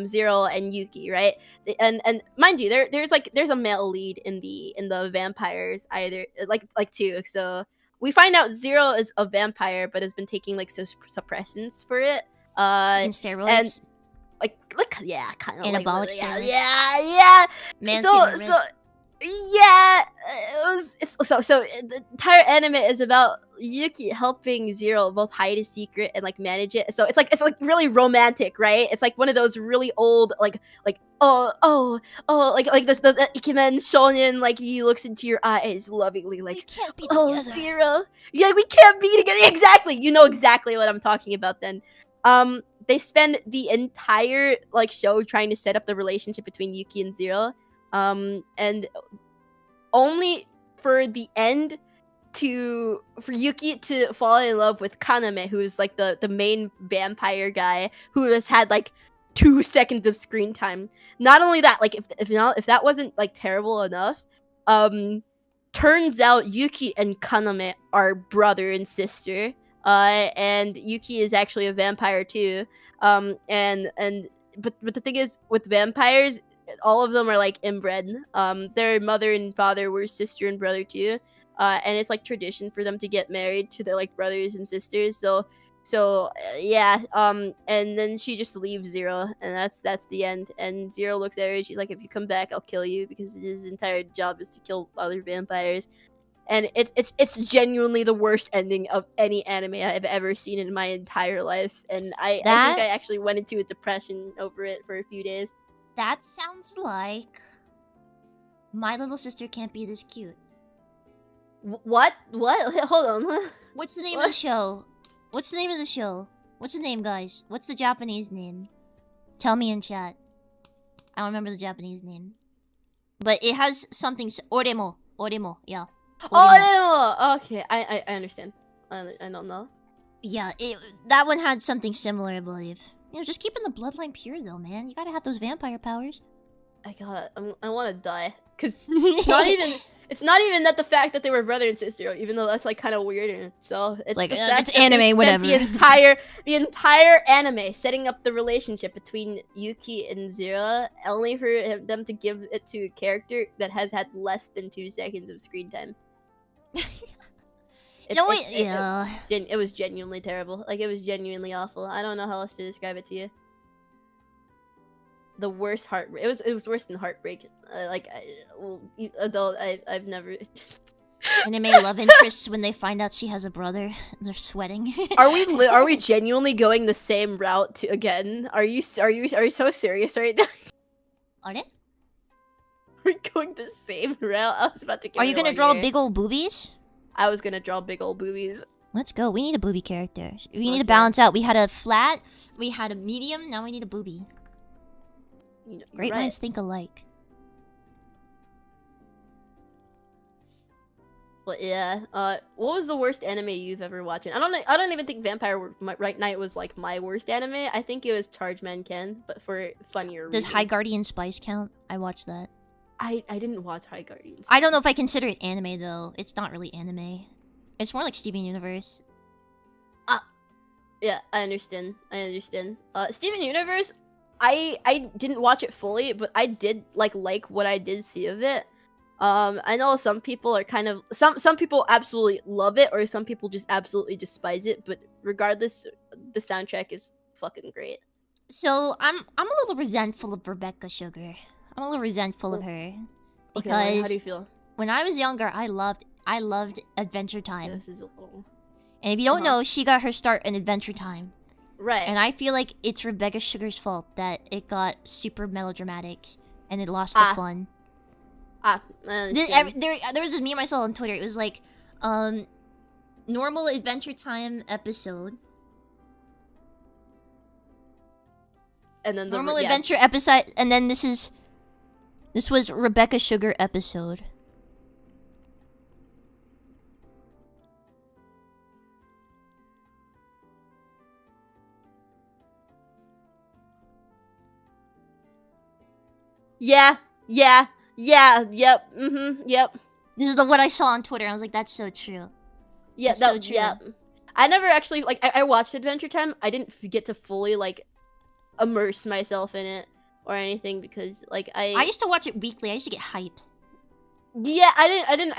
Zero and Yuki, right? And mind you, there's a male lead in the vampires, either like two. So we find out Zero is a vampire, but has been taking like suppressants for it. In steroids. And like yeah, kind of Anabolic like, steroids. Yeah. Manskin Yeah, so the entire anime is about Yuki helping Zero both hide a secret and like manage it. So it's like really romantic, right? It's like one of those really old like oh like the Ikemen shonen, like he looks into your eyes lovingly like, we can't be oh together. Zero, yeah, we can't be together. Exactly, you know exactly what I'm talking about. Then they spend the entire like show trying to set up the relationship between Yuki and Zero. And only for the end for Yuki to fall in love with Kaname, who's like the main vampire guy who has had like 2 seconds of screen time. Not only that, like if that wasn't like terrible enough, turns out Yuki and Kaname are brother and sister. And Yuki is actually a vampire too. But the thing is with vampires, all of them are like inbred. Their mother and father were sister and brother too. And it's like tradition for them to get married to their like brothers and sisters. So yeah. And then she just leaves Zero, and that's the end. And Zero looks at her and she's like, if you come back, I'll kill you, because his entire job is to kill other vampires. And it's genuinely the worst ending of any anime I've ever seen in my entire life. And I think I actually went into a depression over it for a few days. That sounds like My Little Sister Can't Be This Cute. What? Hold on. What's the name of the show? What's the name of the show? What's the name, guys? What's the Japanese name? Tell me in chat. I don't remember the Japanese name. But it has something... Oremo, yeah. Oremo! Okay, I understand. I don't know. Yeah, that one had something similar, I believe. You know, just keeping the bloodline pure, though, man. You gotta have those vampire powers. I want to die. Because it's not even that the fact that they were brother and sister, even though that's like kind of weird in itself. It's like, the fact it's anime, whatever. The entire anime setting up the relationship between Yuki and Zero, only for them to give it to a character that has had less than 2 seconds of screen time. It was genuinely terrible. Like, it was genuinely awful. I don't know how else to describe it to you. The worst heartbreak. It was worse than heartbreak. I've never. Anime love interests when they find out she has a brother. They're sweating. Are we genuinely going the same route again? Are you so serious right now? Are they? We're going the same route. I was about to. Are you gonna draw big old boobies? I was gonna draw big old boobies. Let's go. We need a booby character. We need to balance out. We had a flat, we had a medium, now we need a booby. Great minds think alike. But yeah, what was the worst anime you've ever watched? I don't even think Vampire Right Night was like my worst anime. I think it was Charge Man Ken, but for funnier reasons. Does High Guardian Spice count? I watched that. I didn't watch High Guardians. I don't know if I consider it anime though. It's not really anime. It's more like Steven Universe. Yeah, I understand. Steven Universe, I didn't watch it fully, but I did like what I did see of it. I know some people are kind of some people absolutely love it, or some people just absolutely despise it. But regardless, the soundtrack is fucking great. So I'm a little resentful of Rebecca Sugar. I'm a little resentful of her because okay, how do you feel? When I was younger, I loved Adventure Time. Yeah, this is a little... And if you don't know, she got her start in Adventure Time. Right. And I feel like it's Rebecca Sugar's fault that it got super melodramatic and it lost the fun. There was this meme I saw on Twitter. It was like, normal Adventure Time episode. And then normal adventure episode, and then this was Rebecca Sugar episode. Yeah, yep, yep. This is what I saw on Twitter. I was like, that's so true. Yeah, that's so true. Yeah. I never actually, like, I watched Adventure Time. I didn't get to fully, like, immerse myself in it or anything because, like, I used to watch it weekly. I used to get hype. Yeah, I didn't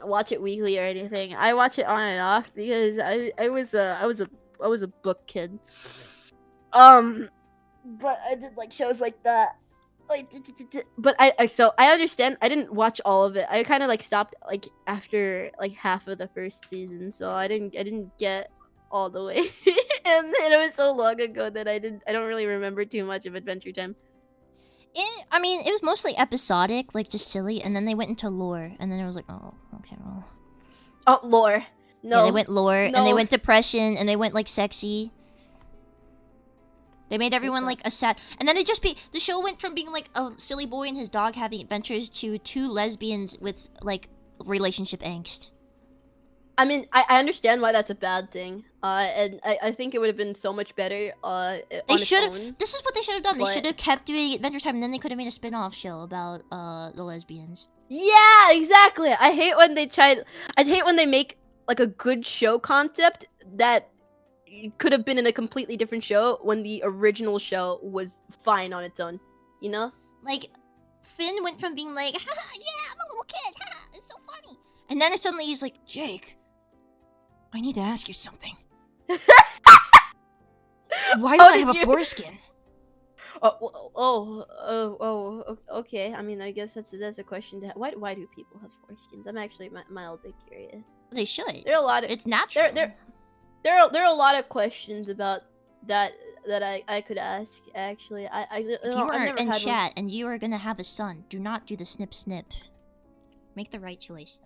watch it weekly or anything. I watch it on and off because I was a book kid. But I did like shows like that. Like, but I understand. I didn't watch all of it. I kind of like stopped like after like half of the first season, so I didn't get all the way. and it was so long ago that I don't really remember too much of Adventure Time. I mean, it was mostly episodic, like just silly, and then they went into lore, and then it was like, oh, okay, well. Oh, lore. No. Yeah, they went lore, and they went depression, and they went like sexy. They made everyone like a sad, and then the show went from being like a silly boy and his dog having adventures to two lesbians with like relationship angst. I mean, I understand why that's a bad thing. And I think it would have been so much better. They should have. This is what they should have done. They should have kept doing Adventure Time, and then they could have made a spin-off show about the lesbians. Yeah, exactly. I hate when they make like a good show concept that could have been in a completely different show when the original show was fine on its own. You know? Like, Finn went from being like, haha, yeah, I'm a little kid, haha, it's so funny. And then suddenly he's like, Jake, I need to ask you something. Why do I have a foreskin? Okay. I mean, I guess that's a question to why do people have foreskins? I'm actually mildly curious. They should. There are a lot of it's natural. There are a lot of questions about that I could ask. Actually, if you are in chat and you are gonna have a son, do not do the snip snip. Make the right choice.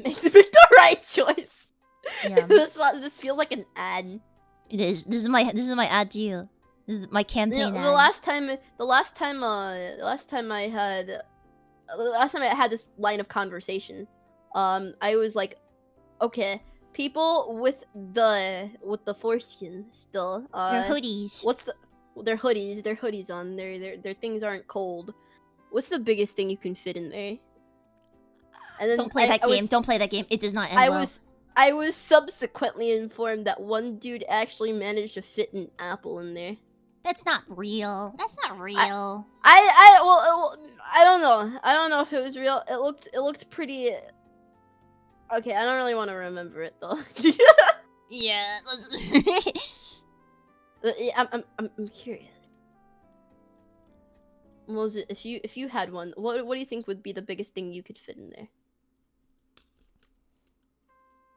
Make the right choice. Yeah. This feels like an ad. It is. This is my ad to you. This is my campaign ad. The last time I had this line of conversation, I was like, okay, people with the foreskin still. Their hoodies. Their hoodies on. Their things aren't cold. What's the biggest thing you can fit in there? And then Don't play that game. Don't play that game. It does not end well. I was subsequently informed that one dude actually managed to fit an apple in there. That's not real. That's not real. I don't know. I don't know if it was real. It looked pretty. Okay, I don't really want to remember it though. Yeah. I'm curious. Moses, if you had one, what do you think would be the biggest thing you could fit in there?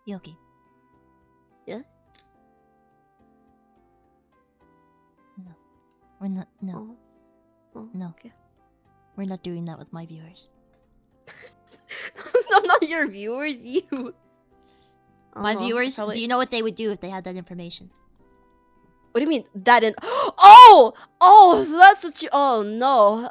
Yoki. Yeah? No. We're not. No. Oh, No. okay. We're not doing that with my viewers. I'm not your viewers, you. My viewers, do you know what they would do if they had that information? What do you mean that in? Oh, oh, so that's what you. Oh no.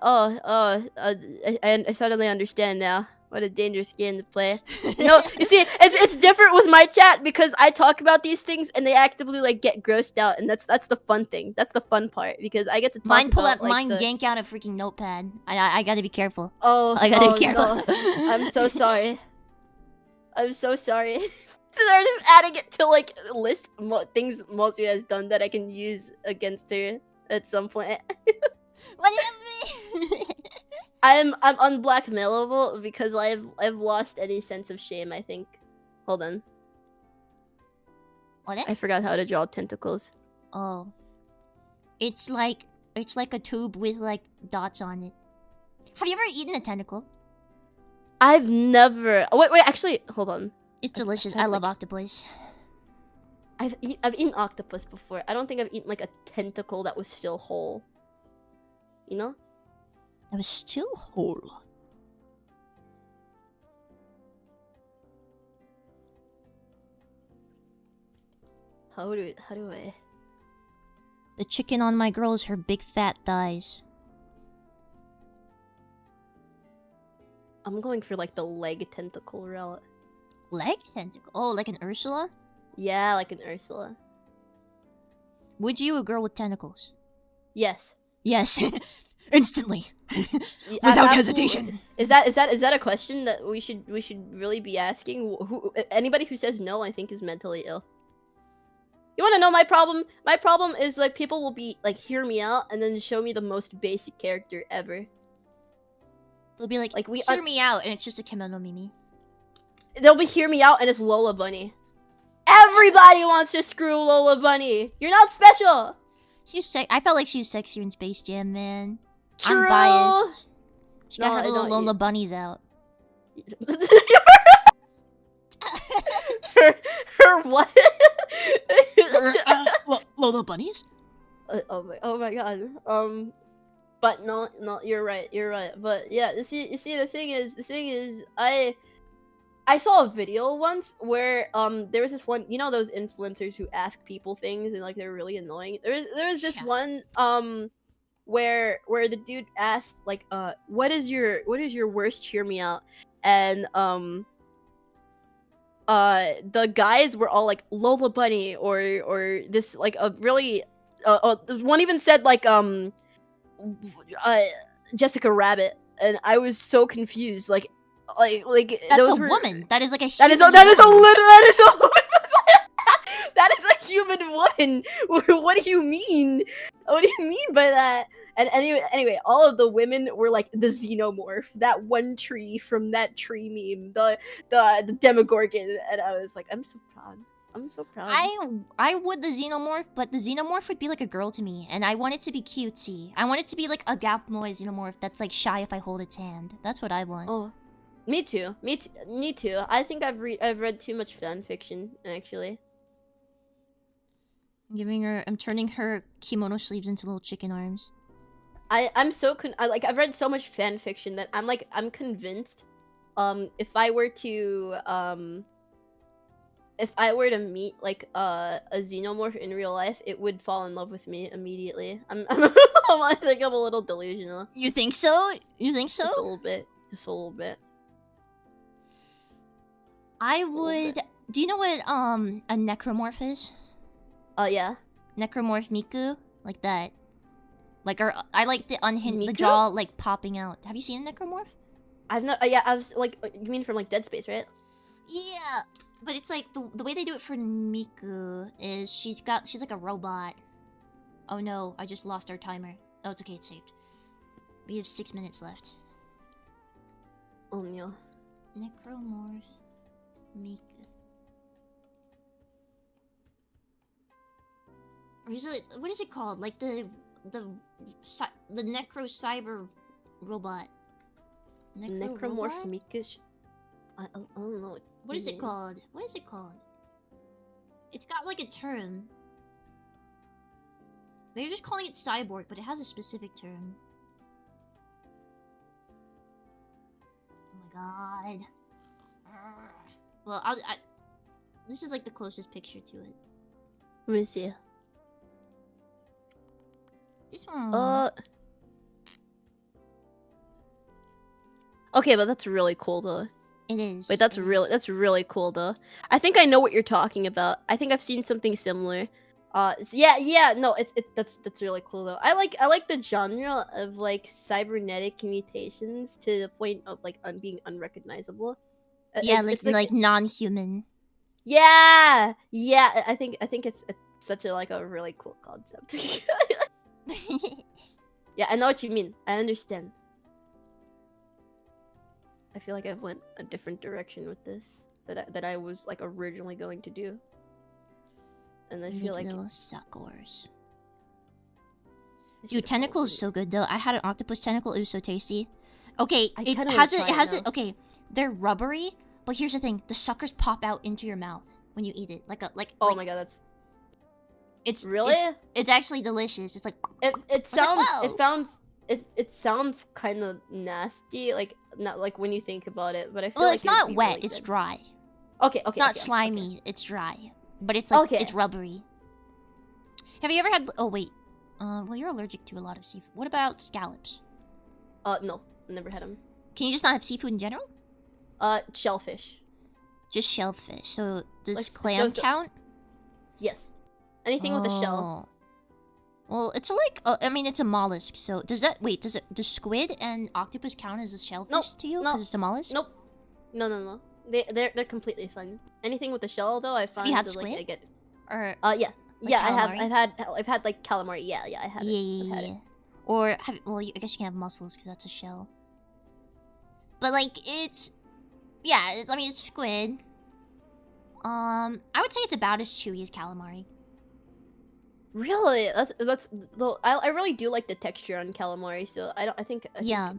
I suddenly understand now. What a dangerous game to play. No, you see, it's different with my chat because I talk about these things and they actively like get grossed out, and that's the fun thing. That's the fun part because I get to talk Mine pull about out, like mine yank out a freaking notepad. I gotta be careful. Oh, I gotta be careful. No. I'm so sorry. I'm so sorry. They're just adding it to like list things Mozu has done that I can use against her at some point. What do you mean? I'm unblackmailable because I've lost any sense of shame, I think. Hold on. What? I forgot how to draw tentacles. Oh. It's like a tube with like dots on it. Have you ever eaten a tentacle? I've never. Oh, wait, actually, hold on. It's delicious. I love octopus. I've eaten octopus before. I don't think I've eaten like a tentacle that was still whole. You know? It was still whole. How do I? The chicken on my girl is her big fat thighs. I'm going for like the leg tentacle route. Leg tentacle? Oh, like an Ursula? Yeah, like an Ursula. Would you a girl with tentacles? Yes. Yes. Instantly. Without hesitation. Is that a question that we should really be asking? Anybody who says no, I think, is mentally ill. You want to know my problem? My problem is like people will be like hear me out and then show me the most basic character ever. They'll be like hear me out, and it's just a kimono Mimi. They'll be hear me out and it's Lola Bunny. Everybody wants to screw Lola Bunny. You're not special. I felt like she was sexier in Space Jam, man. True. I'm biased. She got her little Lola bunnies out. her what? Lola bunnies? Oh my god. But no, you're right. But yeah, you see, the thing is, I saw a video once where there was this one, you know, those influencers who ask people things and like they're really annoying. There was this one where the dude asked like what is your worst hear me out, and the guys were all like Lola Bunny or this like a really one even said like Jessica Rabbit, and I was so confused like that's those a woman. That is like a that is a human woman. What do you mean? What do you mean by that? And anyway, all of the women were like the xenomorph, that one tree from that tree meme, the Demogorgon, and I was like, I'm so proud. I would the xenomorph, but the xenomorph would be like a girl to me, and I want it to be cutesy. I want it to be like a Gapmoy xenomorph that's like shy if I hold its hand. That's what I want. Oh, me too. Me too. I think I've read too much fan fiction actually. I'm turning her kimono sleeves into little chicken arms. I've read so much fan fiction that I'm convinced if I were to meet like a xenomorph in real life, it would fall in love with me immediately. I think I'm a little delusional. You think so? Just a little bit. I would. Do you know what a necromorph is? Yeah. Necromorph Miku, like that. Like I like the Miku? the jaw like popping out. Have you seen a necromorph? I've not. Yeah, I was like, you mean from like Dead Space, right? Yeah, but it's like the way they do it for Miku is she's like a robot. Oh no, I just lost our timer. Oh, it's okay, it's saved. We have 6 minutes left. Oh no. Necromorph Miku. What is it called? Like the necro cyber robot. Necromorph Miku. I don't know. What is it called? What is it called? It's got like a term. They're just calling it cyborg, but it has a specific term. Oh my god. Well, this is like the closest picture to it. Let me see. This one. Okay, but that's really cool though. It is. Wait, that's really cool though. I think I know what you're talking about. I think I've seen something similar. No, that's really cool though. I like the genre of like cybernetic mutations to the point of like being unrecognizable. Yeah, like non-human. Yeah, I think it's such a really cool concept. Yeah, I know what you mean. I understand. I feel like I've went a different direction with this that I was like originally going to do. And I feel like little suckers. Dude, tentacle is so good though. I had an octopus tentacle. It was so tasty. Okay, it has it. Okay, they're rubbery, but here's the thing: the suckers pop out into your mouth when you eat it. Oh my god, that's. It's really. It's actually delicious. It's like it sounds kind of nasty, like not like when you think about it. But I feel like it's not wet. Really it's dry. Okay. It's not slimy. It's dry. But it's like it's rubbery. Have you ever had? Oh wait, well you're allergic to a lot of seafood. What about scallops? No, never had them. Can you just not have seafood in general? Shellfish. Just shellfish. So does clam count? Yes. Anything with a shell. Well, it's like I mean it's a mollusk. So does squid and octopus count as a shellfish to you? Because it's a mollusk. Nope. No. They're completely fine. Anything with a shell though, I find. Have you had squid? Or yeah. I've had like calamari. Yeah, I had it. Yeah. I've had it. Or I guess you can have mussels because that's a shell. But like it's squid. I would say it's about as chewy as calamari. Really? That's. I really do like the texture on calamari. So I think. It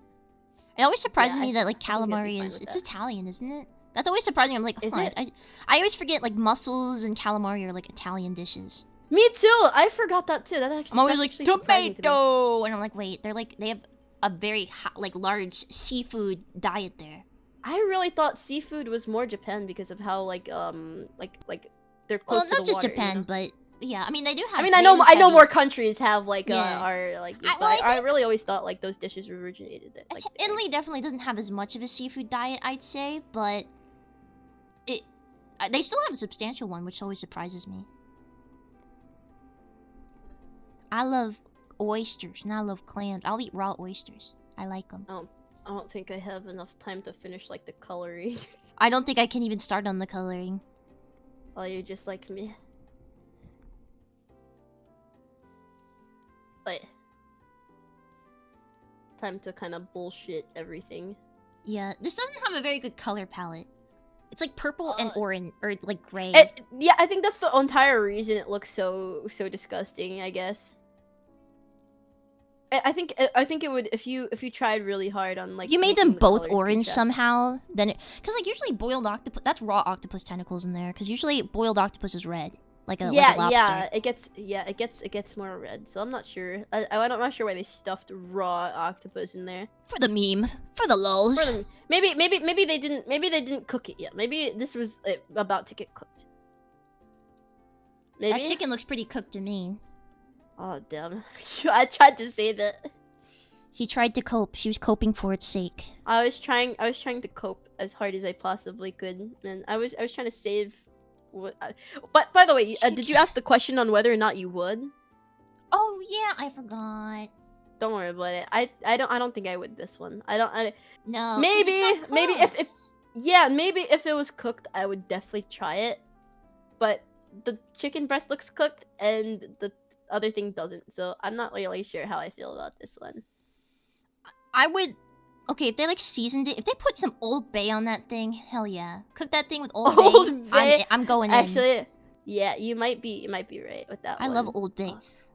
always surprises me that like calamari it's Italian, isn't it? That's always surprising. I'm like, I always forget like mussels and calamari are like Italian dishes. Me too. I forgot that too. I'm always like tomato, and I'm like, wait, they have a very large seafood diet there. I really thought seafood was more Japan because of how like they're close to the water. Well, not just Japan, but yeah. I mean, they do have. I mean, I know more countries have like are like. I really always thought like those dishes originated there. Like, Italy definitely doesn't have as much of a seafood diet, I'd say, but they still have a substantial one, which always surprises me. I love oysters, and I love clams. I'll eat raw oysters. I like them. I don't think I have enough time to finish like the coloring. I don't think I can even start on the coloring. Oh, you're just like me. But time to kind of bullshit everything. Yeah, this doesn't have a very good color palette. It's like purple and orange, or like gray. Yeah, I think that's the entire reason it looks so disgusting, I guess. I think it would if you tried really hard on like. You made them both orange somehow, then because like usually boiled octopus, that's raw octopus tentacles in there. Because usually boiled octopus is red, like a lobster. Yeah, it gets more red. So I'm not sure. I'm not sure why they stuffed raw octopus in there. For the meme, for the lulz. Maybe they didn't cook it yet. Maybe this was about to get cooked. Maybe that chicken looks pretty cooked to me. Oh damn! I tried to say that. She tried to cope. She was coping for its sake. I was trying to cope as hard as I possibly could, and I was trying to save. But by the way, did you ask the question on whether or not you would? Oh yeah, I forgot. Don't worry about it. I don't think I would this one. No. Maybe if it was cooked, I would definitely try it. But the chicken breast looks cooked, and the other thing doesn't, so I'm not really sure how I feel about this one. I would... Okay, if they like seasoned it, if they put some Old Bay on that thing, hell yeah. Cook that thing with Old Bay. I'm going in. Actually, yeah, you might be right with that one. I love Old Bay.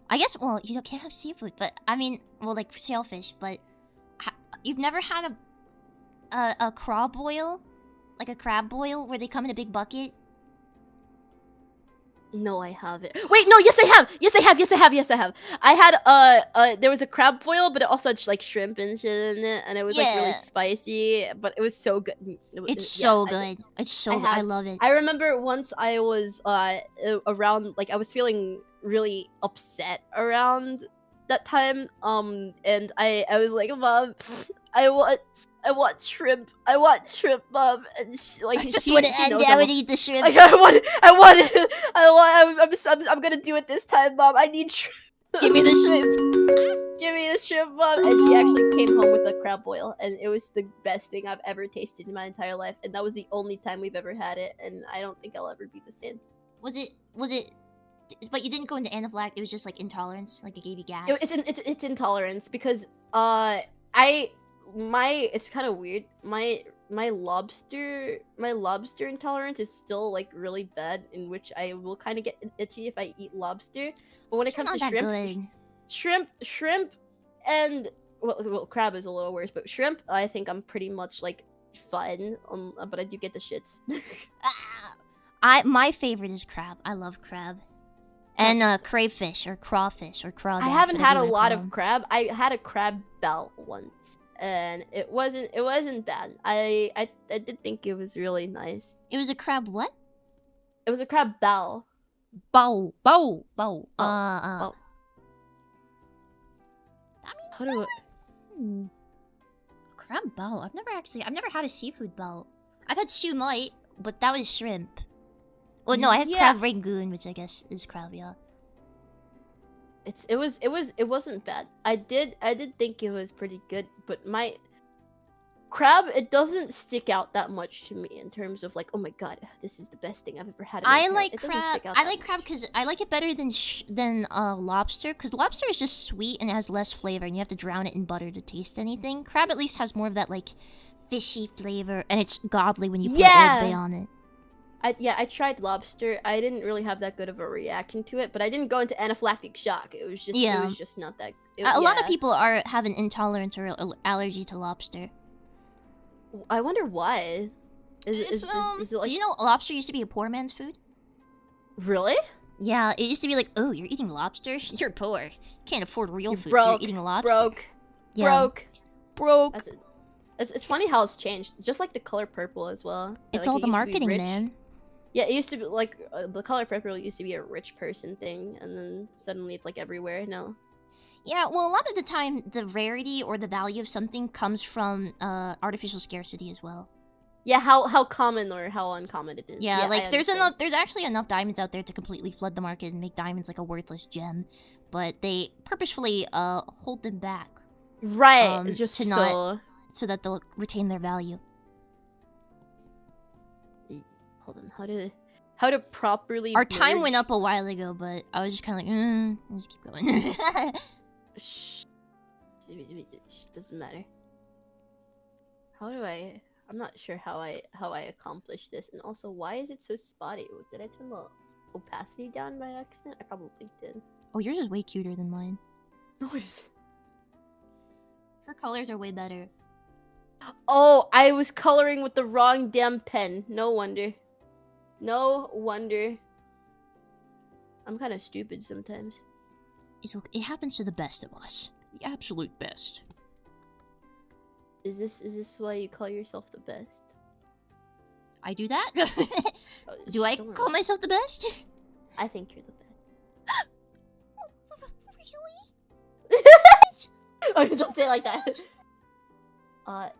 I guess, well, you can't have seafood, but I mean, well, like sailfish, but you've never had a craw boil? Like a crab boil where they come in a big bucket? No, I haven't. Wait, no, yes I have. Yes I have. Yes I have. Yes I have. I had there was a crab boil, but it also had like shrimp and shit in it, and it was like really spicy, but it was so good. It's so good. It's so good. I love it. I remember once I was around, like I was feeling really upset around that time, and I was like, Mom, I want shrimp. I want shrimp, Mom. And I just want to end. I would eat the shrimp. Like, I'm gonna do it this time, Mom. I need shrimp. Give me the shrimp. Give me the shrimp, Mom. And she actually came home with a crab boil, and it was the best thing I've ever tasted in my entire life. And that was the only time we've ever had it, and I don't think I'll ever be the same. Was it? But you didn't go into anaphylactic. It was just like intolerance. Like it gave you gas. It's intolerance because it's kind of weird. My lobster intolerance is still like really bad, in which I will kind of get itchy if I eat lobster. But when it comes to shrimp, and well, crab is a little worse, but shrimp, I think I'm pretty much like fine. But I do get the shits. My favorite is crab. I love crab. And crayfish or crawfish or crawdad. I haven't had a lot of crab. I had a crab bell once, and it wasn't bad. I did think it was really nice. It was a crab what? It was a crab bell. Bow. Oh. I mean, how do I... Crab bell. I've never had a seafood bell. I've had shumai, but that was shrimp. Well, no, I had crab rangoon, which I guess is crab, yeah. It wasn't bad. I did think it was pretty good, but my crab, it doesn't stick out that much to me in terms of like, oh my god, this is the best thing I've ever had. I like crab. I like crab because I like it better than lobster, because lobster is just sweet and it has less flavor, and you have to drown it in butter to taste anything. Crab at least has more of that like fishy flavor, and it's godly when you put Old Bay on it. I tried lobster. I didn't really have that good of a reaction to it, but I didn't go into anaphylactic shock. It was just not that. A lot of people have an intolerance or allergy to lobster. I wonder why. Is it like... Do you know lobster used to be a poor man's food? Really? Yeah, it used to be like, oh, you're eating lobster? You're poor. You can't afford real food, so you're eating lobster. Broke. It's funny how it's changed. Just like the color purple as well. It's all the marketing, man. Yeah, it used to be like the color purple used to be a rich person thing, and then suddenly it's like everywhere now. Yeah, well, a lot of the time, the rarity or the value of something comes from artificial scarcity as well. Yeah, how common or how uncommon it is. Yeah, like there's actually enough diamonds out there to completely flood the market and make diamonds like a worthless gem, but they purposefully hold them back. Right, so that they'll retain their value. Hold on, how to properly... Our time went up a while ago, but I was just kind of like, let's keep going. Doesn't matter. I'm not sure how I accomplished this, and also why is it so spotty? Did I turn the opacity down by accident? I probably did. Oh, yours is way cuter than mine. No, it isn't. Her colors are way better. Oh, I was coloring with the wrong damn pen. No wonder. I'm kind of stupid sometimes. It happens to the best of us. The absolute best. Is this why you call yourself the best? I do that? Do I call myself the best? I think you're the best. Really? Oh, you don't say it like that. I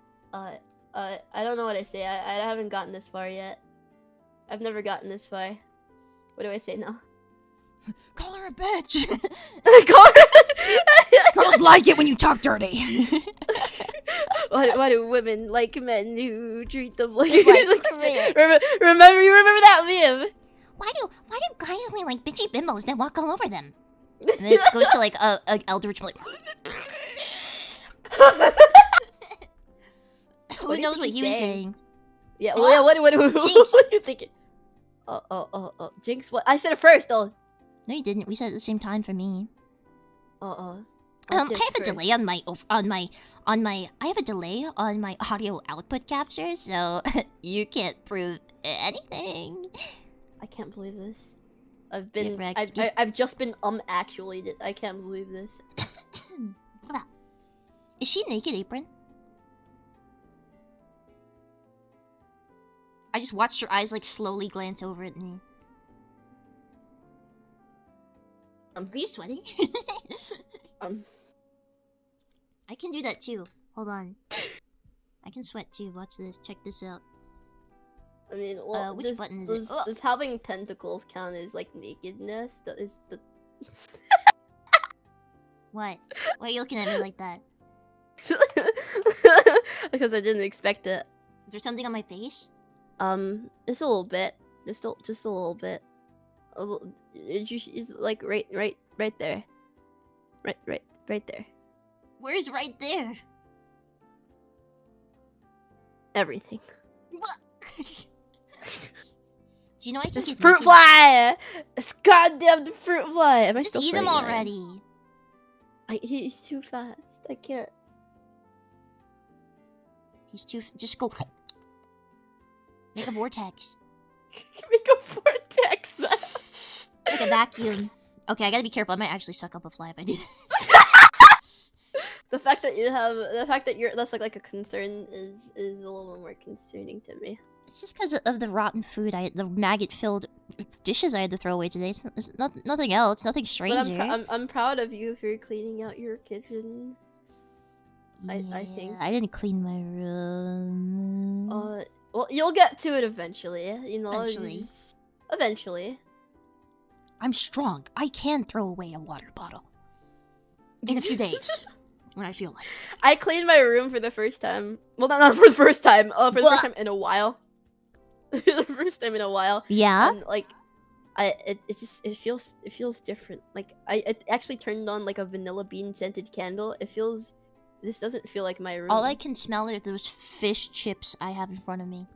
don't know what I say. I haven't gotten this far yet. I've never gotten this far. What do I say now? Call her a bitch! Call her... Girls like it when you talk dirty! Why do women like men who treat them like... Like remember that meme? Why do guys wear like bitchy bimbos that walk all over them? And then it goes to like a eldritch like... Who knows what he was saying? Yeah, well, yeah, what are you thinking? Jinx, what? I said it first, though. No, you didn't. We said it at the same time for me. I I have a delay on my I have a delay on my audio output capture, so you can't prove anything. I can't believe this. Get I've just been actually. I can't believe this. Is she naked, Apron? I just watched her eyes like slowly glance over at me. Are you sweating? I can do that too. Hold on. I can sweat too. Watch this. Check this out. I mean, well, which button is it? Does having tentacles count as like nakedness? What? Why are you looking at me like that? Because I didn't expect it. Is there something on my face? Just a little bit. Just a little bit. It's like right there. Right there. Where's right there? Everything. Do you know I can This get fruit naked? fly! It's goddamn the fruit fly! Am I Just still eat him saying that? already. He's too fast. I can't. He's too. Just go. Make a vortex. Make a vortex. Like a vacuum. Okay, I gotta be careful. I might actually suck up a fly if I do. The fact that that's like a concern is a little more concerning to me. It's just because of the rotten food, the maggot-filled dishes I had to throw away today. It's nothing else, nothing stranger. But I'm proud of you for cleaning out your kitchen. Yeah, I think. I didn't clean my room. Well, you'll get to it eventually. You know. Eventually. I'm strong. I can throw away a water bottle in a few days when I feel like it. I cleaned my room for the first time. Well, not for the first time. For the first time in a while. The first time in a while. Yeah. And like, it feels different. Like it actually turned on like a vanilla bean scented candle. This doesn't feel like my room. All I can smell are those fish chips I have in front of me.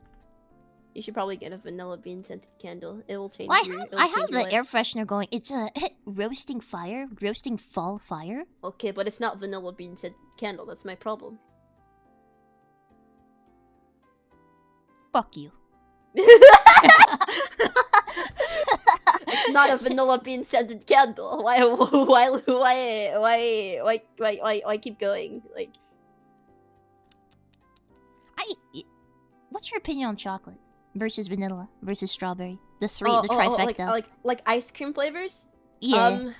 You should probably get a vanilla bean scented candle. It will change. Well, I have the air freshener going. It's a roasting fall fire. Okay, but it's not vanilla bean scented candle. That's my problem. Fuck you. It's not a vanilla bean scented candle. Why keep going? Like, what's your opinion on chocolate versus vanilla versus strawberry? The trifecta. Like ice cream flavors? Yeah.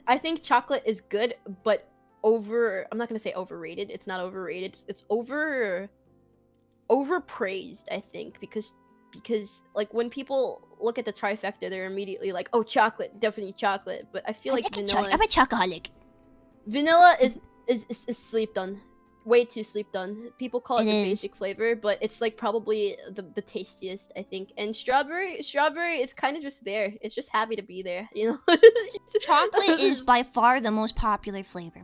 I think chocolate is good, but I'm not gonna say overrated. It's not overrated. It's overpraised, I think, because like when people look at the trifecta, they're immediately like, oh, chocolate, definitely chocolate. But I feel like vanilla. I'm a chocoholic. Vanilla is slept on. Way too slept on. People call it the basic flavor, but it's like probably the tastiest, I think. And strawberry, it's kind of just there. It's just happy to be there, you know. Chocolate is by far the most popular flavor.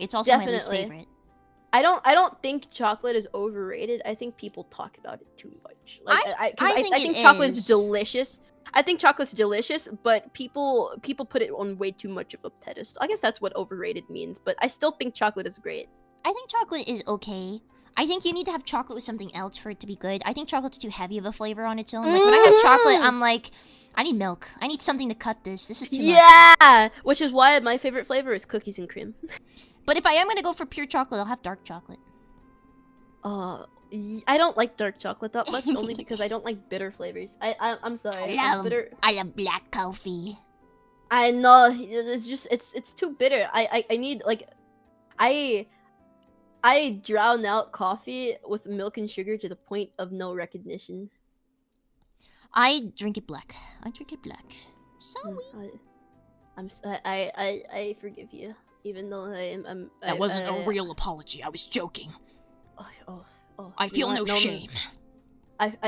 It's also my least favorite. I don't think chocolate is overrated. I think people talk about it too much. Like I think chocolate's delicious. I think chocolate's delicious, but people put it on way too much of a pedestal. I guess that's what overrated means, but I still think chocolate is great. I think chocolate is okay. I think you need to have chocolate with something else for it to be good. I think chocolate's too heavy of a flavor on its own. Like when I have chocolate, I'm like, I need milk. I need something to cut this. This is too much. Yeah, which is why my favorite flavor is cookies and cream. But if I am gonna go for pure chocolate, I'll have dark chocolate. I don't like dark chocolate that much, only because I don't like bitter flavors. I'm sorry. I love black coffee. I know, it's just it's too bitter. I need like I drown out coffee with milk and sugar to the point of no recognition. I drink it black. Sorry. I forgive you, even though That wasn't a real apology. I was joking. I feel no shame.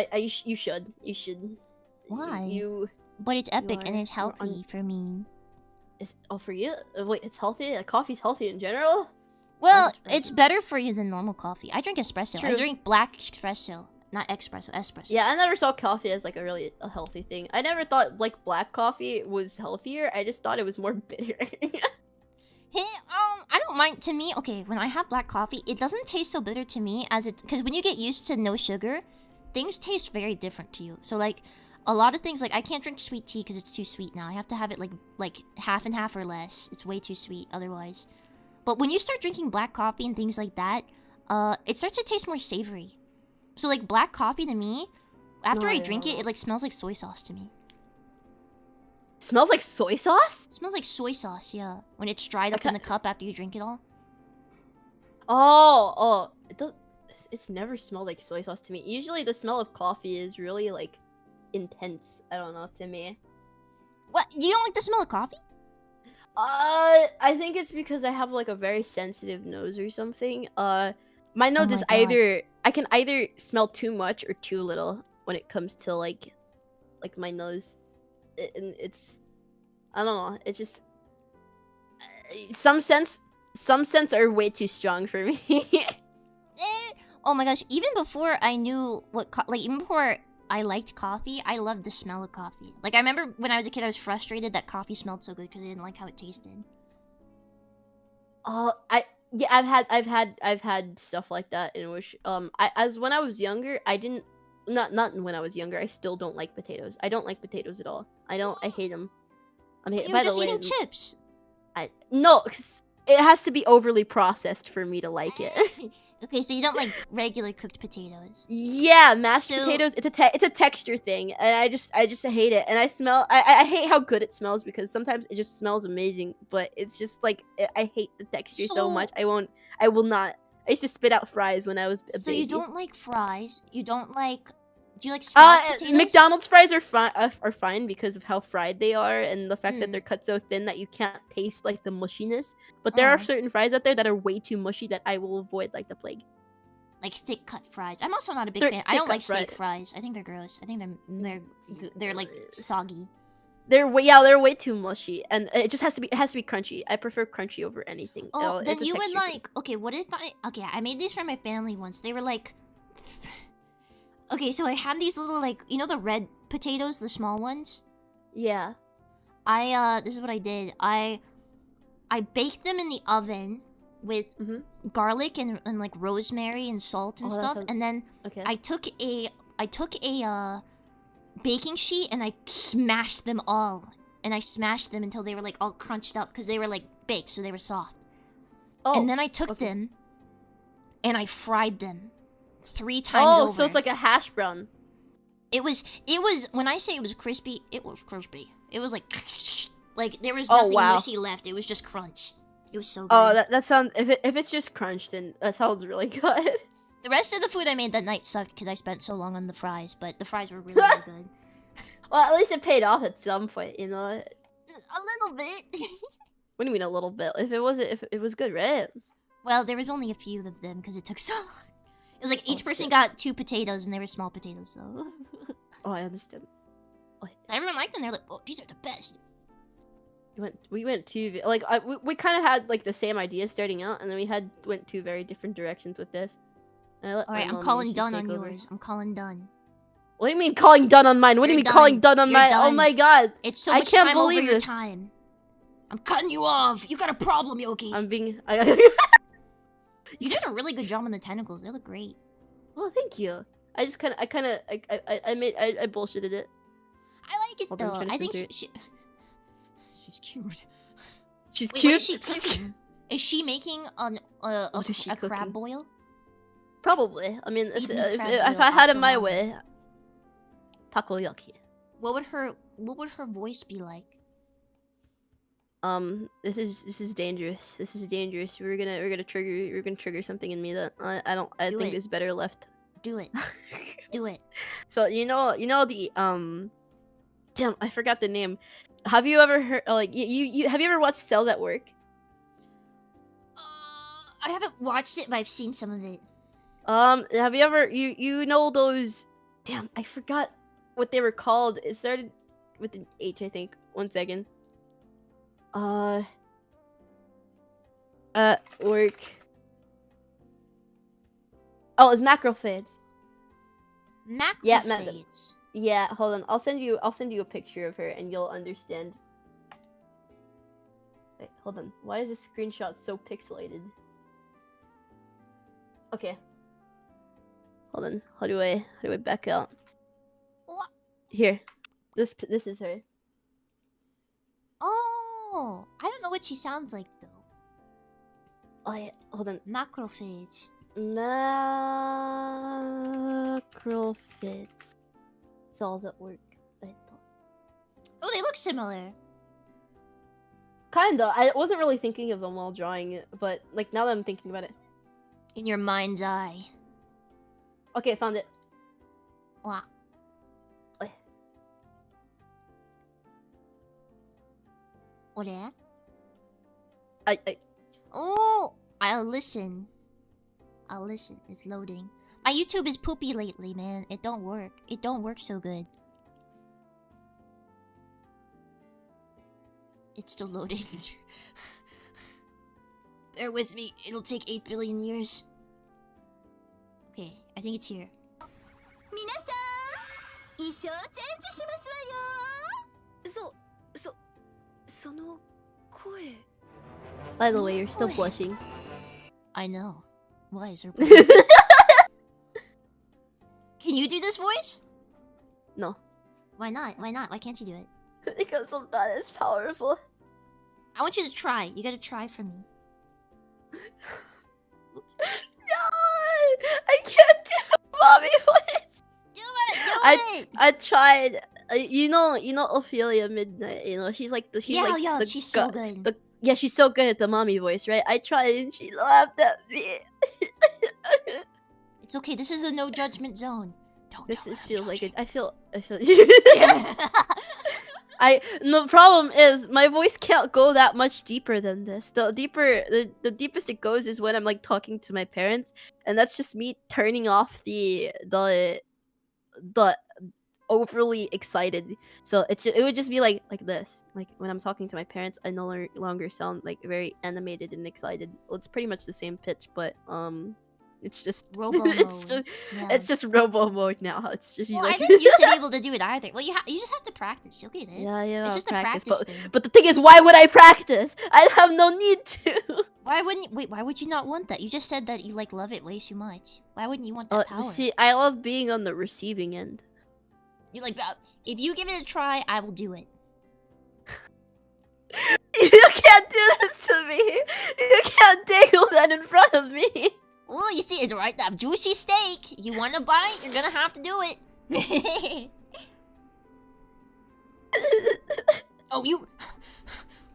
You should. Why? But it's epic and it's healthy for me. For you? Wait, it's healthy? Coffee's healthy in general? Well, it's better for you than normal coffee. I drink espresso. True. I drink black espresso. Not espresso. Yeah, I never saw coffee as like a healthy thing. I never thought like black coffee was healthier. I just thought it was more bitter. Hey, I don't mind. To me, okay, when I have black coffee, it doesn't taste so bitter to me as it, because when you get used to no sugar, things taste very different to you. So like, a lot of things, like I can't drink sweet tea because it's too sweet now. I have to have it like half and half or less. It's way too sweet otherwise. But when you start drinking black coffee and things like that, it starts to taste more savory. So like black coffee to me, after I drink it, it like smells like soy sauce to me. Smells like soy sauce? It smells like soy sauce, yeah. When it's dried up in the cup after you drink it all. Oh, it does. It's never smelled like soy sauce to me. Usually the smell of coffee is really like intense. I don't know, to me. What? You don't like the smell of coffee? I think it's because I have like a very sensitive nose or something. My nose is either, I can either smell too much or too little when it comes to like my nose. It's, I don't know. It's just some scents are way too strong for me. Oh my gosh! Even before I knew what, even before I liked coffee, I loved the smell of coffee. Like I remember when I was a kid, I was frustrated that coffee smelled so good because I didn't like how it tasted. Yeah, I've had stuff like that in which when I was younger, I didn't, not when I was younger, I still don't like potatoes. I don't like potatoes at all. I hate them. You were just eating chips. No, 'cause it has to be overly processed for me to like it. Okay, so you don't like regular cooked potatoes. Yeah, mashed potatoes. It's a texture thing, and I just hate it. And I hate how good it smells because sometimes it just smells amazing, but it's just like I hate the texture so much. I will not. I used to spit out fries when I was a baby. So you don't like fries? You don't like? Do you like scalloped potatoes? McDonald's fries are fine because of how fried they are and the fact that they're cut so thin that you can't taste like the mushiness. But there are certain fries out there that are way too mushy that I will avoid like the plague. Like thick cut fries. I'm also not a big fan. I don't like steak fries. I think they're gross. I think they're like soggy. They're way too mushy, and it just has to be crunchy. I prefer crunchy over anything. Oh, then you would like. Okay, what if I made these for my family once. They were like. Okay, so I had these little, like, you know the red potatoes, the small ones? Yeah. This is what I did. I baked them in the oven with garlic and like rosemary and salt and stuff, and then I took a baking sheet and I smashed them all. And I smashed them until they were like all crunched up because they were like baked, so they were soft. Oh. And then I took them and I fried them. 3 times over. Oh, so it's like a hash brown. It was when I say it was crispy, it was crispy. It was like there was nothing mushy left. It was just crunch. It was so good. Oh, that sounds, if it's just crunch, then that sounds really good. The rest of the food I made that night sucked because I spent so long on the fries, but the fries were really, really good. Well, at least it paid off at some point, you know. A little bit. What do you mean a little bit? If it was good, right? Well, there was only a few of them because it took so long. It was like each person got 2 potatoes, and they were small potatoes, so... Oh, I understand. Everyone liked them. They were like, oh, these are the best. We went two... Like, we kind of had, like, the same idea starting out, and then we went 2 very different directions with this. Alright, I'm calling done on yours. I'm calling done. What do you mean calling done on mine? What do you mean calling done on mine? Oh my god. It's so much time over your time. I'm cutting you off. You got a problem, Yoki. I'm being... You did a really good job on the tentacles. They look great. Well, thank you. I just I bullshitted it. I like it though. I think she's cute. She's Wait, cute. What is she cooking? Is she making a crab boil? Probably. I mean, if I had it my way, takoyaki. What would her voice be like? This is dangerous. This is dangerous. We're gonna trigger something in me that I think is better left. Do it. Do it. So you know the damn, I forgot the name. Have you ever heard have you ever watched Cells at Work? I haven't watched it, but I've seen some of it. Have you ever you know those, damn, I forgot what they were called. It started with an H, I think. 1 second. Work. Oh, it's macrophages. Macrophages. Yeah, hold on. I'll send you a picture of her and you'll understand. Wait, hold on. Why is this screenshot so pixelated? Okay. Hold on. How do I back out? What? Here. This is her. Oh, I don't know what she sounds like though. Oh yeah. Hold on. Macrophage. Macrophage. Cells at work. I thought. Oh, they look similar. Kinda. I wasn't really thinking of them while drawing it, but like now that I'm thinking about it. In your mind's eye. Okay, found it. Wow. What? Oh, I'll listen. It's loading. My YouTube is poopy lately, man. It don't work. It don't work so good. It's still loading. Bear with me. It'll take 8 billion years. Okay, I think it's here. By the way, you're still blushing. I know. Why is her Can you do this voice? No. Why not? Why not? Why can't you do it? Because I'm not as powerful. I want you to try. You gotta try for me. No! I can't do a mommy voice! Do it! I tried. You know Ophelia Midnight. You know she's like she's so good. Yeah, she's so good at the mommy voice, right? I tried and she laughed at me. It's okay. This is a no judgment zone. Feels like it. I feel. The problem is my voice can't go that much deeper than this. The deepest it goes is when I'm like talking to my parents, and that's just me turning off the overly excited. So it would just be like this. Like when I'm talking to my parents, I no longer sound like very animated and excited. Well, it's pretty much the same pitch, but it's just Robo mode. It's just robo mode now. It's just well, I didn't used to be able to do it either. Well, you just have to practice. You'll get it. Yeah. It's just a practice thing. But the thing is, why would I practice? I have no need to. Why wouldn't you? Wait, why would you not want that? You just said that you like love it way too much. Why wouldn't you want that power? See, I love being on the receiving end. You like if you give it a try, I will do it. You can't do this to me. You can't dangle that in front of me. Well, you see, it's right. That juicy steak. You want to bite? You're gonna have to do it. Oh, you.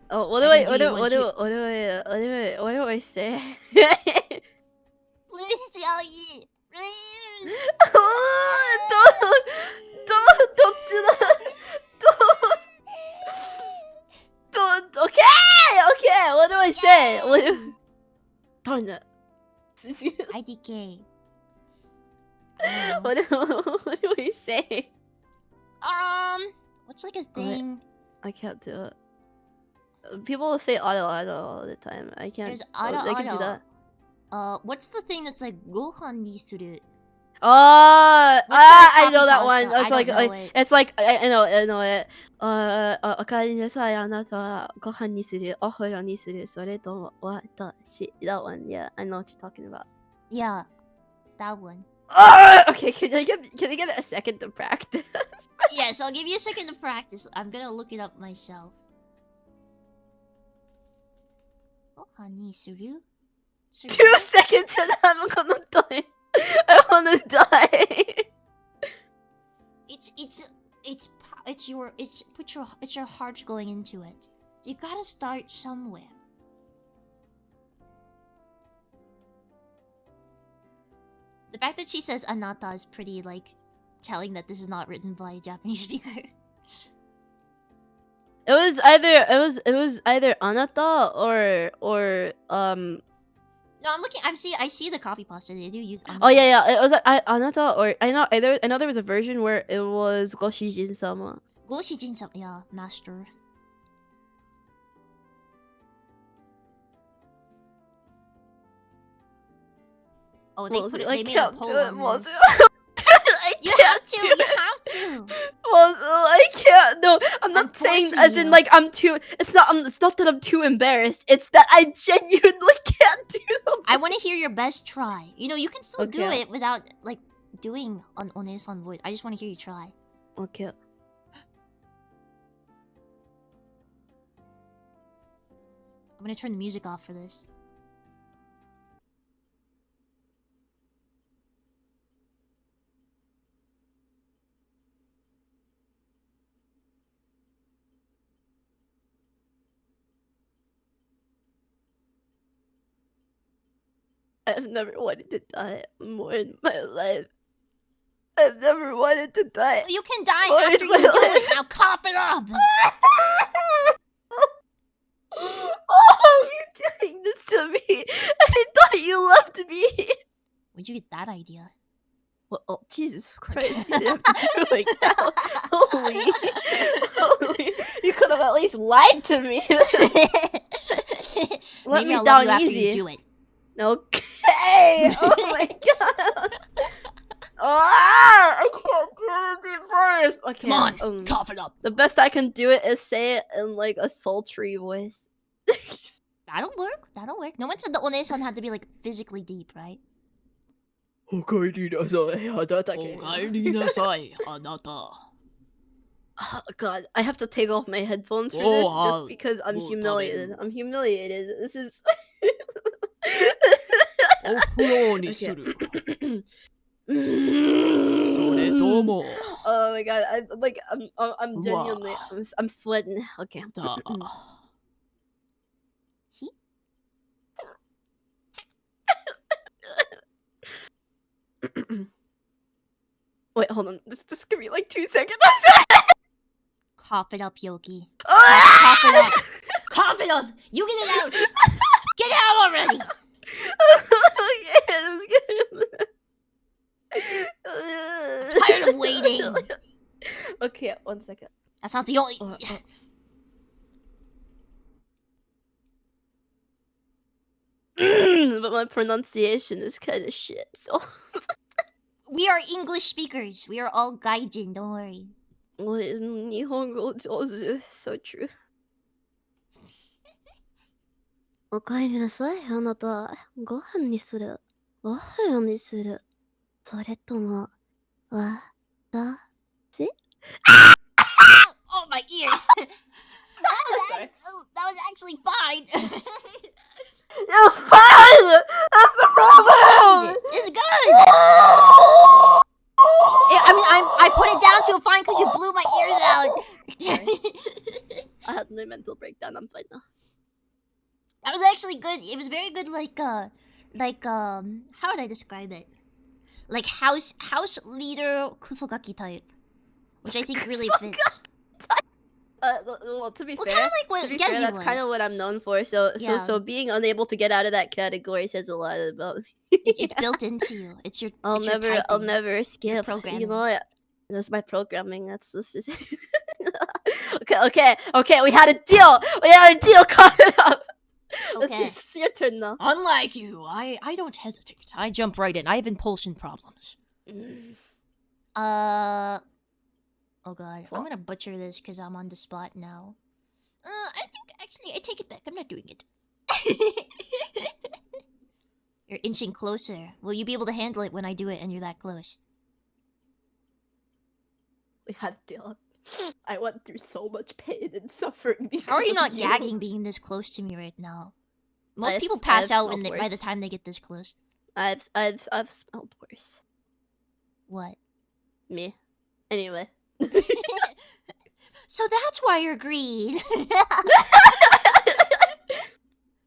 Oh, what do I say? Please, Yogi. Don't do that. Don't. Okay. What do I say? Darn it. IDK. What do we say? What's like a thing? I can't do it. People say auto all the time. I can't. There's I can do that. What's the thing that's like gohan ni suru? I know that one. It's like I know it. おかえりなさい。あなたはご飯にする、お風呂にする、それとも私。That one, yeah, I know what you're talking about. Yeah, that one. Okay, can I get a second to practice? Yes, I'll give you a second to practice. I'm gonna look it up myself. ご飯にする? 2 seconds and I'm gonna die. I wanna die. It's your heart going into it. You gotta start somewhere. The fact that she says anata is pretty like telling that this is not written by a Japanese speaker. It was either anata or No, I'm looking. I see the copy pasta. They do use. Anata. Oh yeah. It was anata or I know there was a version where it was Goshijin sama. Goshijin sama, yeah, master. Oh, they made a poll on this. You have to. I can't. No, I'm not saying forcing as in you. like I'm too. It's not. It's not that I'm too embarrassed. It's that I genuinely can't do them. I want to hear your best try. You know, you can still do Okay. it without like doing an onesan voice. I just want to hear you try. Okay. I'm gonna turn the music off for this. I've never wanted to die more in my life. I've never wanted to die. You can die more after in you my do life. it. Now cough it up. Oh, you're doing this to me. I thought you loved me. Where'd you get that idea? Well, oh, Jesus Christ. You didn't have to do it like that. Holy. You could have at least lied to me. Let Maybe me I'll down love you after easy. you do it. Okay. Oh my god. I can't do it first. Okay. Come on, cough it up. The best I can do it is say it in like a sultry voice. That'll work. That'll work. No one said the onesan had to be like physically deep, right? Oh god, I have to take off my headphones for this just because I'm humiliated. I'm humiliated. This is Oh my god, I'm genuinely I'm sweating. Okay. Wait, hold on. This give me like 2 seconds. Cough it up, Yoki. Ah! Cough it up. Cough it up. You get it out. Get it out already. Tired of waiting. Okay, 1 second. That's not the only. But my pronunciation is kind of shit, so. We are English speakers. We are all gaijin. Don't worry. Nihongo jozu. So true. おかえりなさい、あなた。ご飯にする。ご飯にする。それとも、わたし Oh, my ear. that was actually fine. It was fine! That's the problem! It's good! I put it down to a fine because you blew my ears out. I had no mental breakdown, I'm fine now. That was actually good. It was very good, how would I describe it? Like house leader kusogaki type. Which I think really fits. Well, to be fair, kind of like what Gezi that's kind of was. what I'm known for. So, Yeah. so being unable to get out of that category says a lot about me. It's built into you. It's your. I'll it's your I'll typing. never skip. programming. You know what? That's my programming. This is. Okay. We had a deal. Caught it up. Okay. It's your turn now. Unlike you, I don't hesitate. I jump right in. I have impulsion problems. Oh god, I'm gonna butcher this because I'm on the spot now. I think actually I take it back. I'm not doing it. You're inching closer. Will you be able to handle it when I do it and you're that close? We had a deal. I went through so much pain and suffering. How are you because not of gagging being this close to me right now? Most I've- people pass I've out when smelled by the worse. time they get this close. I've smelled worse. What? Me. Anyway. So that's why you're green.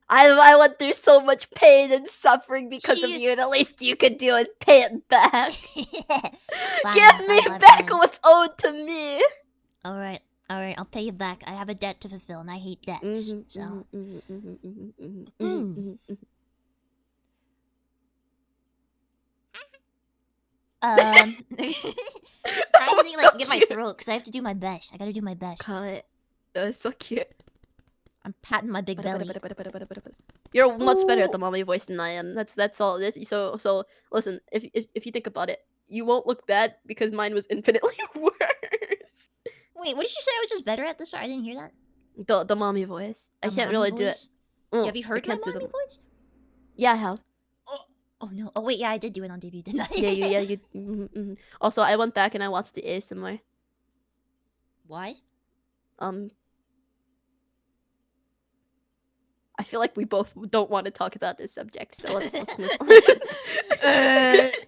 I went through so much pain and suffering because of She- you. The least you could do is pay it back. Fine, Give me fine, back fine. what's owed to me. Alright, I'll pay you back. I have a debt to fulfill and I hate debts. So trying to like get my throat because I have to do my best. I gotta do my best. Cut. That's so cute. I'm patting my big belly. You're much better at the mommy voice than I am. That's all. So listen. If you think about it, you won't look bad because mine was infinitely worse. Wait, what did you say I was just better at this? Sorry, I didn't hear that. The mommy voice. I The can't mommy really voice? do it. Have you heard my mommy voice? Yeah, I have. Oh no. Oh wait, yeah, I did do it on debut, didn't I? You. Also, I went back and I watched the ASMR. Why? I feel like we both don't want to talk about this subject, so let's move on.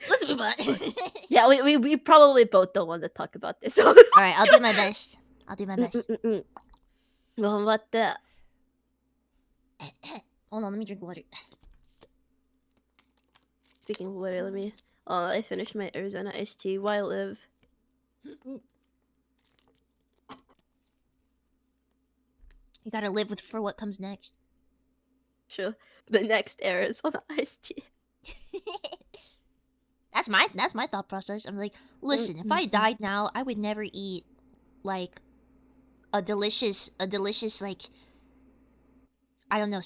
Let's move on. Yeah, we probably both don't want to talk about this. All right, I'll do my best. Well, what the? Hold on, let me drink water. Speaking of water, let me. I finished my Arizona iced tea. Why live? You gotta live with for what comes next. True. The next Arizona iced tea. That's my thought process. I'm like, listen, if I died now, I would never eat like a delicious like I don't know,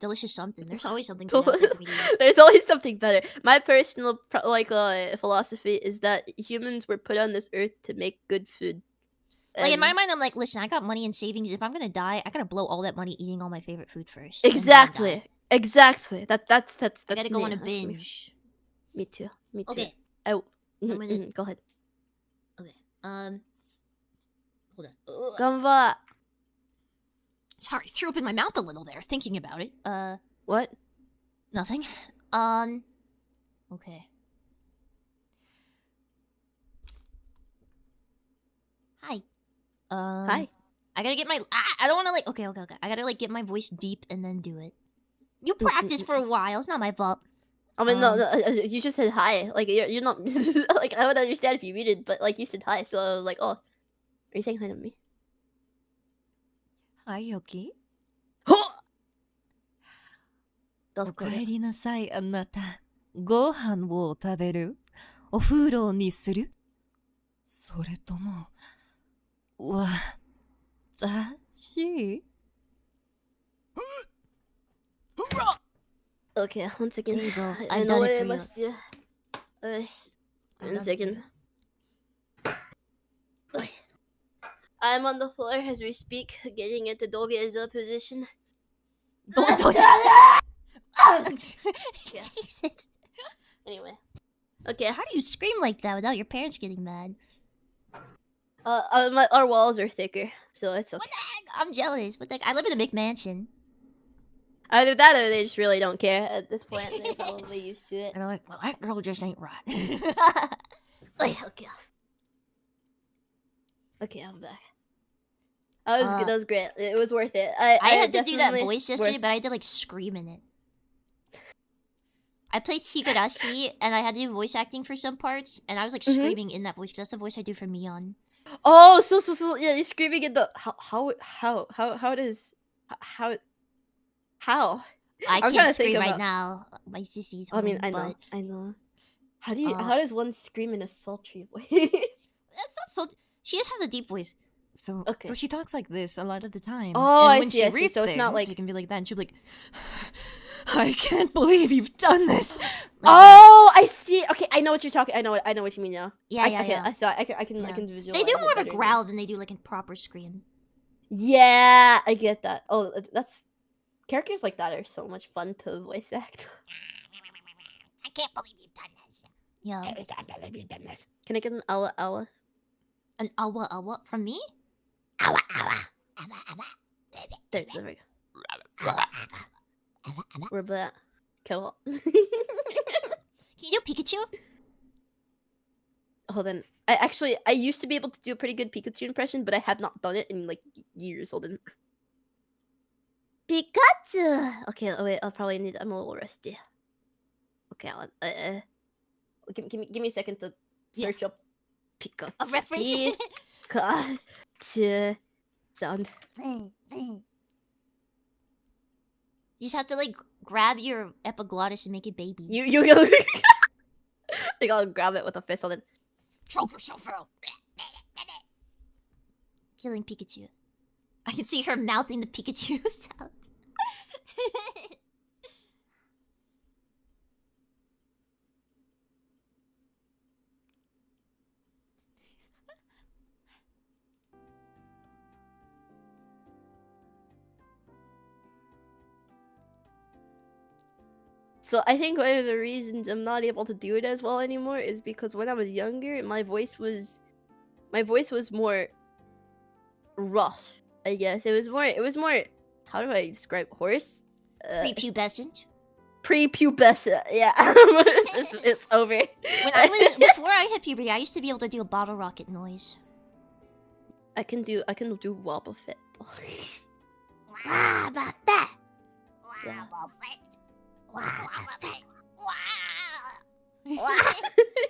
delicious something. There's always something good out there for me to eat. There's always something better. My personal philosophy is that humans were put on this earth to make good food. Like in my mind, I'm like, listen, I got money in savings. If I'm gonna die, I gotta blow all that money eating all my favorite food first. Exactly. That's I gotta go me. on a binge. Me too. Okay. Oh, I'm gonna- go ahead. Okay. Hold on. Ugh. Gamba. Sorry, threw up in my mouth a little there thinking about it. What? Nothing. Okay. Hi. Hi. I gotta get my. I don't want to like. Okay. I gotta like get my voice deep and then do it. You practiced for a while. It's not my fault. I mean, no, you just said hi. Like you're not like I would understand if you read it, but like you said hi, so I was like, oh, are you saying hi to me? Hi, Yoki. どうぞおかえりなさい、あなた。ご飯を食べる？お風呂にする？それとも、私？ Okay, one second. There you go. I I've know done what it I for you. must do. I've done One it second. I'm on the floor as we speak, getting into Doge's position. Don't Jesus. Anyway. Okay. How do you scream like that without your parents getting mad? Our walls are thicker, so it's okay. What the heck? I'm jealous. What the heck? I live in a McMansion. Either that or they just really don't care at this point. They're probably used to it. And I'm like, well, that girl just ain't right. Okay. Okay, I'm back. That was good. That was great. It was worth it. I had to do that definitely voice yesterday, but I had to like scream in it. I played Higurashi, and I had to do voice acting for some parts, and I was like screaming in that voice because that's the voice I do for Mion. Oh, so yeah, you're screaming at the how I I'm trying can't to think scream right about- now. My sissy's I mean, home, I know. How Uh, does one scream in a sultry voice? That's not so. She just has a deep voice. So, Okay. so she talks like this a lot of the time. Oh, and I when see, she I see. reads So it's things, not like- she can be like that, and she'll be like, I can't believe you've done this. Oh, I see. Okay, I know what you're talking. I know what you mean now. Yeah, Okay, yeah. I saw. I can Yeah. visualize. They do it more of a better now. growl than they do like a proper scream. Yeah, I get that. Oh, that's characters like that are so much fun to voice act. I can't believe you've done this. Yeah. I can't believe you've done this. Can I get an awa? An awa from me? Awa. There we go. We're back. Kill. Can you do Pikachu? Hold on. I used to be able to do a pretty good Pikachu impression, but I have not done it in like years. Hold on. Pikachu. Okay, wait. I'll probably need. I'm a little rusty. Okay, give me a second to search up Pikachu. A reference? Pikachu sound. You just have to like grab your epiglottis and make it baby. You like I'll grab it with a fist. Hold on. Choke yourself out. Killing Pikachu. I can see her mouthing the Pikachu sound. So I think one of the reasons I'm not able to do it as well anymore is because when I was younger, my voice was more rough. I guess it was more. How do I describe hoarse? Prepubescent. Prepubescent. Yeah, it's over. Before I hit puberty, I used to be able to do a bottle rocket noise. I can do Wobble Fit. Wobble Fit. Yeah.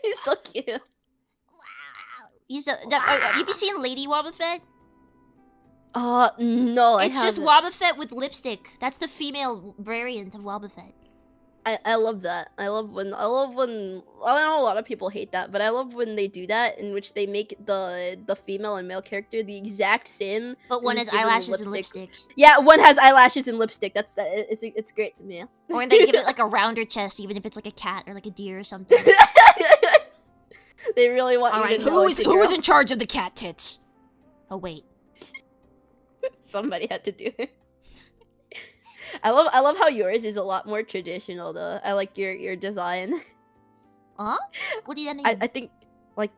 He's so cute. Have you seen Lady Wobbuffet? No, It's just Wobbuffet with lipstick. That's the female variant of Wobbuffet. I love that. I know a lot of people hate that, but I love when they do that, in which they make the female and male character the exact same. But one has eyelashes and lipstick. Yeah, one has eyelashes and lipstick. It's great to me. Or they give it like a rounder chest, even if it's like a cat or like a deer or something. They really want. Alright, who is in charge of the cat tits? Oh wait. Somebody had to do it. I love how yours is a lot more traditional though. I like your design. Huh? What do you mean? I think like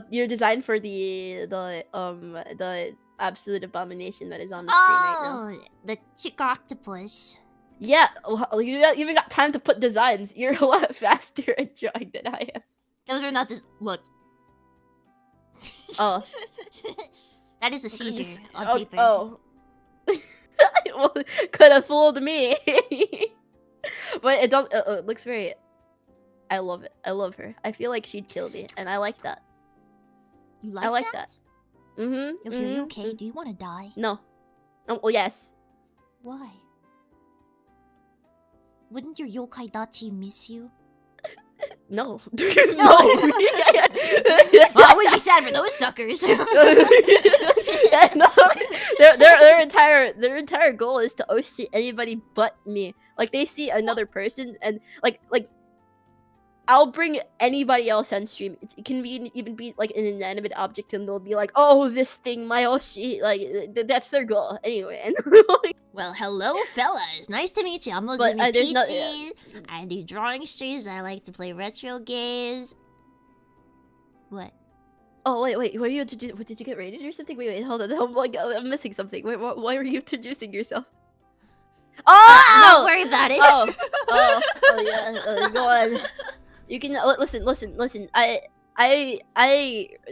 your design for the absolute abomination that is on the screen right now. Oh, the chick octopus. Yeah, well, you even got time to put designs. You're a lot faster at drawing than I am. Those are not just look. Oh, that is a seizure on paper. Oh. Well, could have fooled me. But it does. It looks very. I love it. I love her. I feel like she'd kill me, and I like that. You like I like that? that. Mm-hmm. Are you okay? Do you want to die? No. Oh, well, yes. Why? Wouldn't your yokai dachi miss you? No. No. Well, I wouldn't be sad for those suckers. Yeah, no. Their entire goal is to OC anybody but me. Like they see another person and like I'll bring anybody else on stream. It can be even be like an inanimate object, and they'll be like, "Oh, this thing, my Oshi." Like that's their goal anyway. And well, hello, fellas. Nice to meet you. I'm But, Mozumi there's no- Peachy. I do drawing streams. I like to play retro games. What? oh wait, were you did you get rated or something? Wait, hold on. I'm like I'm missing something. Wait, why were you introducing yourself? Oh! Don't worry about it. Oh yeah. Go on. You can listen. I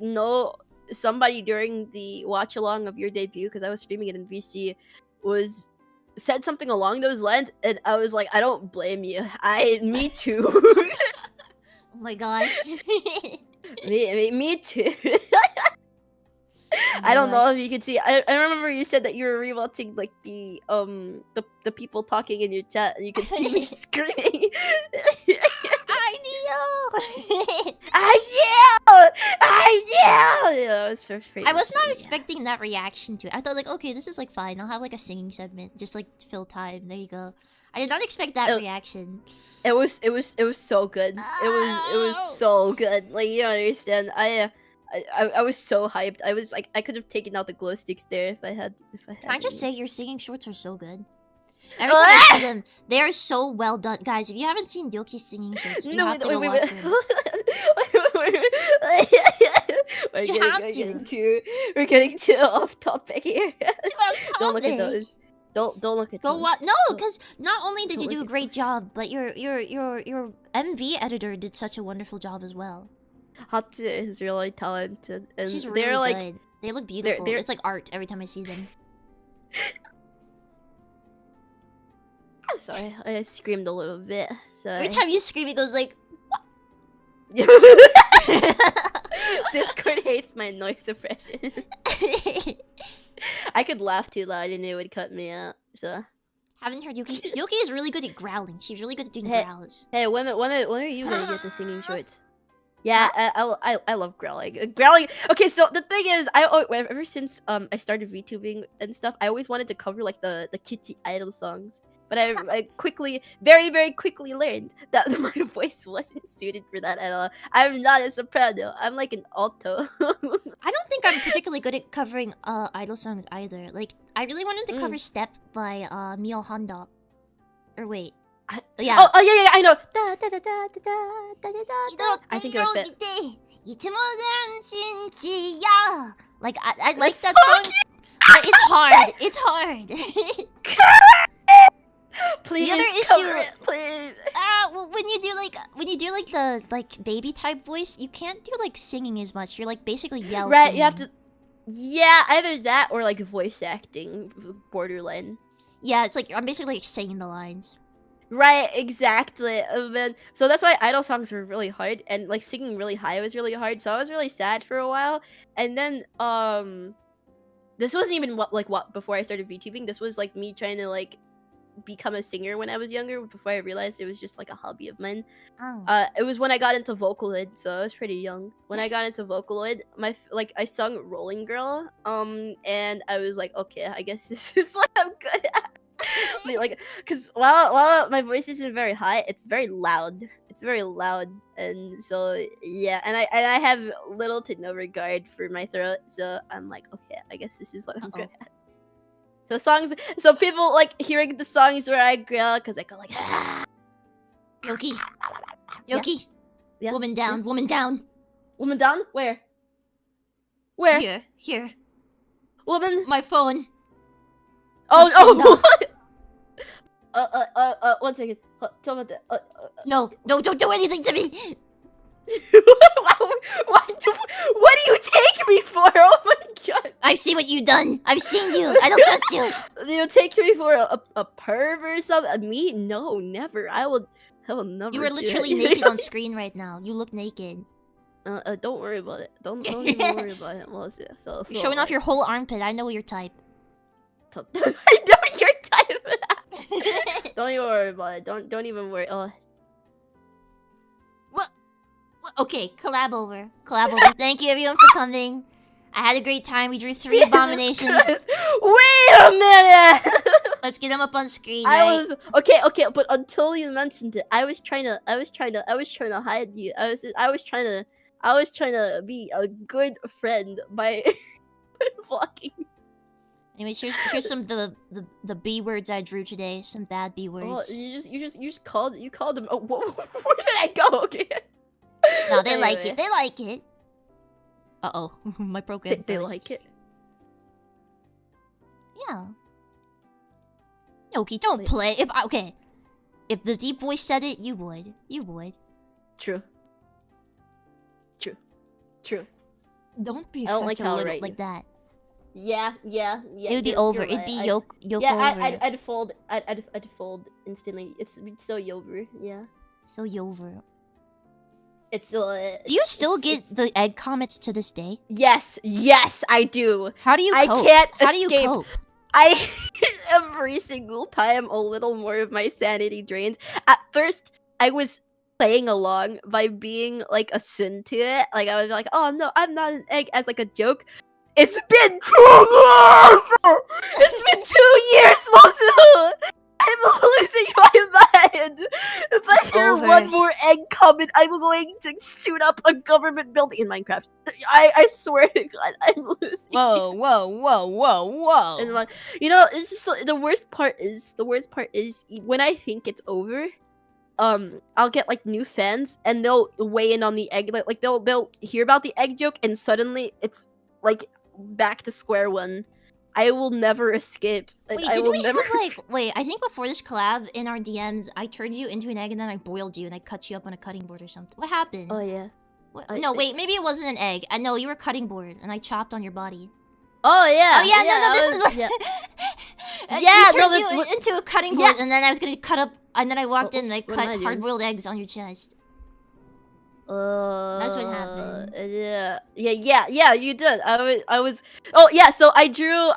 know somebody during the watch along of your debut, because I was streaming it in VC, said something along those lines, and I was like, I don't blame you. Me too. Oh my gosh. me too. I don't know if you can see. I remember you said that you were rewatching like the people talking in your chat, and you could see me screaming. I knew. Yeah, it was for free. I was not expecting that reaction to it. I thought like, okay, this is like fine. I'll have like a singing segment, just like to fill time. There you go. I did not expect that reaction. It was so good. It was so good. Like you don't understand. I was so hyped. I was like, I could have taken out the glow sticks there if I had. Can I just say your singing shorts are so good? Every time I see them, they are so well done, guys. If you haven't seen Yoki's singing shorts, you have to go watch them. We're getting too off topic here. Don't look at topic. those. Don't look at Go those. watch. No, because not only did Don't you do a look at great job, but your MV editor did such a wonderful job as well. Hatsu is really talented, and She's really they're like, good. They look beautiful. they're- It's like art every time I see them. sorry, I screamed a little bit. Sorry. Every time you scream, it goes like. Discord hates my noise suppression. I could laugh too loud and it would cut me out. So Haven't heard Yuki. Yuki is really good at growling. She's really good at doing growls. hey, when are you gonna get the singing shorts? Yeah, I love growling. Growling. Okay, so the thing is, ever since I started VTubing and stuff, I always wanted to cover like the kitty idol songs. But I quickly, very, very quickly learned that my voice wasn't suited for that at all. I'm not a soprano. I'm like an alto. I don't think I'm particularly good at covering idol songs either. Like, I really wanted to cover Step by Mio Honda. Or wait, Yeah. Oh, yeah, I know. Da, da, da, da, da, da, da, da, da. I think it'll fit. Like I like that song. But it's hard. It's hard. Please, other cover issue- it, please. Well, when you do like the baby type voice, you can't do like singing as much. You're like basically yell Right, singing. you have to. Yeah, either that or like voice acting, borderline. Yeah, it's like I'm basically like singing the lines. Right, exactly. And then, so that's why idol songs were really hard, and like singing really high was really hard. So I was really sad for a while, and then this wasn't even what before I started VTubing. This was like me trying to like become a singer when I was younger. Before I realized it was just like a hobby of mine. Oh. It was when I got into Vocaloid, so I was pretty young. When I got into Vocaloid, I sung Rolling Girl, and I was like, okay, I guess this is what I'm good at. Like, cause while my voice isn't very high, it's very loud. It's very loud, and so yeah, and I have little to no regard for my throat, so I'm like, okay, I guess this is what I'm good at. So songs, so people like hearing the songs where I growl, cause I go like, Yoki. Yeah. Yoki. Yeah. Woman down. Woman down. Woman down? Where? Where? Here. Woman? My phone. Oh. 1 second. Tell me that. No, don't do anything to me. What do you take me for? Oh my god. I see what you've done. I've seen you. I don't trust you. You take me for a perv or something? Me? No, never. I will never. You are do literally that. naked on screen right now. You look naked. Don't worry about it. Don't even worry about it, Melissa. You're showing off your whole armpit. I know your type. I know your type. Don't even worry about it. Don't even worry. Oh. What? Okay, collab over. Thank you everyone for coming. I had a great time. We drew 3 abominations. Wait a minute. Let's get them up on screen. I Right? was okay, but until you mentioned it, I was trying to hide you. I was trying to be a good friend by vlogging. Anyways, here's some of the B words I drew today. Some bad B Oh, words. you just called them. Oh, where did I go? Okay. No, they like Anyway. it. They like it. Uh-oh. My program They froze. like it. Yeah. Yoki, don't Wait. play. If the deep voice said it, you would. True. Don't be I don't such like a how I little write Like you. that. Yeah. It would be you're over. right. It'd be I- yoke Yeah, over. I'd fold. I'd fold instantly. It's so over. Yeah. So over. It's Do you still get it's- the egg comments to this day? Yes, I do. How do you I cope? can't How do you escape. cope? I every single time a little more of my sanity drains. At first, I was playing along by being like attuned to it. Like I was like, "Oh no, I'm not an egg," as like a joke. It's been 2 years. It's been 2 years, Mosu. I'm losing my mind. If I It's hear over. one more egg comment, I'm going to shoot up a government building in Minecraft. I swear to God, I'm losing. Whoa. And like, you know, it's just the worst part is when I think it's over, I'll get like new fans and they'll weigh in on the egg, like they'll hear about the egg joke and suddenly it's like back to square one. I will never escape. Like, Wait, I did will we never. have like? Wait, I think before this collab in our DMs, I turned you into an egg and then I boiled you and I cut you up on a cutting board or something. What happened? Oh yeah. What? I- No, wait, maybe it wasn't an egg. I know you were a cutting board and I chopped on your body. Oh yeah. Oh yeah, no, I this was what. Yeah. You Yeah, no, turned that's you what- into a cutting Yeah. board, and then I was gonna cut up, and then I walked Oh, in and I what am I cut doing? hard-boiled eggs on your chest. That's what happened. Yeah. You did. I was. Oh yeah. So I drew.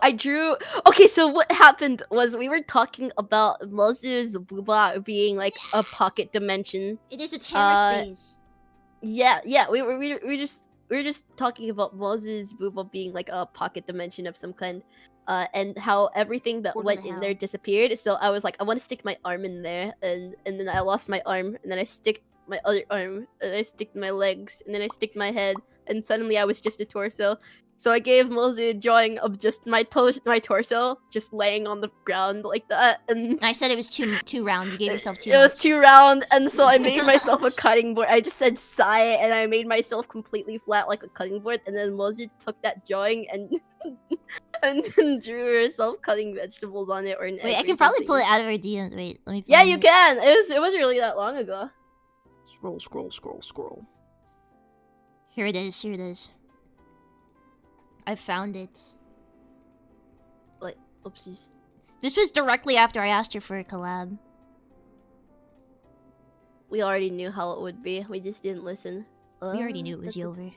Okay. So what happened was we were talking about Mozu's booba being like a pocket dimension. It is a terror space. Yeah. We were just talking about Mozu's booba being like a pocket dimension of some kind. And how everything that Portal went to in hell. there disappeared. So I was like, I want to stick my arm in there, and then I lost my arm, and then I stick my other arm, and I stick my legs, and then I stick my head, and suddenly I was just a torso. So I gave Mozu a drawing of just my torso just laying on the ground like that, and I said it was too round. You gave yourself too it much. was too round, and so I made myself a cutting board. I just said sigh, and I made myself completely flat like a cutting board, and then Mozu took that drawing and and drew herself cutting vegetables on it or an egg Wait, I or can probably something. pull it out of our DMs. Wait, let me. Yeah, find you it. can. It wasn't really that long ago. Scroll, scroll, scroll, scroll. Here it is. Here it is. I found it. Like, oopsies. This was directly after I asked her for a collab. We already knew how it would be. We just didn't listen. We already knew it was over.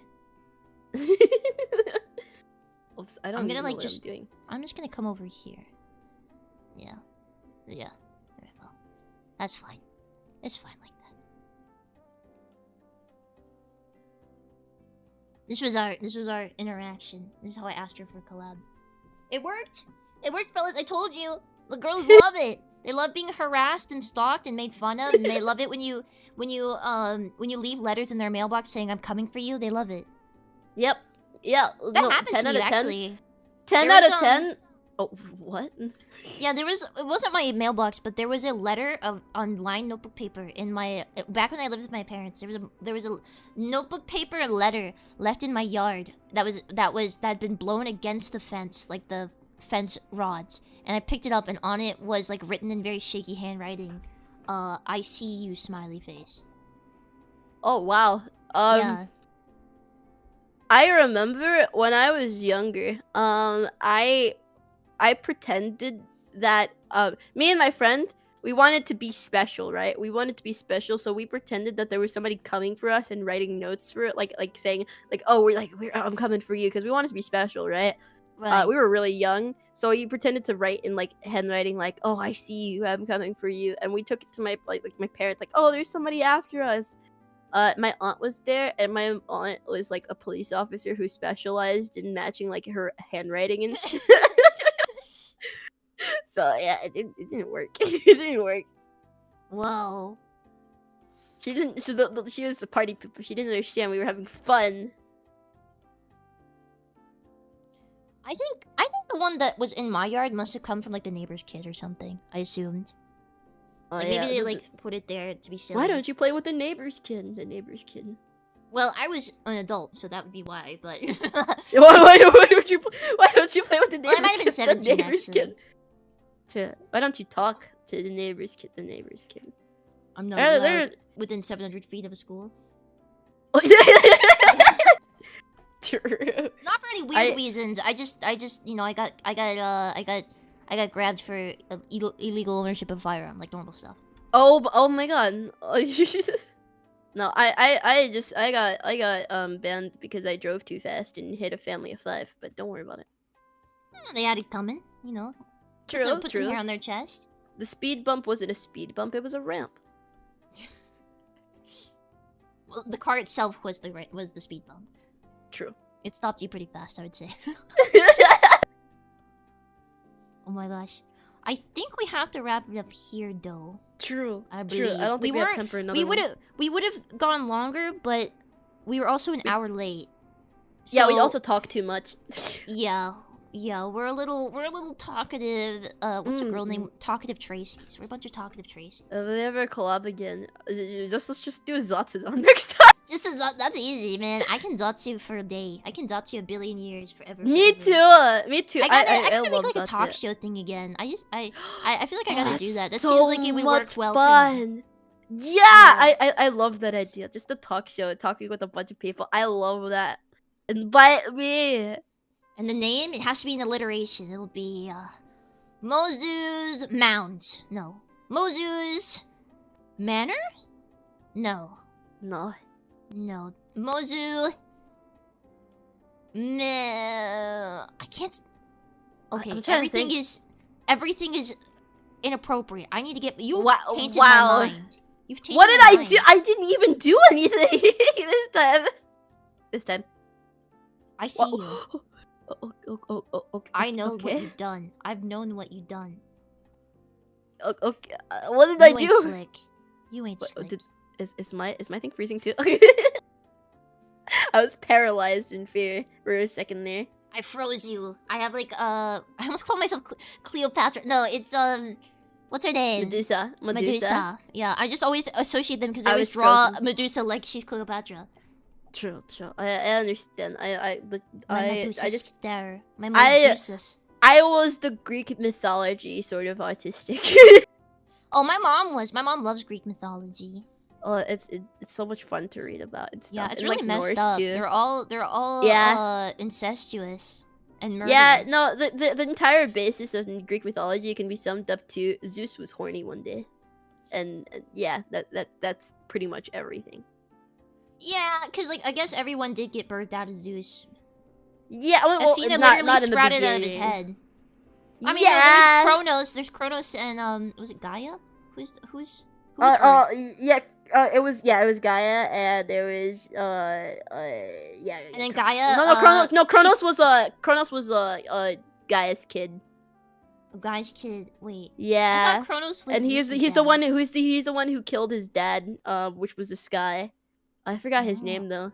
Oops, I don't I'm gonna know like what just. I'm doing. I'm just gonna come over here. Yeah. Yeah. There we go. That's fine. It's fine like that. This was our interaction. This is how I asked her for a collab. It worked. It worked, fellas. I told you. The girls love it. They love being harassed and stalked and made fun of, and they love it when you leave letters in their mailbox saying I'm coming for you. They love it. Yep. Yeah. That no, happened 10 to out me of 10. actually. 10 There out was, of 10. Oh, what? Yeah, it wasn't my mailbox, but there was a letter on lined notebook paper in my back when I lived with my parents. There was a notebook paper letter left in my yard that had been blown against the fence, like the fence rods, and I picked it up, and on it was like written in very shaky handwriting, "I see you," smiley face. Oh, wow. Yeah. I remember when I was younger, I pretended that me and my friend, we wanted to be special, right? We wanted to be special, so we pretended that there was somebody coming for us and writing notes for it, like saying like, "Oh, I'm coming for you," because we wanted to be special, right? Right. We were really young, so we pretended to write in like handwriting, like, "Oh, I see you, I'm coming for you," and we took it to my my parents, like, "Oh, there's somebody after us." My aunt was there, and my aunt was like a police officer who specialized in matching like her handwriting and shit. So yeah, it didn't work. It didn't work. Whoa. She didn't. She was a party pooper. She didn't understand we were having fun. I think the one that was in my yard must have come from like the neighbor's kid or something. I assumed. Like maybe they like put it there to be silly. Why don't you play with the neighbor's kid? The neighbor's kid. Well, I was an adult, so that would be why. But Why don't you play with the neighbor's well, I might have been kid? 17 The neighbor's actually. kid. Why don't you talk to the neighbor's kid? The neighbor's kid. I'm not They're- allowed within 700 feet of a school. True. Not for any weird reasons. I just I got grabbed for illegal ownership of a firearm, like normal stuff. Oh my god. No, I got banned because I drove too fast and hit a family of 5, but don't worry about it. They had it coming, you know. Put some hair on their chest. The speed bump wasn't a speed bump, it was a ramp. Well, the car itself was the speed bump. True. It stopped you pretty fast, I would say. Oh my gosh. I think we have to wrap it up here, though. True. I True. believe. I don't think we have time for another one. We would have gone longer, but we were also an hour late. Yeah, we So- also talk too much. Yeah, we're a little talkative. What's a girl named Talkative Tracy's? We're a bunch of talkative Tracy's. If we ever collab again, let's just do a Zatsudan next time. That's easy, man. I can Zatsu for a day. I can Zatsu a billion years forever. Me forever. too. Me too. I gotta love make like a talk Zatsu. show thing again. I feel like I gotta do that. That so seems like it would work much well for me. fun. Yeah, I love that idea. Just a talk show, talking with a bunch of people. I love that. Invite me. And the name, it has to be an alliteration. It'll be Mozu's Mound. No. Mozu's Manor? No. No. No. Mozu. I can't. Okay, I'm trying to think. everything is inappropriate. I need to get you. Tainted wow. my mind. You've tainted What did my I mind. do? I didn't even do anything this time. I see you. Okay. I know okay. what you've done. I've known what you've done. Okay. What did I You ain't do? slick. You ain't slick. Is my thing freezing too? I was paralyzed in fear for a second there. I froze you. I have like I almost called myself Cleopatra. No, it's what's her name? Medusa. Yeah, I just always associate them because I I always was draw frozen. Medusa like she's Cleopatra. True. I understand. My Medusa's I just there. My Medusa's. I was the Greek mythology sort of artistic. Oh, my mom was. My mom loves Greek mythology. Oh, it's so much fun to read about and stuff. Yeah, it's and, really like, messed Norse up. too. They're all Yeah. Incestuous and murderous. Yeah, no, the entire basis of Greek mythology can be summed up to Zeus was horny one day, and yeah, that's pretty much everything. Yeah, because like I guess everyone did get birthed out of Zeus. Yeah, well, Athena not literally in the sprouted out of his beginning. head. I mean, yeah. no, there's Kronos, and was it Gaia? Who's Earth? Yeah. It was Gaia, and there was yeah. And then Gaia. Kronos was Gaia's kid. Guy's kid. Wait. Yeah. I thought Kronos was. And he's Zeus's the dad. one who killed his dad, which was the sky. I forgot his name though.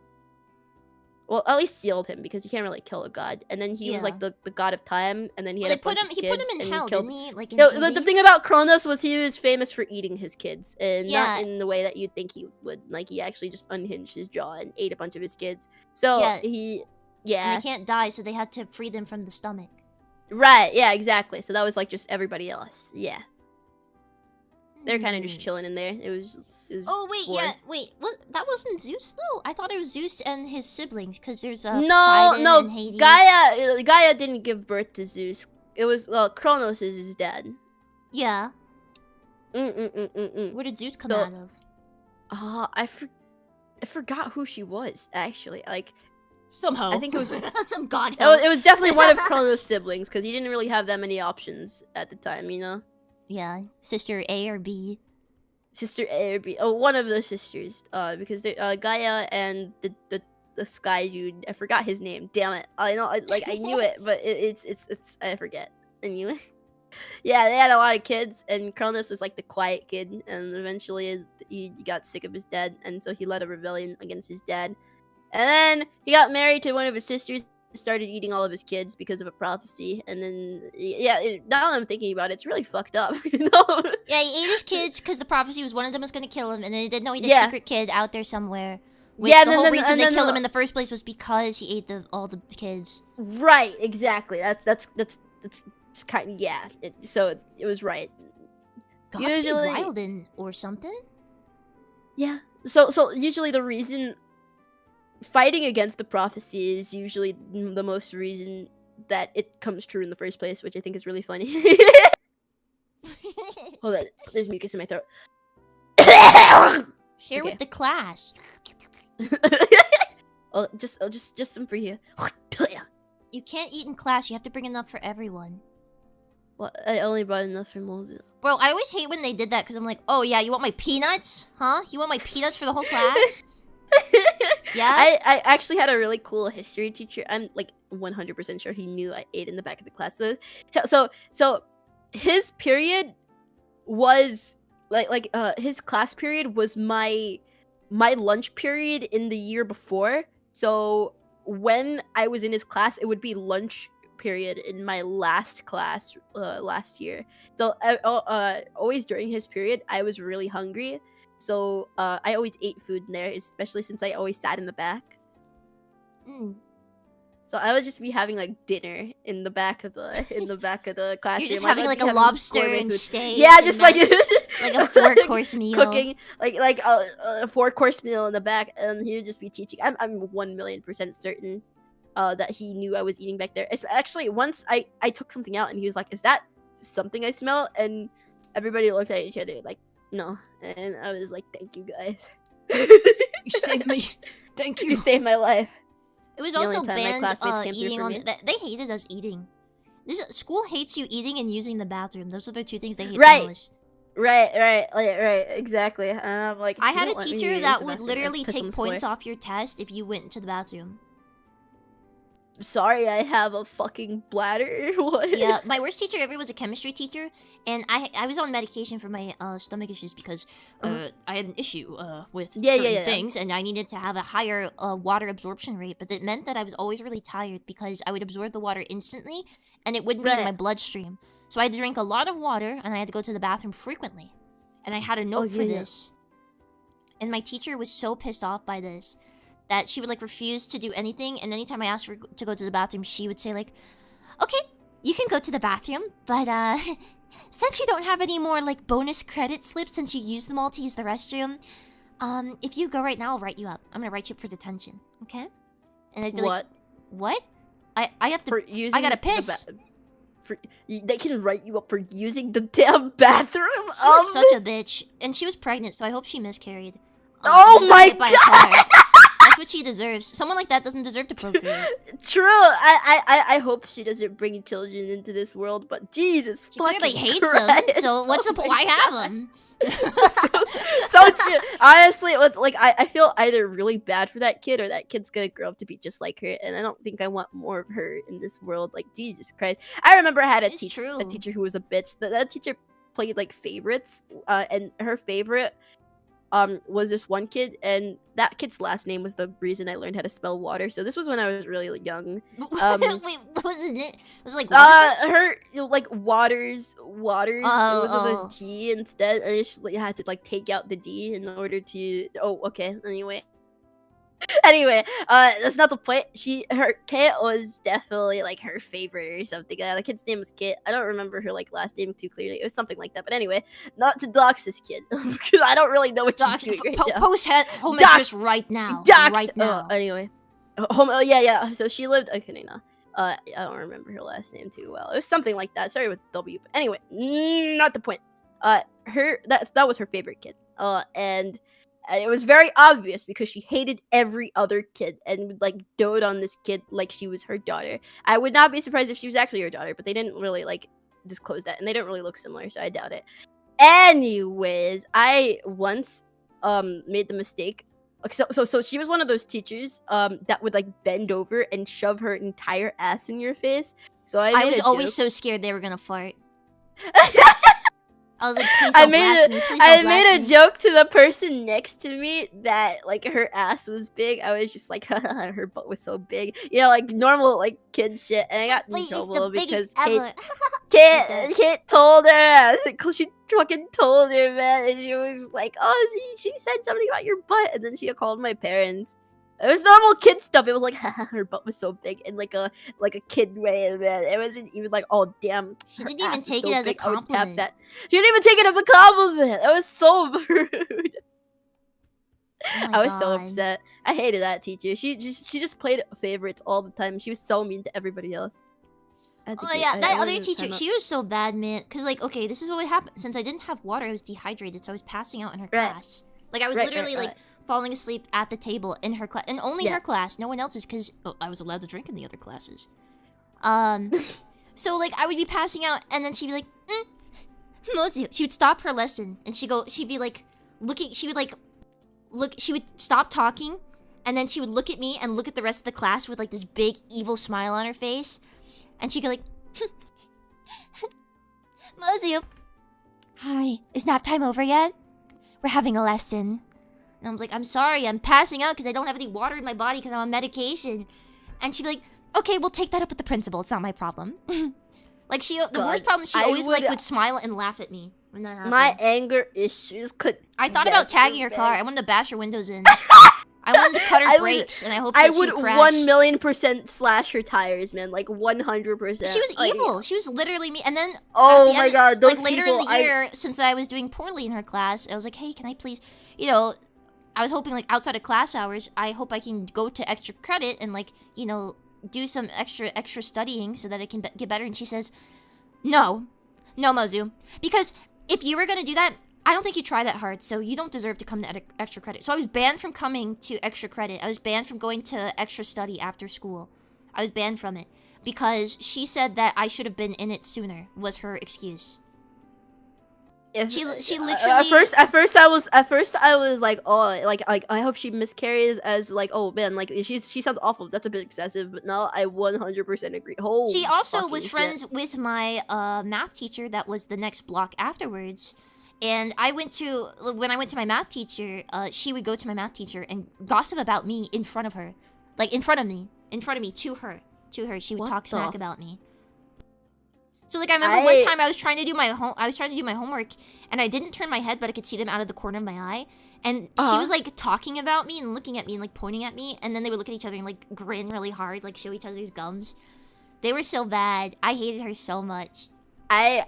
Well, at least sealed him because you can't really kill a god. And then he was like the god of time, and then he had a bunch of kids. He put him in and hell, killed... didn't he? Like in the thing about Kronos was he was famous for eating his kids, and Yeah. not in the way that you'd think he would. Like he actually just unhinged his jaw and ate a bunch of his kids. So Yeah. yeah. And they can't die, so they had to free them from the stomach. Right, yeah, exactly. So that was like just everybody else. Yeah. They're kind of just chilling in there. It was Oh wait, bored. yeah, wait. What? That wasn't Zeus though. I thought it was Zeus and his siblings, because there's No, Poseidon no, and Hades. Gaia didn't give birth to Zeus. It was Kronos is his dad. Yeah. Mm. Where did Zeus come So- out of? I forgot who she was actually. Like Somehow. I think it was Some god. it was definitely one of Kronos' siblings because he didn't really have that many options at the time, you know. Yeah, sister A or B. Sister A or B. Oh, one of the sisters. Because Gaia and the sky dude. I forgot his name. Damn it. I know. I knew it, but it's I forget. Anyway. Yeah, they had a lot of kids, and Kronos was like the quiet kid, and eventually he got sick of his dad, and so he led a rebellion against his dad. And then he got married to one of his sisters, started eating all of his kids because of a prophecy, and then yeah, now that I'm thinking about it, it's really fucked up, you know? Yeah, he ate his kids because the prophecy was one of them was gonna kill him, and then he didn't know he had a Yeah. secret kid out there somewhere. Which Yeah, the then- whole then- reason and they then killed the- him in the first place was because he ate all the kids. Right, exactly. That's kind of yeah. So it was right. Gods Usually- be wild or something. Yeah. So usually the reason fighting against the prophecy is usually the most reason that it comes true in the first place, which I think is really funny. Hold on, there's mucus in my throat. Share Okay. with the class. Oh, just some for you. You can't eat in class. You have to bring enough for everyone. Well, I only brought enough for Moses. Bro, I always hate when they did that because I'm like, oh yeah, you want my peanuts? Huh? You want my peanuts for the whole class? Yeah? I actually had a really cool history teacher. I'm like 100% sure he knew I ate in the back of the class. So his period was his class period was my lunch period in the year before. So when I was in his class, it would be lunch period in my last class last year. So always during his period, I was really hungry. So I always ate food in there, especially since I always sat in the back. Mm. So I would just be having like dinner in the back of the classroom. You're just I having would like be a having lobster gourmet and food. steak. Yeah, and just like like a 4-course meal. cooking, like a 4-course meal in the back, and he would just be teaching. I'm 1,000,000% certain that he knew I was eating back there. It's actually, once I took something out, and he was like, "Is that something I smell?" And everybody looked at each other like, "No," and I was like, "Thank you guys." You saved me. Thank You you. saved my life. It was The only also time my banned classmates came through eating for on. me. They hated us eating. This school hates you eating and using the bathroom. Those are the two things they hate Right. the most. Right, exactly. And I'm like, I "You had a don't let me teacher use that the would bathroom." literally I'd piss on take the floor. points off your test if you went into the bathroom. sorry, I have a fucking bladder. What? Yeah, my worst teacher ever was a chemistry teacher, and I was on medication for my stomach issues because I had an issue with certain things, and I needed to have a higher water absorption rate. But it meant that I was always really tired because I would absorb the water instantly, and it wouldn't be in my bloodstream. So I had to drink a lot of water, and I had to go to the bathroom frequently. And I had a note for this. And my teacher was so pissed off by this that she would like refuse to do anything, and anytime I asked her to go to the bathroom, she would say like, okay, you can go to the bathroom, but since you don't have any more like bonus credit slips since you used them all to use the restroom, if you go right now, I'll write you up. I'm gonna write you up for detention, okay? And I'd be like, what? I have to, I gotta piss. They can write you up for using the damn bathroom? She was such a bitch, and she was pregnant, so I hope she miscarried. Oh my god! That's what she deserves. Someone like that doesn't deserve to procreate. True. I hope she doesn't bring children into this world, but Jesus she fucking clearly hates Christ. them. So what's the point? Why have them? so true. Honestly, I feel either really bad for that kid or that kid's gonna grow up to be just like her, and I don't think I want more of her in this world. Like Jesus Christ. I remember I had a teacher who was a bitch. That teacher played like favorites, and her favorite was this one kid, and that kid's last name was the reason I learned how to spell water. So this was when I was really young. Wait, wasn't it? Was it like water? Her like waters. It was with a T instead. I just had to like take out the D in order to. Oh, okay. Anyway, that's not the point. Her Kit was definitely like her favorite or something. The kid's name was Kit. I don't remember her like last name too clearly. It was something like that. But anyway, not to dox this kid because I don't really know what she's doing right now. Post home address right now. Right now. Anyway, yeah. So she lived. Okay, no. I don't remember her last name too well. It was something like that. Sorry with W. But anyway, not the point. That was her favorite kid. And it was very obvious because she hated every other kid and would like dote on this kid like she was her daughter. I would not be surprised if she was actually her daughter, but they didn't really like disclose that, and they didn't really look similar, so I doubt it. Anyways, I once made the mistake. So she was one of those teachers that would like bend over and shove her entire ass in your face. So I was always so scared they were gonna fart. I was like, please don't blast me. Please don't blast me. I made a joke to the person next to me that like her ass was big. I was just like, her butt was so big, you know, like normal like kid shit. And I got in trouble because Kate told her. She fucking told her, man, and she was like, oh, she said something about your butt, and then she called my parents. It was normal kid stuff. It was like, her butt was so big in like a kid way, man. It wasn't even like, oh damn. She didn't even take it as a compliment. She didn't even take it as a compliment. It was so rude. I was so upset. I hated that teacher. She just played favorites all the time. She was so mean to everybody else. Oh yeah, that other teacher, she was so bad, man. Cause like, okay, this is what would happen. Since I didn't have water, I was dehydrated, so I was passing out in her class. Like I was literally like falling asleep at the table in her class, and only her class, no one else's, because I was allowed to drink in the other classes. So like I would be passing out, and then she'd be like, she would stop her lesson, and she'd be like looking, she would stop talking, and then she would look at me and look at the rest of the class with like this big evil smile on her face, and she'd go like, Mozu, hi, is nap time over yet? We're having a lesson. And I was like, I'm sorry, I'm passing out because I don't have any water in my body because I'm on medication. And she'd be like, okay, we'll take that up with the principal. It's not my problem. Like, the worst problem, she always would smile and laugh at me when that happened. My anger issues could... I thought about tagging her car. I wanted to bash her windows in. I wanted to cut her brakes, and I hope that she'd crash. I would 1,000,000% slash her tires, man. Like, 100%. She was evil. She was literally me. And then... Oh my god, those like, later in the year, since I was doing poorly in her class, I was like, hey, can I please... You know... I was hoping, like, outside of class hours, I hope I can go to extra credit and, like, you know, do some extra studying so that I can get better. And she says, no, Mozu. Because if you were going to do that, I don't think you try that hard, so you don't deserve to come to extra credit. So I was banned from coming to extra credit. I was banned from going to extra study after school. I was banned from it. Because she said that I should have been in it sooner, was her excuse. if She literally at first I was like, oh, like I hope she miscarries, as like, oh man, like she sounds awful, that's a bit excessive. But now I 100% agree. She also was shit. friends with my math teacher that was the next block afterwards. And when I went to my math teacher, she would go to my math teacher and gossip about me in front of her. Like in front of me to her. She would talk smack about me. So like I remember one time I was trying to do my homework and I didn't turn my head, but I could see them out of the corner of my eye. And she was like talking about me and looking at me and like pointing at me, and then they would look at each other and like grin really hard, like show each other's gums. They were so bad. I hated her so much. And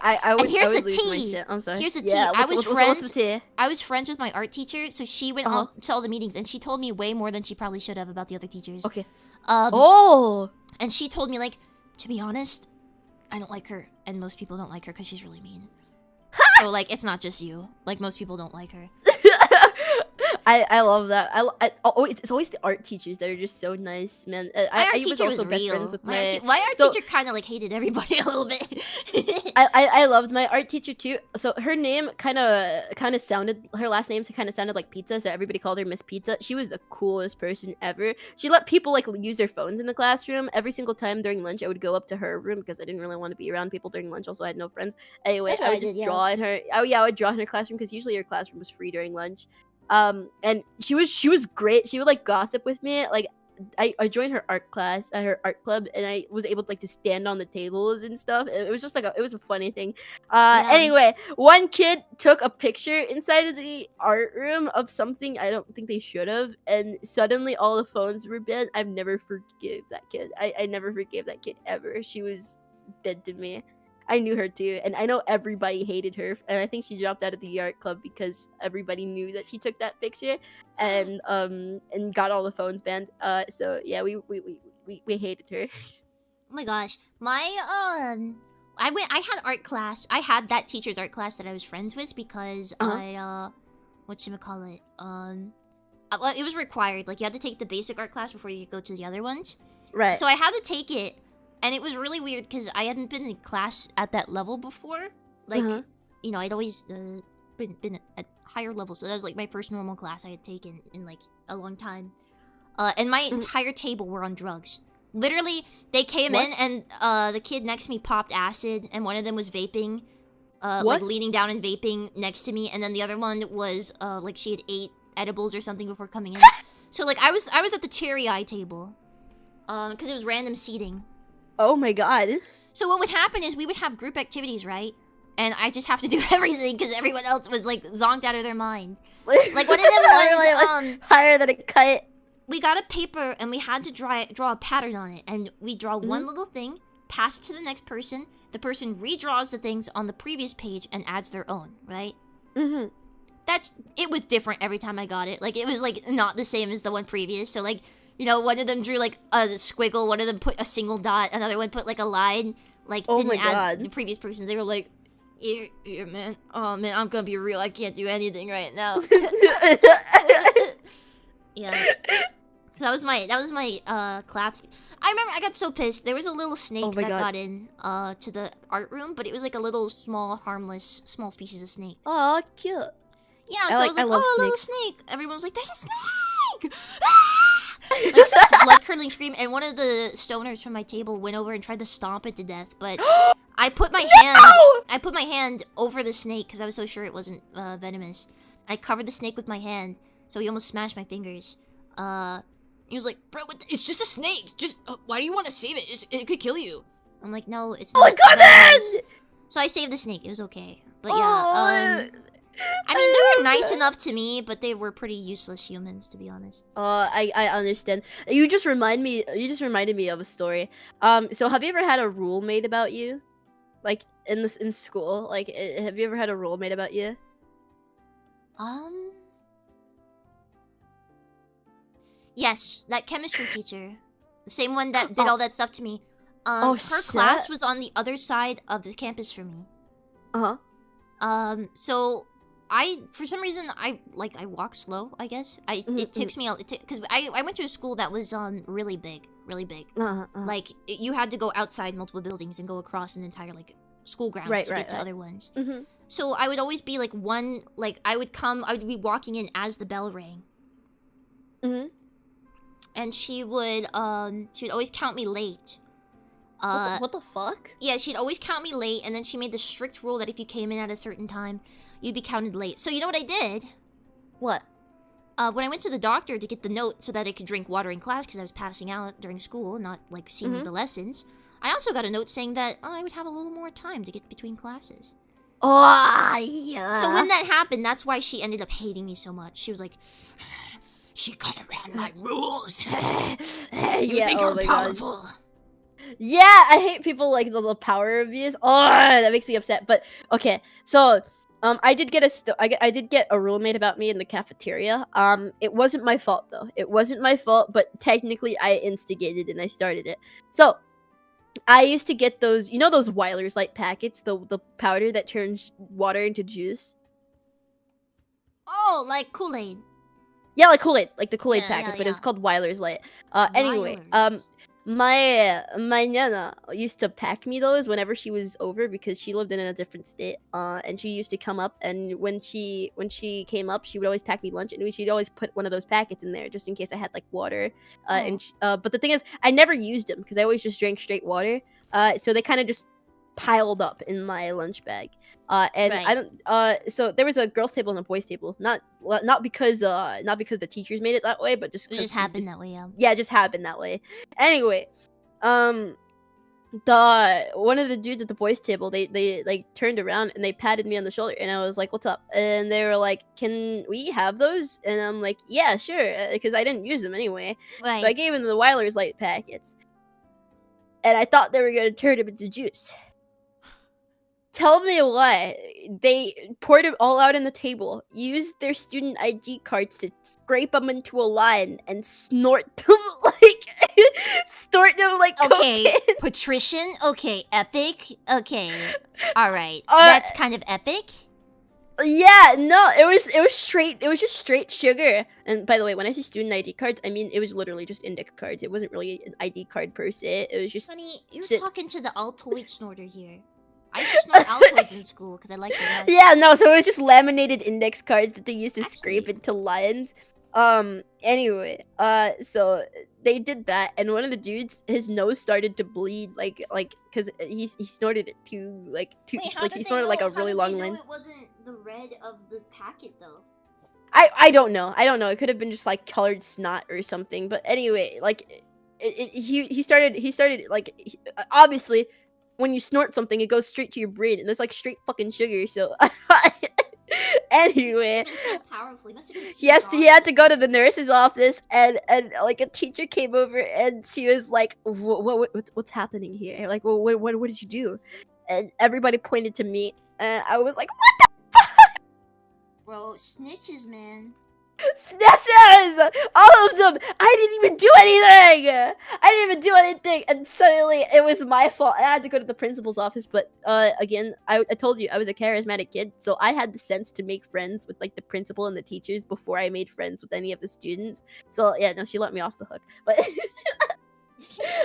here's the lose my tea. shit. I'm sorry. Here's the tea. Yeah, I was friends. the tea? I was friends with my art teacher, so she went to all the meetings, and she told me way more than she probably should have about the other teachers. Okay. And she told me, like, to be honest, I don't like her, and most people don't like her because she's really mean. So like, it's not just you. Like, most people don't like her. I love that. It's always the art teachers that are just so nice, man. My art teacher was real. My art teacher kind of like hated everybody a little bit. I loved my art teacher too. So her name kind of sounded, her last name kind of sounded like pizza, so everybody called her Miss Pizza. She was the coolest person ever. She let people like use their phones in the classroom. Every single time during lunch, I would go up to her room because I didn't really want to be around people during lunch. Also, I had no friends. Anyway, I would just draw in her. Oh yeah, I would draw in her classroom because usually her classroom was free during lunch. And she was great. She would like gossip with me. Like I joined her art class at her art club, and I was able to like to stand on the tables and stuff. It was just like it was a funny thing. Anyway, one kid took a picture inside of the art room of something I don't think they should have, and suddenly all the phones were banned. I've never forgive that kid. I never forgave that kid ever. She was dead to me. I knew her too, and I know everybody hated her, and I think she dropped out of the art club because everybody knew that she took that picture, and got all the phones banned. So yeah, we hated her. Oh my gosh, I had art class. I had that teacher's art class that I was friends with because whatchamacallit, it was required. Like, you had to take the basic art class before you could go to the other ones. Right. So I had to take it. And it was really weird because I hadn't been in class at that level before. Like, you know, I'd always been at higher levels. So that was like my first normal class I had taken in like a long time. And my entire table were on drugs. Literally, they came in and the kid next to me popped acid, and one of them was vaping. Like leaning down and vaping next to me. And then the other one was like she had ate edibles or something before coming in. So like I was at the cherry eye table. Because it was random seating. Oh my god. So what would happen is we would have group activities, right? And I just have to do everything because everyone else was like zonked out of their mind. Like one of them was higher than a kite. We got a paper and we had to draw a pattern on it, and we draw one little thing, pass it to the next person. The person redraws the things on the previous page and adds their own, right? It was different every time I got it. Like, it was like not the same as the one previous. So like, you know, one of them drew like a squiggle, one of them put a single dot, another one put like a line, like didn't add the previous person. They were like, yeah, man, oh man, I'm gonna be real, I can't do anything right now. Yeah. So that was my class. I remember I got so pissed. There was a little snake that got in to the art room, but it was like a little small, harmless, small species of snake. Aw, cute. Yeah, so I was like, oh, a little snake. Everyone was like, there's a snake! Like, blood-curdling scream, and one of the stoners from my table went over and tried to stomp it to death, but I put my hand over the snake because I was so sure it wasn't venomous. I covered the snake with my hand, so he almost smashed my fingers. He was like, bro, it's just a snake. Just why do you want to save it? It could kill you. I'm like, no, it's not. Oh my god! So I saved the snake. It was okay. But yeah, I mean, they were nice enough to me, but they were pretty useless humans, to be honest. I understand. You just reminded me of a story. So have you ever had a rule made about you? Like, in school? Like, have you ever had a rule made about you? Yes, that chemistry teacher. The same one that did all that stuff to me. Her class was on the other side of the campus for me. So for some reason, I walk slow, I guess. It takes me because I went to a school that was really big. Like, you had to go outside multiple buildings and go across an entire like school grounds Right, to right, get to right. other ones. Mm-hmm. So I would always be like I would be walking in as the bell rang. Mm-hmm. And she would always count me late. What the fuck? Yeah, she'd always count me late, and then she made the strict rule that if you came in at a certain time, you'd be counted late. So you know what I did? What? When I went to the doctor to get the note so that I could drink water in class because I was passing out during school, not like seeing the lessons, I also got a note saying that I would have a little more time to get between classes. Oh, yeah. So when that happened, that's why she ended up hating me so much. She was like, She got around my rules. You yeah, think oh you're my powerful. God. Yeah, I hate people like the power abuse. Oh, that makes me upset. But okay, so I did get I did get a rule made about me in the cafeteria. It wasn't my fault though. It wasn't my fault, but technically I instigated and I started it. So I used to get those, you know, those Weiler's Light packets, the powder that turns water into juice. oh, like Kool-Aid. Yeah, like Kool-Aid, like the Kool-Aid Yeah, packets, yeah, but it was yeah. called Weiler's Light. Anyway, Weiler's. my nana used to pack me those whenever she was over because she lived in a different state. And she used to come up, and when she came up, she would always pack me lunch, and she'd always put one of those packets in there just in case I had like water. But the thing is, I never used them because I always just drank straight water. So they kind of just piled up in my lunch bag. And Right. I don't. So there was a girls' table and a boys' table. Not because the teachers made it that way, but just It 'cause just happened that way, yeah. yeah, it just happened that way. Anyway, the one of the dudes at the boys' table, they like turned around and they patted me on the shoulder, and I was like, "What's up?" And they were like, "Can we have those?" And I'm like, "Yeah, sure," because I didn't use them anyway. Right. So I gave them the Weiler's Light packets, and I thought they were gonna turn them into juice. Tell me why they poured it all out on the table, used their student ID cards to scrape them into a line, and snort them like Okay, cocaine. patrician. Okay, epic. Okay, all right. Uh, That's kind of epic. Yeah, no, it was just straight sugar. And by the way, when I say student ID cards, I mean it was literally just index cards. It wasn't really an ID card per se. It was just Honey, you're shit. talking to the Altoid snorter here. I used to snort Altoids in school because I liked the rush. Yeah, no, so it was just laminated index cards that they used to scrape Actually- into lines. Anyway, so they did that, and one of the dudes, his nose started to bleed, like, cause he snorted it too, Wait, how like did he they snorted know, like a how really did long they know line. it wasn't the red of the packet though? I don't know. It could have been just like colored snot or something. But anyway, like he started like obviously when you snort something, it goes straight to your brain, and it's like straight fucking sugar. So anyway, It's been so powerful. He must have been. yes, he had to go to the nurse's office, and like a teacher came over, and she was like, what's happening here? Like, what did you do? And everybody pointed to me, and I was like, Bro, snitches, man. snitches! All of them! I didn't even do anything! And suddenly it was my fault. I had to go to the principal's office, but again, I told you I was a charismatic kid, so I had the sense to make friends with like the principal and the teachers before I made friends with any of the students. So yeah, no, she let me off the hook. But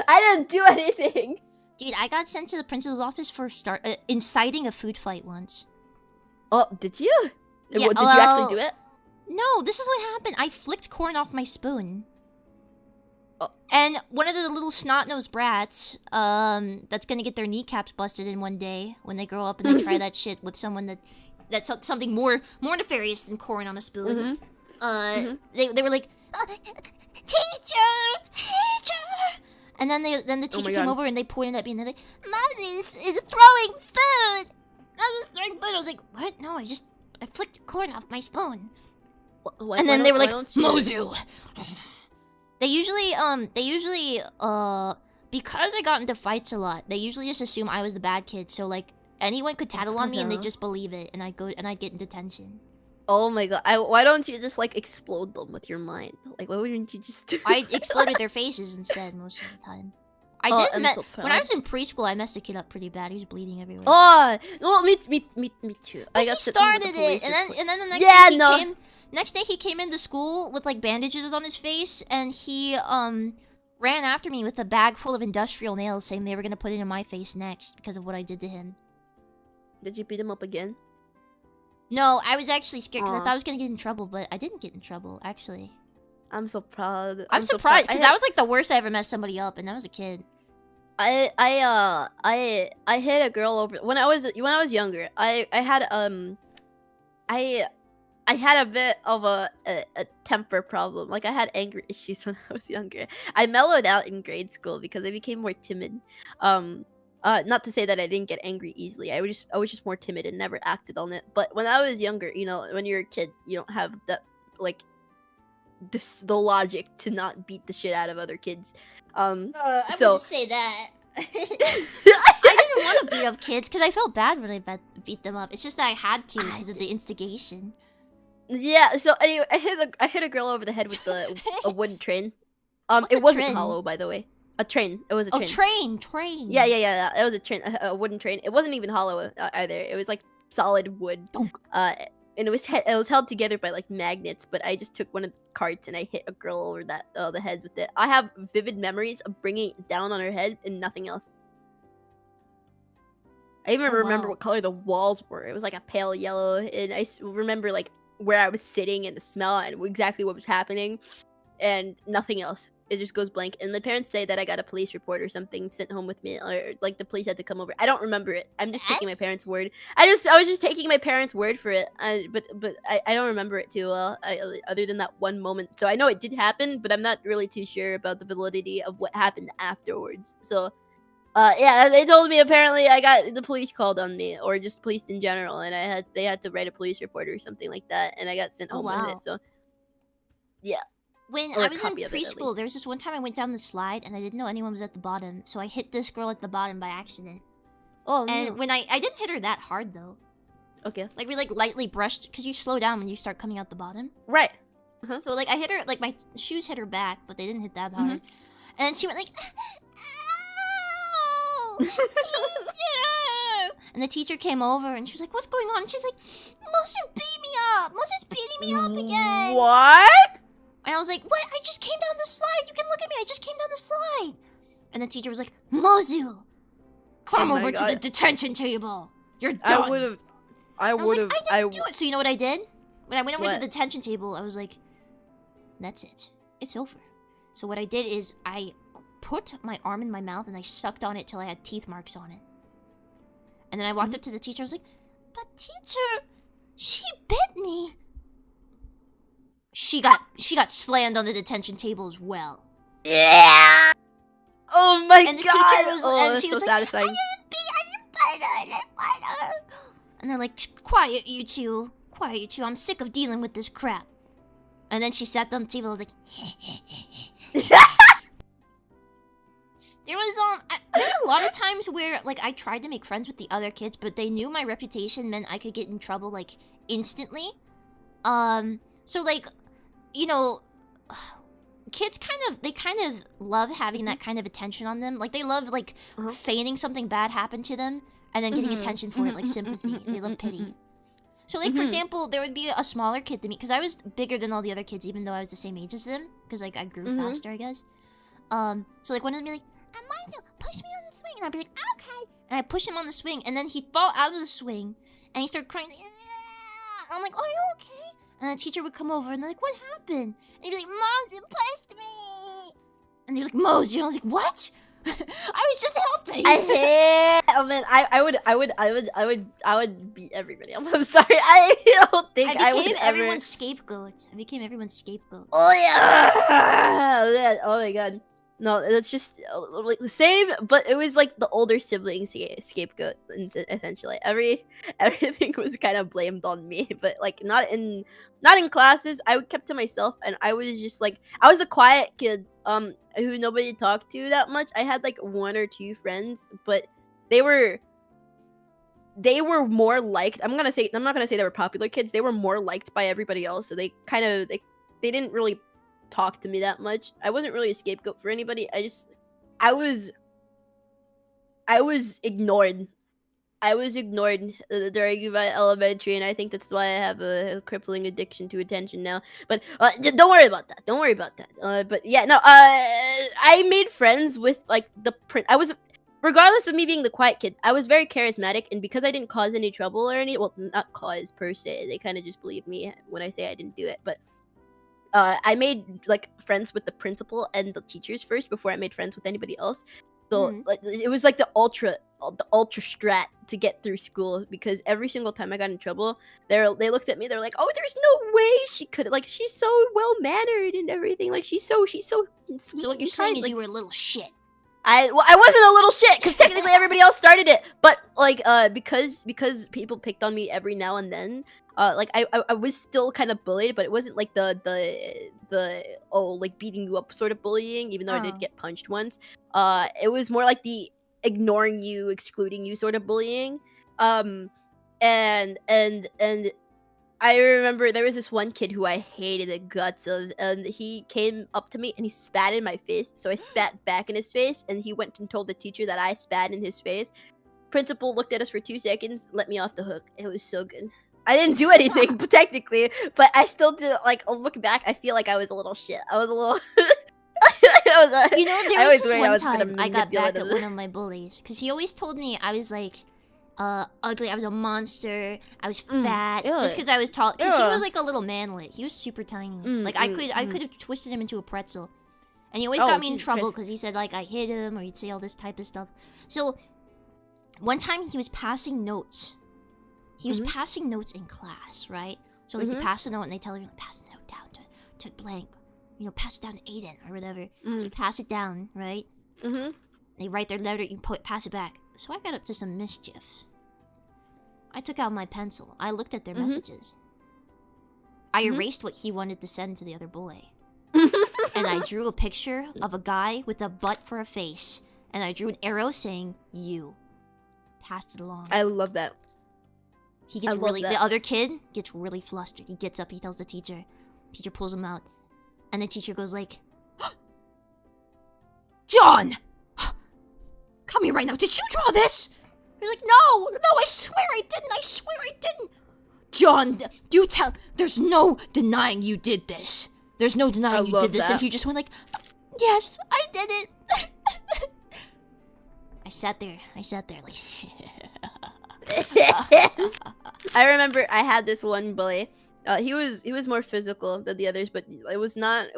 I didn't do anything. Dude, I got sent to the principal's office for inciting a food fight once. Oh, did you? Yeah, Did you actually do it? No, this is what happened. I flicked corn off my spoon. Oh. And one of the little snot-nosed brats, that's gonna get their kneecaps busted in one day when they grow up and they try that shit with someone that's something more nefarious than corn on a spoon. They were like, teacher! And then the teacher came God. over and they pointed at me and they're like, Moses is throwing food! I was throwing food. I was like, what? No, I flicked corn off my spoon. And then they were like, Mozu! They usually, because I got into fights a lot, they usually just assume I was the bad kid. So, like, anyone could tattle on me and they just believe it. And I'd get in detention. Oh my god. Why don't you just, like, explode them with your mind? Like, why wouldn't you just... I exploded their faces instead most of the time. When I was in preschool, I messed a kid up pretty bad. He was bleeding everywhere. Oh, well, me too. But he started it, and then the next day next day he came into school with like bandages on his face, and he ran after me with a bag full of industrial nails, saying they were gonna put it in my face next because of what I did to him. Did you beat him up again? No, I was actually scared because I thought I was gonna get in trouble, but I didn't get in trouble actually. I'm so proud. I'm surprised because that was like the worst I ever messed somebody up, and I was a kid. I hit a girl over when I was younger. I had a bit of a temper problem. Like I had anger issues when I was younger. I mellowed out in grade school because I became more timid. Not to say that I didn't get angry easily. I was just more timid and never acted on it. But when I was younger, you know, when you're a kid, you don't have that like the logic to not beat the shit out of other kids. I so wouldn't say that. I didn't want to beat up kids because I felt bad when I beat them up. It's just that I had to because of the instigation. Yeah. So anyway, I hit a girl over the head with a wooden train. What's it wasn't train? hollow, by the way. A train. It was a train. Oh, train. Yeah. It was a train, a wooden train. It wasn't even hollow either. It was like solid wood. And it was held together by like magnets. But I just took one of the carts and I hit a girl over the head with it. I have vivid memories of bringing it down on her head and nothing else. I even remember what color the walls were. It was like a pale yellow, and I remember like where I was sitting and the smell and exactly what was happening, and nothing else. It just goes blank. And the parents say that I got a police report or something sent home with me, or like the police had to come over. I don't remember it. I'm just taking my parents' word. I was just taking my parents' word for it. But I don't remember it too well, other than that one moment. So I know it did happen, but I'm not really too sure about the validity of what happened afterwards. So, yeah, they told me apparently I got the police called on me, or just police in general, and they had to write a police report or something like that, and I got sent home with it. So, yeah. When I was in preschool, there was this one time I went down the slide and I didn't know anyone was at the bottom, so I hit this girl at the bottom by accident. Oh, and no. when I didn't hit her that hard though. Okay. Like we like lightly brushed, because you slow down when you start coming out the bottom. Right. So like I hit her, like my shoes hit her back, but they didn't hit that hard. And then she went like, "Ow! Teacher!" And the teacher came over and she was like, "What's going on?" And she's like, "Mosu beat me up! Mosu's beating me up again!" What? And I was like, "What? I just came down the slide. You can look at me. I just came down the slide." And the teacher was like, "Mozu, come over to the detention table. You're done." I was like, I didn't do it. So you know what I did? When I went over to the detention table, I was like, "That's it. It's over." So what I did is I put my arm in my mouth and I sucked on it till I had teeth marks on it. And then I walked up to the teacher. I was like, "But teacher, she bit me." She got slammed on the detention table as well. Yeah. Oh my god. And the teacher was, and she was so like, satisfying. I didn't bite her. And they're like, quiet, you two. I'm sick of dealing with this crap." And then she sat down the table. I was like, There was a lot of times where like I tried to make friends with the other kids, but they knew my reputation meant I could get in trouble like instantly. So like, you know, kids kind of love having that kind of attention on them. Like they love like feigning something bad happened to them and then getting attention for it, like sympathy. They love pity. So like for example, there would be a smaller kid than me because I was bigger than all the other kids, even though I was the same age as them because like I grew faster, I guess. So like one of them would be like, "Amanda, push me on the swing," and I'd be like, "Okay," and I push him on the swing, and then he'd fall out of the swing, and he started crying. Like, I'm like, "Are you okay?" And the teacher would come over and they're like, "What happened?" And he'd be like, "Mozu pushed me." And they're like, "Mozu," and I was like, "What?" I was just helping. Oh man, I would beat everybody. I'm sorry. I don't think I would became ever. everyone's scapegoat. I became everyone's scapegoat. Oh yeah. Oh my god. No, that's just like the same, but it was like the older siblings scapegoat essentially. Everything was kind of blamed on me, but like not in classes. I kept to myself, and I was just like I was a quiet kid, who nobody talked to that much. I had like one or two friends, but they were more liked. I'm not gonna say they were popular kids. They were more liked by everybody else, so they didn't really talk to me that much. I wasn't really a scapegoat for anybody. I was ignored. I was ignored during my elementary, and I think that's why I have a crippling addiction to attention now. But don't worry about that. But yeah, no. I made friends with like the regardless of me being the quiet kid, I was very charismatic, and because I didn't cause any trouble or any, well, not cause per se, they kind of just believe me when I say I didn't do it. But I made like friends with the principal and the teachers first before I made friends with anybody else. So like, it was like the ultra strat to get through school, because every single time I got in trouble, they looked at me. They're like, "Oh, there's no way she could. Like, she's so well mannered and everything. Like, she's so sweet." So what you're saying is like, you were a little shit. I wasn't a little shit, because technically everybody else started it, but like because people picked on me every now and then, like I was still kind of bullied, but it wasn't like the like beating you up sort of bullying, even though I did get punched once. It was more like the ignoring you, excluding you sort of bullying. And I remember there was this one kid who I hated the guts of, and he came up to me and he spat in my face. So I spat back in his face, and he went and told the teacher that I spat in his face. Principal looked at us for 2 seconds, let me off the hook. It was so good. I didn't do anything, but technically, but I still did. Like, looking back, I feel like I was a little shit. I was a little. You know, there was this one time I got back at one of my bullies, because he always told me I was like ugly, I was a monster, I was fat, just because I was tall. Because he was like a little manlet. He was super tiny. Like I could have twisted him into a pretzel. And he always got me in trouble because he said like I hit him, or he'd say all this type of stuff. So one time he was passing notes. He was passing notes in class, right? So like you pass the note and they tell you to pass the note down to blank. You know, pass it down to Aiden or whatever. So you pass it down, right? They write their letter, you pass it back. So I got up to some mischief. I took out my pencil. I looked at their messages. I erased what he wanted to send to the other boy. And I drew a picture of a guy with a butt for a face. And I drew an arrow saying, "You." Passed it along. I love that. He gets the other kid gets really flustered. He gets up, he tells the teacher. Teacher pulls him out. And the teacher goes like, "John! Come here right now. Did you draw this?" He's like, no, I swear I didn't. John, you tell. There's no denying you did this. There's no denying you did this. And he just went like, "Yes, I did it." I sat there like. I remember I had this one bully. He was more physical than the others, but it was not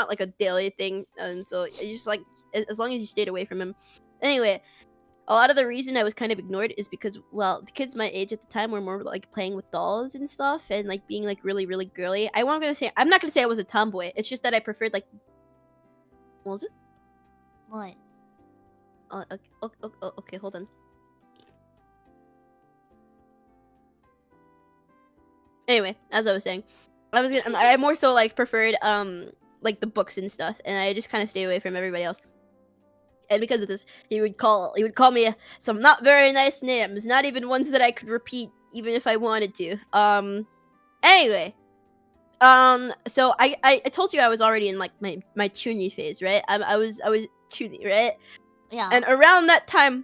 like a daily thing, and so you just like, as long as you stayed away from him. Anyway, a lot of the reason I was kind of ignored is because, well, the kids my age at the time were more like playing with dolls and stuff, and like being like really, really girly. I'm not gonna say I was a tomboy. It's just that I preferred like. What was it? What? Okay, hold on. Anyway, as I was saying, I more so like preferred like the books and stuff, and I just kind of stay away from everybody else. And because of this, he would call me some not very nice names, not even ones that I could repeat even if I wanted to. Anyway, so I told you I was already in like my chuny phase, right? I was chuny, right? Yeah. And around that time,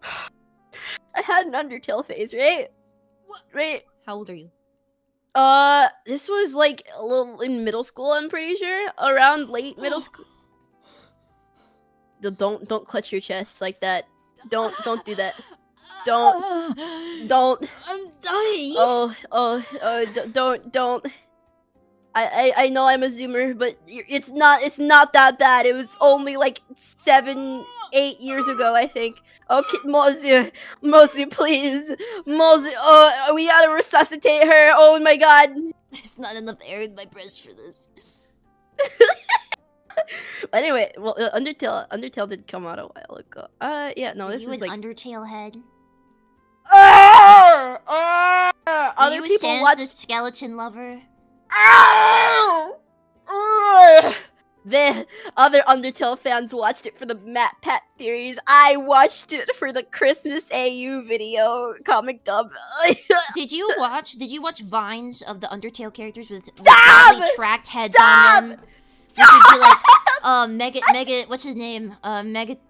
I had an Undertale phase, right? What? Right. How old are you? This was like a little in middle school, I'm pretty sure. Around late middle school. Don't clutch your chest like that. Don't do that. Don't. I'm dying. Don't. I know I'm a zoomer, but it's not that bad. It was only like 7-8 years ago, I think. Okay, Mozu, please. Mozu, oh, we gotta resuscitate her. Oh my god. There's not enough air in my breast for this. Anyway, well, Undertale did come out a while ago. Yeah, no, this is like Undertale head. Other you people Sans watch the skeleton lover. The other Undertale fans watched it for the Matt Pat theories. I watched it for the Christmas AU video comic dub. Did you watch vines of the Undertale characters with badly tracked heads on them? Which would be like, Mega, what's his name? Megaton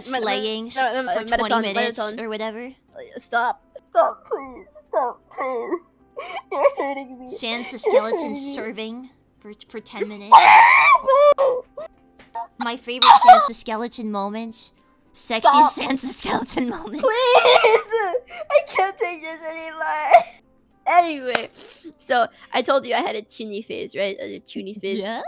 slaying for 20 minutes or whatever. Stop, please, You're hurting me. Sans the skeleton serving for 10 minutes. My favorite Sans the Skeleton moments. Sexiest Sans the Skeleton moment. Please! I can't take this anymore. Anyway, so I told you I had a tuny phase, right? A tuny phase. Yeah?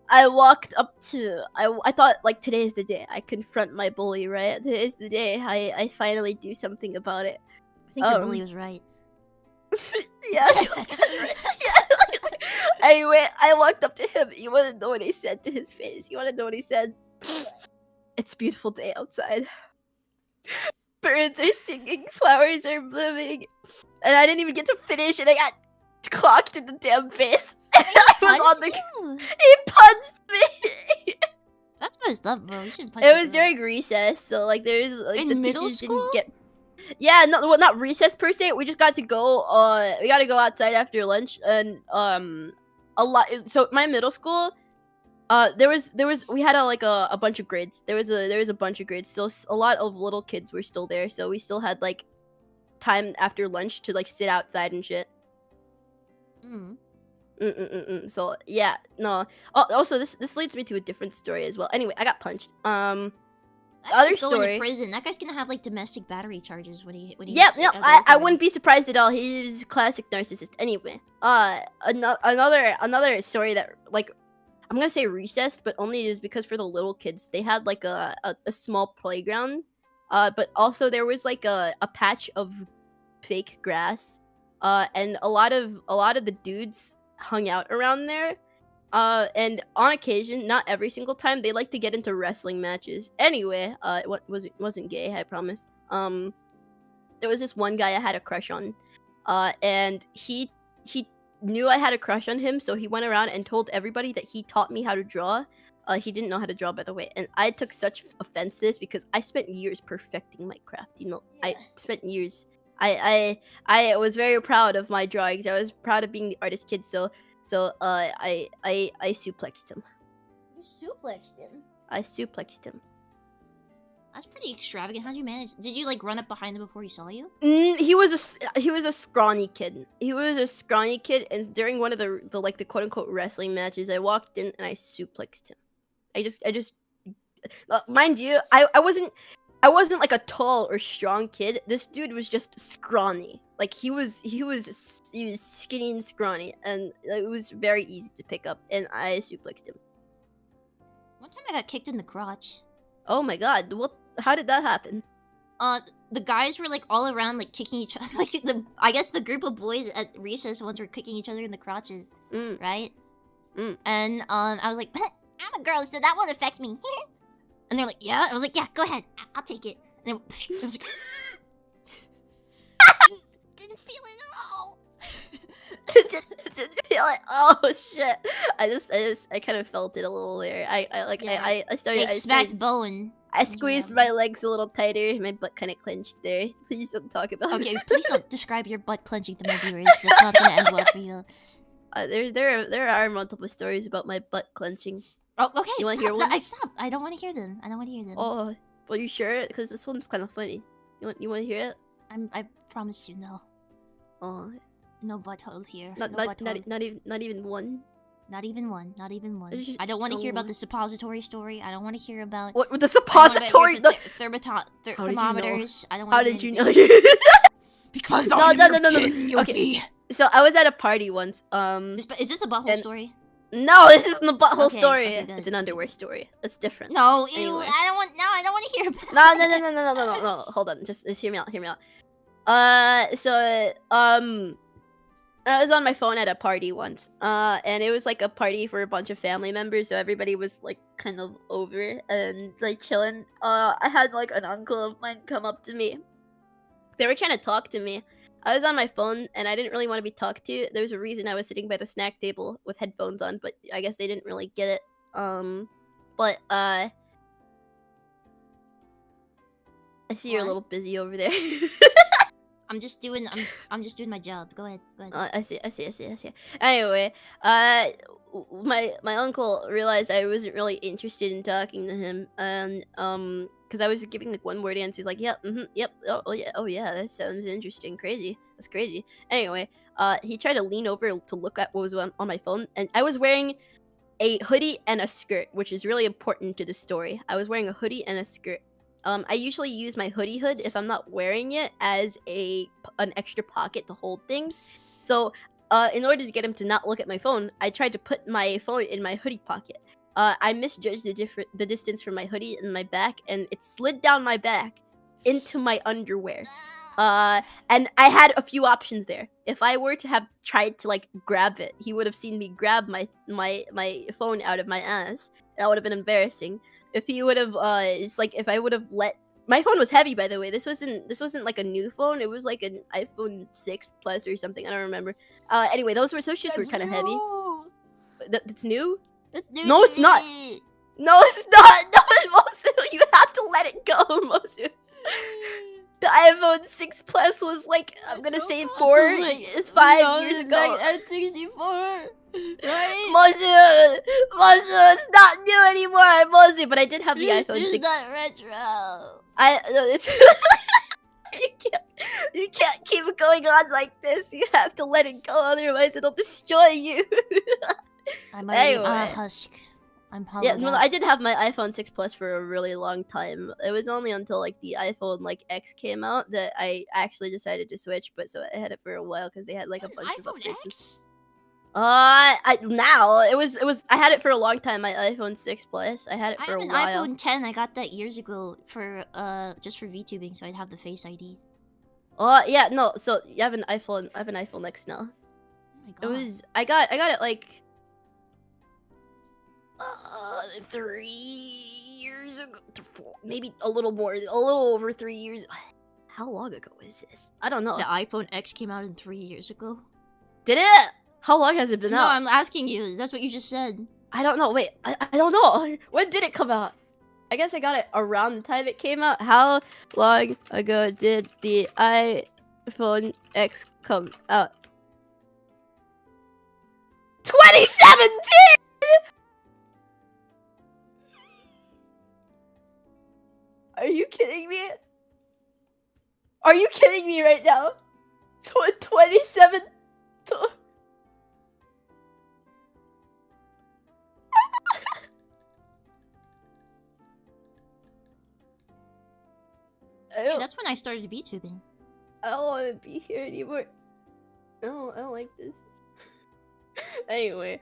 I walked up to I thought like today's the day I confront my bully, right? Today's the day I finally do something about it. I think your bully was right. Yeah, he was kind of right. Yeah. Anyway, I walked up to him. You want to know what he said to his face? You want to know what he said? It's a beautiful day outside. Birds are singing, flowers are blooming, and I didn't even get to finish, and I got clocked in the damn face. I was on the. He punched me. That's messed up, bro. You shouldn't punch It was a girl. during recess, so like there's like In the middle teachers school? didn't get. Yeah, not recess per se. We just got to go. We got to go outside after lunch, and a lot. So my middle school, we had a bunch of grades. There was a bunch of grades. So a lot of little kids were still there. So we still had like time after lunch to like sit outside and shit. Mm. So yeah, no. Oh, also this leads me to a different story as well. Anyway, I got punched. That Other guy's going story. to prison. That guy's gonna have like domestic battery charges when he. Yeah, gets, no, like, I wouldn't be surprised at all. He's a classic narcissist. Anyway, another story that like I'm gonna say recessed, but only is because for the little kids they had like a small playground, but also there was like a patch of fake grass, and a lot of the dudes hung out around there. And on occasion, not every single time, they like to get into wrestling matches. Anyway, it wasn't gay, I promise. There was this one guy I had a crush on, and he knew I had a crush on him, so he went around and told everybody that he taught me how to draw. He didn't know how to draw, by the way, and I took such offense to this because I spent years perfecting my craft. You know, I spent years. I was very proud of my drawings. I was proud of being the artist kid. So I suplexed him. You suplexed him. I suplexed him. That's pretty extravagant. How'd you manage? Did you like run up behind him before he saw you? He was a scrawny kid. He was a scrawny kid, and during one of the quote unquote wrestling matches, I walked in and I suplexed him. I just mind you, I wasn't like a tall or strong kid. This dude was just scrawny. Like he was skinny and scrawny, and it was very easy to pick up. And I suplexed him. One time I got kicked in the crotch. Oh my god! What? How did that happen? The guys were like all around, like kicking each other. Like I guess the group of boys at recess once were kicking each other in the crotches, right? And I was like, I'm a girl, so that won't affect me. And they're like, yeah. I was like, yeah, go ahead, I'll take it. And I was like, didn't feel it at all. Didn't feel it. Oh shit! I kind of felt it a little there. I started. Like smacked bone. I squeezed my legs a little tighter. My butt kind of clenched there. Please don't talk about it. Okay, please don't describe your butt clenching to my viewers. That's not gonna end well for you. There are multiple stories about my butt clenching. Oh, okay. You want to hear one? No, stop. I don't want to hear them. Oh, well, you sure? Because this one's kind of funny. You want to hear it? I promise you, no. Oh, no butthole here. not even one. Not even one. I don't want to hear about the suppository story. I don't want to hear about What with the suppository? Thermometers. I don't want. How did you know? Because No. Okay. So I was at a party once. Is it the butthole story? No, this isn't the butthole Okay, story. okay, good. It's an underwear story. It's different. No, ew, Anyway. I don't want to hear about it. No. Hold on. Just hear me out. So I was on my phone at a party once. And it was like a party for a bunch of family members, so everybody was like kind of over and like chilling. I had like an uncle of mine come up to me. They were trying to talk to me. I was on my phone and I didn't really want to be talked to. There was a reason I was sitting by the snack table with headphones on, but I guess they didn't really get it. But I see you're a little busy over there. I'm just doing my job. Go ahead. I see. Anyway, my uncle realized I wasn't really interested in talking to him, and because I was giving like one word answers, he's like, yep, yep, oh yeah, that sounds interesting, that's crazy. Anyway, he tried to lean over to look at what was on my phone, and I was wearing a hoodie and a skirt, which is really important to the story. I was wearing a hoodie and a skirt. I usually use my hoodie hood if I'm not wearing it as an extra pocket to hold things. So, in order to get him to not look at my phone, I tried to put my phone in my hoodie pocket. I misjudged the distance from my hoodie and my back, and it slid down my back into my underwear. And I had a few options there. If I were to have tried to like grab it, he would have seen me grab my phone out of my ass. That would have been embarrassing. If he would have, it's like if I would have let my phone was heavy, by the way. This wasn't like a new phone. It was like an iPhone 6 Plus or something. I don't remember. Anyway, those shoes were kind of heavy. That's new. That's new. No, it's not. No, it's not. No, Mosu, you have to let it go, Mosu. The iPhone 6 Plus was like, I'm gonna say 5 years ago. At 64, right? Mozu, it's not new anymore, Mozu. But I did have the iPhone 6. Not retro. It's you can't keep going on like this. You have to let it go, otherwise it'll destroy you. I'm already Anyway. husk. I'm Yeah, well, I did have my iPhone 6 Plus for a really long time. It was only until like the iPhone like X came out that I actually decided to switch. But so I had it for a while because they had like a bunch of iPhone updates. X? Now it was I had it for a long time. My iPhone 6 Plus. I had it I for have a an while. iPhone 10. I got that years ago for just for VTubing, so I'd have the Face ID. Yeah, no. So you have an iPhone. I have an iPhone X now. Oh my It god. was I got it like 3 years ago, maybe a little over 3 years. How long ago is this? I don't know. The iPhone X came out in 3 years ago. Did it? How long has it been No, out? I'm asking you. That's what you just said. I don't know. Wait, I don't know. When did it come out? I guess I got it around the time it came out. How long ago did the iPhone X come out? 2017! Are you kidding me? Are you kidding me right now? 27? Hey, that's when I started VTubing. I don't want to be here anymore. No, I don't like this. Anyway.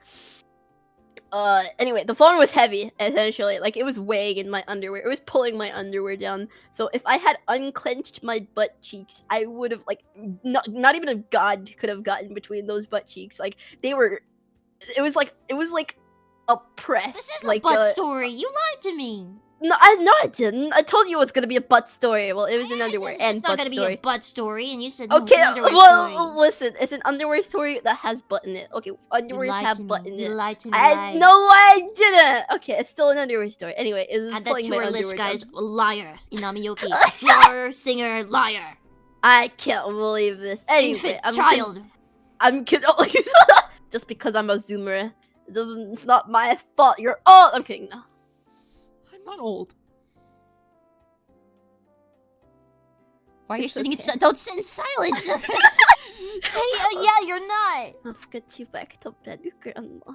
Anyway, the phone was heavy, essentially. Like, it was weighing in my underwear. It was pulling my underwear down. So if I had unclenched my butt cheeks, I would have, like, not even a god could have gotten between those butt cheeks. Like, they were... It was like a press. This is like a butt story. You lied to me. No, I didn't. I told you it was gonna be a butt story. Well, it was an Yes, underwear it's and not butt gonna story. be a butt story, and you said no, Okay, it's an underwear well, story. listen, it's an underwear story that has butt in it. Okay, underwears have butt in You it. lied to me. No, I didn't. Okay, it's still an underwear story. Anyway, it was Add that pulling to my our underwear list, guys. down. Liar. Inamiyoki. Drawer, singer, liar. I can't believe this. Anyway, Infant, child. I'm kidding. Just because I'm a zoomer, it's not my fault. You're old. I'm kidding. No. I'm not old. Why are you sitting in don't sit in silence. Say, yeah, you're not. Let's get you back to bed, Grandma.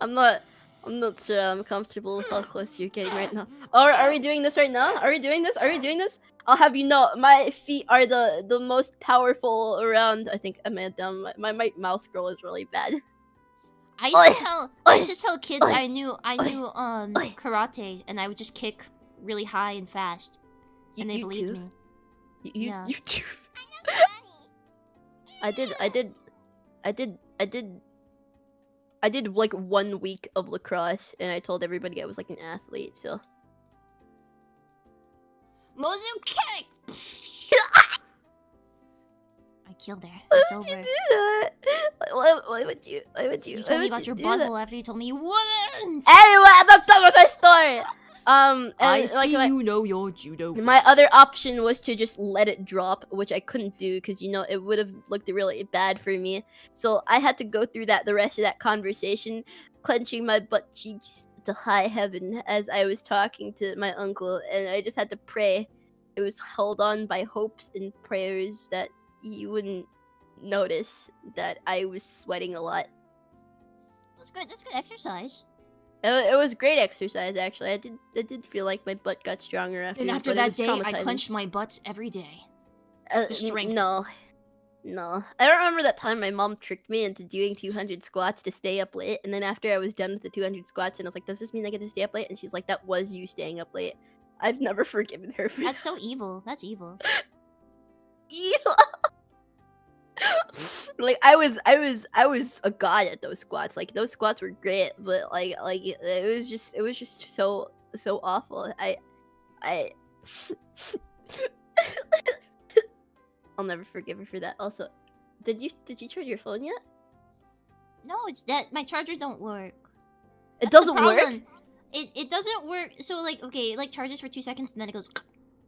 I'm not sure I'm comfortable with how close you're getting right now. Are we doing this right now? Are we doing this? I'll have you know, my feet are the most powerful around. I think Amanda, my mouse scroll is really bad. I used to tell kids I knew karate, and I would just kick really high and fast, and they believed me. Yeah. You too. I did like 1 week of lacrosse, and I told everybody I was like an athlete. So. Mozu kick. I killed her. It's over. Why would you do that? Why would you? You told me about your butthole after you told me you wouldn't. Anyway, I'm not done with my story. And, I see like, you know your judo. my other option was to just let it drop, which I couldn't do because you know it would have looked really bad for me. So I had to go through the rest of that conversation, clenching my butt cheeks to high heaven as I was talking to my uncle, and I just had to pray. It was held on by hopes and prayers that he wouldn't notice that I was sweating a lot. That's good. That's good exercise. It was great exercise, actually. I did feel like my butt got stronger after. And after that day, I clenched my butts every day. To strengthen. No. I don't remember that time my mom tricked me into doing 200 squats to stay up late, and then after I was done with the 200 squats, and I was like, does this mean I get to stay up late? And she's like, that was you staying up late. I've never forgiven her for That's so evil. That's evil. evil. Like I was a god at those squats. Like those squats were great, but like it was just so awful. I I'll never forgive her for that. Also, did you charge your phone yet? No, it's that my charger don't work. It That's the doesn't work. problem. It doesn't work. So like okay, it like charges for 2 seconds and then it goes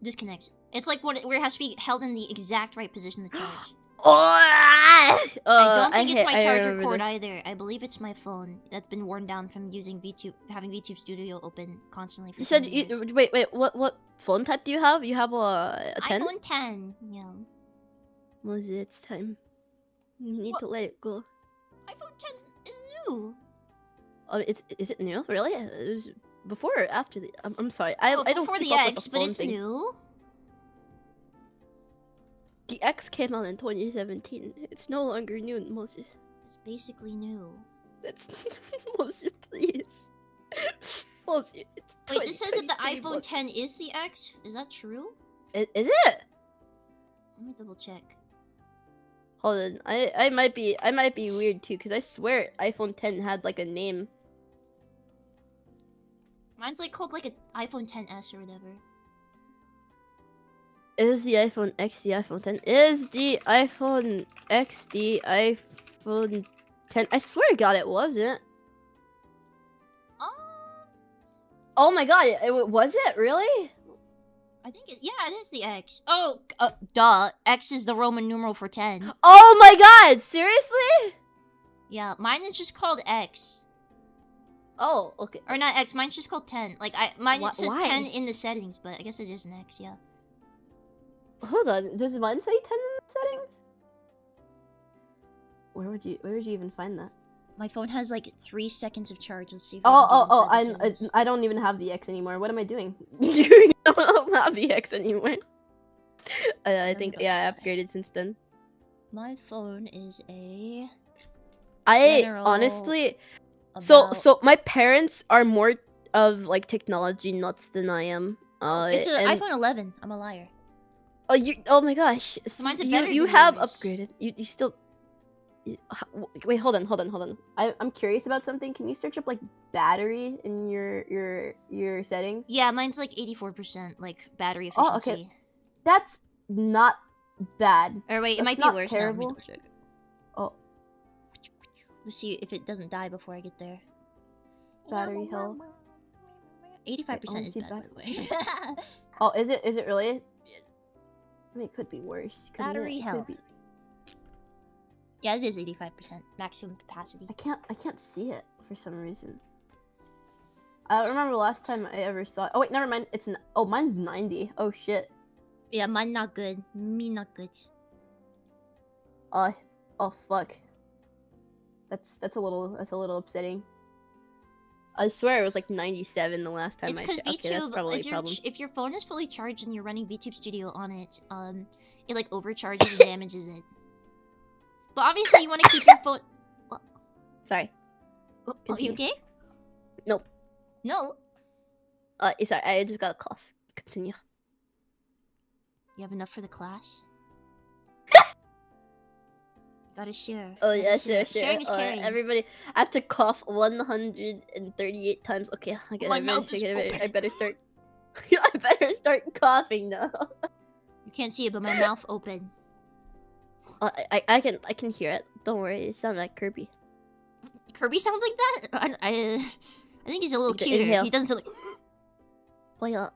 disconnects. It's like where it has to be held in the exact right position to charge. I don't think it's my charger cord either. I believe it's my phone that's been worn down from using having VTube Studio open constantly. For you said years. wait. What phone type do you have? You have a 10? iPhone 10. Yeah. Mosey, it's time. You need to let it go. iPhone 10 is new. Oh, is it new? Really? It was before or after the? I'm sorry. I don't before keep the up with X, the but phone it's thing. new. The X came out in 2017. It's no longer new, Moses. It's basically new. That's Moses, please. Moses, it's Wait, this says that the 2023, iPhone Moses. 10 is the X? Is that true? Is it? Let me double check. Hold on. I might be weird too, because I swear iPhone 10 had like a name. Mine's like called like an iPhone 10s or whatever. Is the iPhone X the iPhone 10? Is the iPhone X the iPhone 10? I swear to God, it wasn't. Oh my God, was it really? I think it is the X. Oh, duh. X is the Roman numeral for 10. Oh my God, seriously? Yeah, mine is just called X. Oh, okay. Or not X, mine's just called 10. Like, mine it says why? 10 in the settings, but I guess it is an X, yeah. Hold on, does mine say 10 in the settings? Where would you even find that? My phone has like 3 seconds of charge. Let's see if I don't even have the X anymore. What am I doing? I don't have the X anymore. I think I upgraded since then. My phone is a honestly so my parents are more of like technology nuts than I am. It's an iPhone 11. I'm a liar. Oh my gosh. So mine's better you than have yours. upgraded. You still wait, hold on. I'm curious about something. Can you search up like battery in your settings? Yeah, mine's like 84%, like battery efficiency. Oh, okay. That's not bad. Or wait, it That's might be not worse terrible. now. Let me double check. Oh, Let's see if it doesn't die before I get there. battery health. 85% is bad, by the way. Oh, is it really? I mean, it could be worse. couldn't Battery it? Could health. be. Yeah, it is 85% maximum capacity. I can't see it for some reason. I don't remember the last time I ever saw it. Oh wait, never mind. Mine's 90. Oh shit. Yeah, mine not good. Me not good. Oh fuck. That's a little upsetting. I swear it was like 97 the last time It's I because checked. Okay, that's probably a problem. if your phone is fully charged and you're running VTube Studio on it, it like overcharges and damages it. But obviously you want to keep your phone. Sorry. Are you okay? Nope. No. Sorry. I just got a cough. Continue. You have enough for the class? Gotta share. Oh yeah, Gotta sure. Sharing is caring. Everybody, I have to cough 138 times. Okay, My mouth is I better start. I better start coughing now. You can't see it, but my mouth open. I can hear it. Don't worry. It sounds like Kirby. Kirby sounds like that. I think he's a little cuter. Inhale. He doesn't sound like. Boya.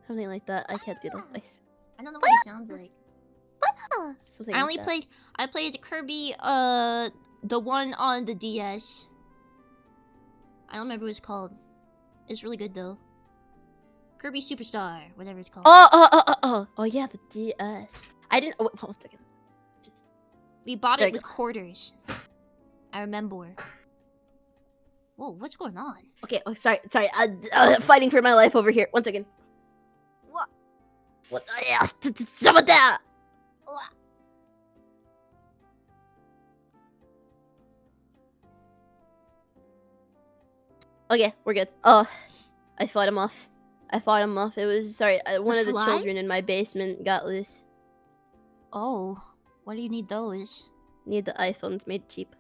Something like that. I can't do the voice. I don't know what he sounds like. Something I like that. played Kirby, the one on the DS. I don't remember what it's called. It's really good though. Kirby Superstar, whatever it's called. Oh yeah, the DS. I didn't. Oh, hold on a second. We bought There it you with quarters. I remember. Whoa, what's going on? Okay. Oh, sorry. Fighting for my life over here. 1 second. What? What? Yeah. Stop with that. Okay, we're good. Oh, I fought him off. It was sorry. One of the fly? children in my basement got loose. Oh, what do you need those? Need the iPhones made cheap.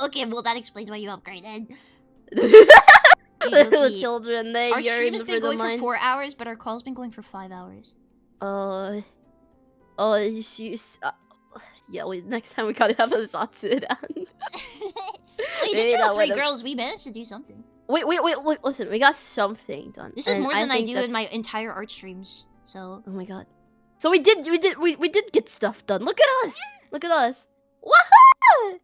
Okay, well that explains why you upgraded. The children, they Our stream yearn has for been the going for mind. 4 hours, but our call's been going for 5 hours. Yeah. Next time we gotta have a Zatsu down. Well, you did Maybe kill that 3 would've- girls. We managed to do something. Wait, listen, we got something done. This is and more than I think do that's- in my entire art streams. So Oh my god. So we did get stuff done. Look at us. Look at us. Woohoo!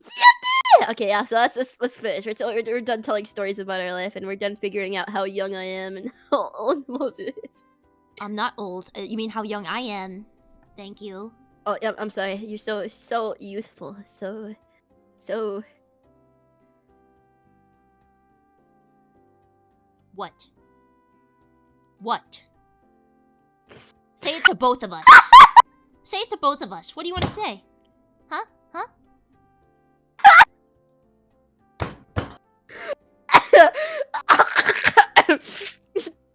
Yippee! Okay, yeah. So let's finish. We're done telling stories about our life, and we're done figuring out how young I am and how old Moses is. I'm not old. You mean how young I am? Thank you. Oh yeah, I'm sorry. You're so youthful. So. What? What? Say it to both of us. Say it to both of us. What do you want to say? Huh? Huh?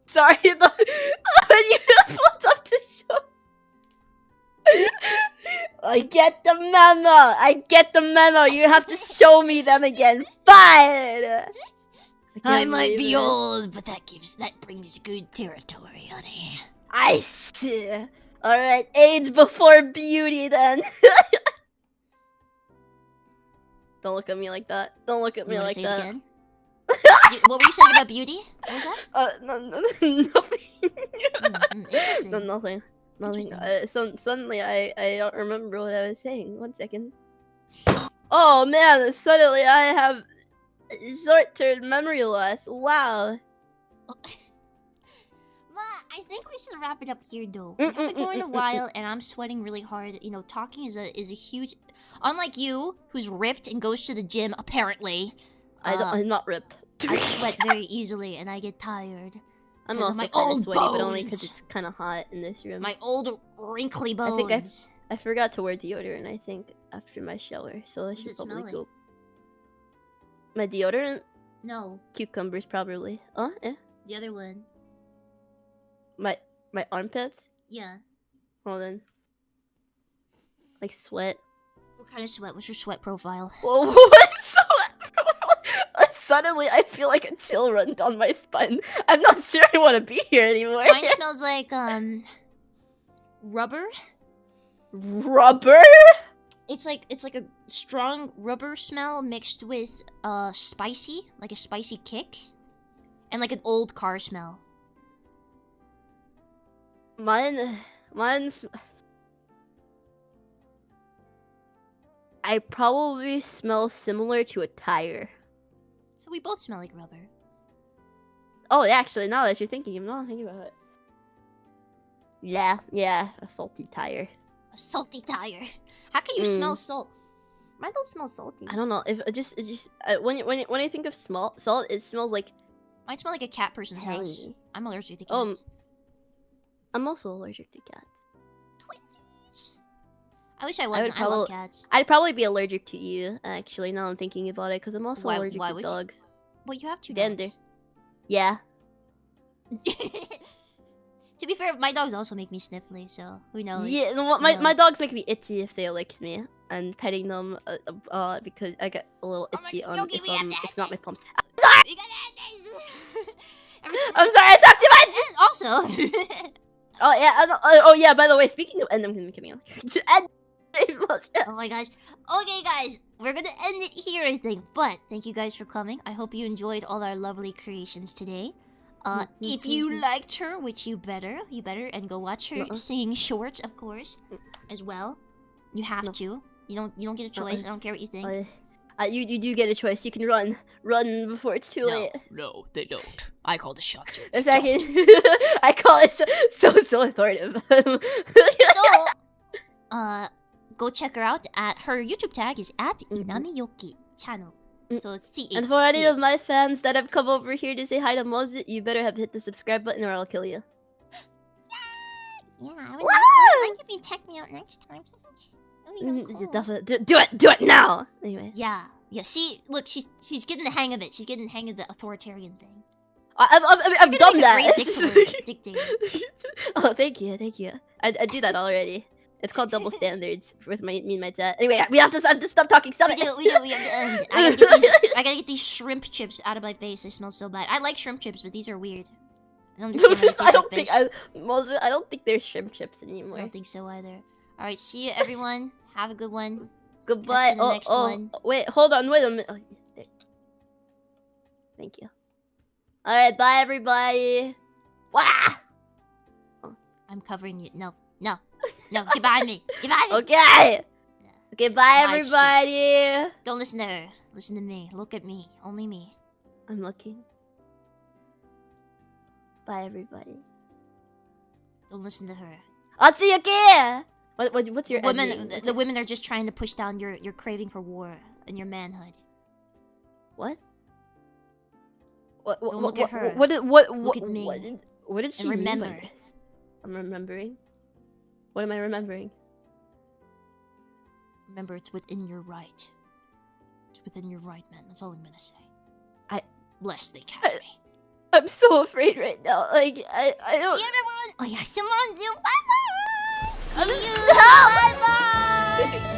Sorry, when you pulled up to show. I get the memo. You have to show me them again. Fine. I might be old, but that brings good territory, honey. I see. All right, age before beauty, then. Don't look at me like that. Don't look at me You wanna like say that. it again? What were you saying about beauty? What was that? Nothing. Interesting. No, nothing. Suddenly, I don't remember what I was saying. 1 second. Oh man! Suddenly, I have short-term memory loss. Wow. Ma, I think we should wrap it up here, though. We've been going a while, and I'm sweating really hard. You know, talking is a huge. Unlike you, who's ripped and goes to the gym, apparently. I'm not ripped. I sweat very easily, and I get tired. I'm 'Cause also of my kind of old sweaty, but only bones. because it's kind of hot in this room. My old wrinkly bones. I think I forgot to wear deodorant. I think after my shower, so I Does should it probably smell go. My deodorant, No, cucumbers probably. Yeah. the other one. My armpits. Yeah. Hold on. Like sweat. What kind of sweat? What's your sweat profile? Whoa, what sweat? Suddenly, I feel like a chill run down my spine. I'm not sure I want to be here anymore. Mine smells like rubber. Rubber? It's like a strong rubber smell mixed with spicy, like a spicy kick, and like an old car smell. Mine's. I probably smell similar to a tire. So we both smell like rubber. Oh, actually, now that you're thinking, I'm not thinking about it. Yeah, a salty tire. A salty tire. How can you smell salt? Mine don't smell salty. I don't know. If it just when I think of salt, it smells like. Mine smell like a cat person's house. tangy. I'm allergic to cats. I'm also allergic to cats. Twinsies. I wish I wasn't. I love cats. I'd probably be allergic to you, actually. Now I'm thinking about it, because I'm also allergic why to would you- dogs. Well, you have two Dander. dogs. Yeah. To be fair, my dogs also make me sniffly, so who knows? Yeah, no, my dogs make me itchy if they lick me, and petting them, because I get a little Oh my itchy God, on Yogi, if we have it's that. not my palms. We gotta end this. Every time I'm sorry, I talked too much. and also, Oh yeah, yeah. By the way, speaking of, and I'm coming on. oh my gosh. Okay, guys, we're gonna end it here, I think. But thank you guys for coming. I hope you enjoyed all our lovely creations today. If you liked her, which you better, and go watch her singing shorts, of course, as well. You have to. You don't get a choice. I don't care what you think. You do get a choice. You can run before it's too late. No, they don't. I call the shots here. A second. I call it so authoritative. So, go check her out. At her YouTube tag is at Inamiyoki channel. So it's TH. And for any of my fans that have come over here to say hi to Mozu, you better have hit the subscribe button or I'll kill you. Yeah, I would like if you check me out next time. Definitely do it now. Anyway. Yeah. See, look, she's getting the hang of it. She's getting the hang of the authoritarian thing. I've You're done gonna make that. a great dictator. Oh, thank you. I do that already. It's called double standards with me and my chat. Anyway, we have to stop talking. Stop it. We have to end. I gotta get these shrimp chips out of my face. They smell so bad. I like shrimp chips, but these are weird. I don't understand how they taste like fish. I don't think there's shrimp chips anymore. I don't think so either. Alright, see you everyone. Have a good one. Goodbye. Catch you in the next one. Wait, hold on, wait a minute. Oh, there. Thank you. Alright, bye everybody. Wah! I'm covering you. No. Get behind me. Get behind me. Okay. Okay, bye Nice everybody. Don't listen to her. Listen to me. Look at me. Only me. I'm looking. Bye everybody. Don't listen to her. Atsuyoki! What's your Women, ending? the women are just trying to push down your craving for war and your manhood. What? Don't look at her. What Look at me. What did she And remember. mean by this? I'm remembering. What am I remembering? Remember, it's within your right. It's within your right, man. That's all I'm gonna say. Lest they catch me. I'm so afraid right now. Like I don't. See everyone. Oh yeah, someone do. Bye bye. See you. Help! Bye bye.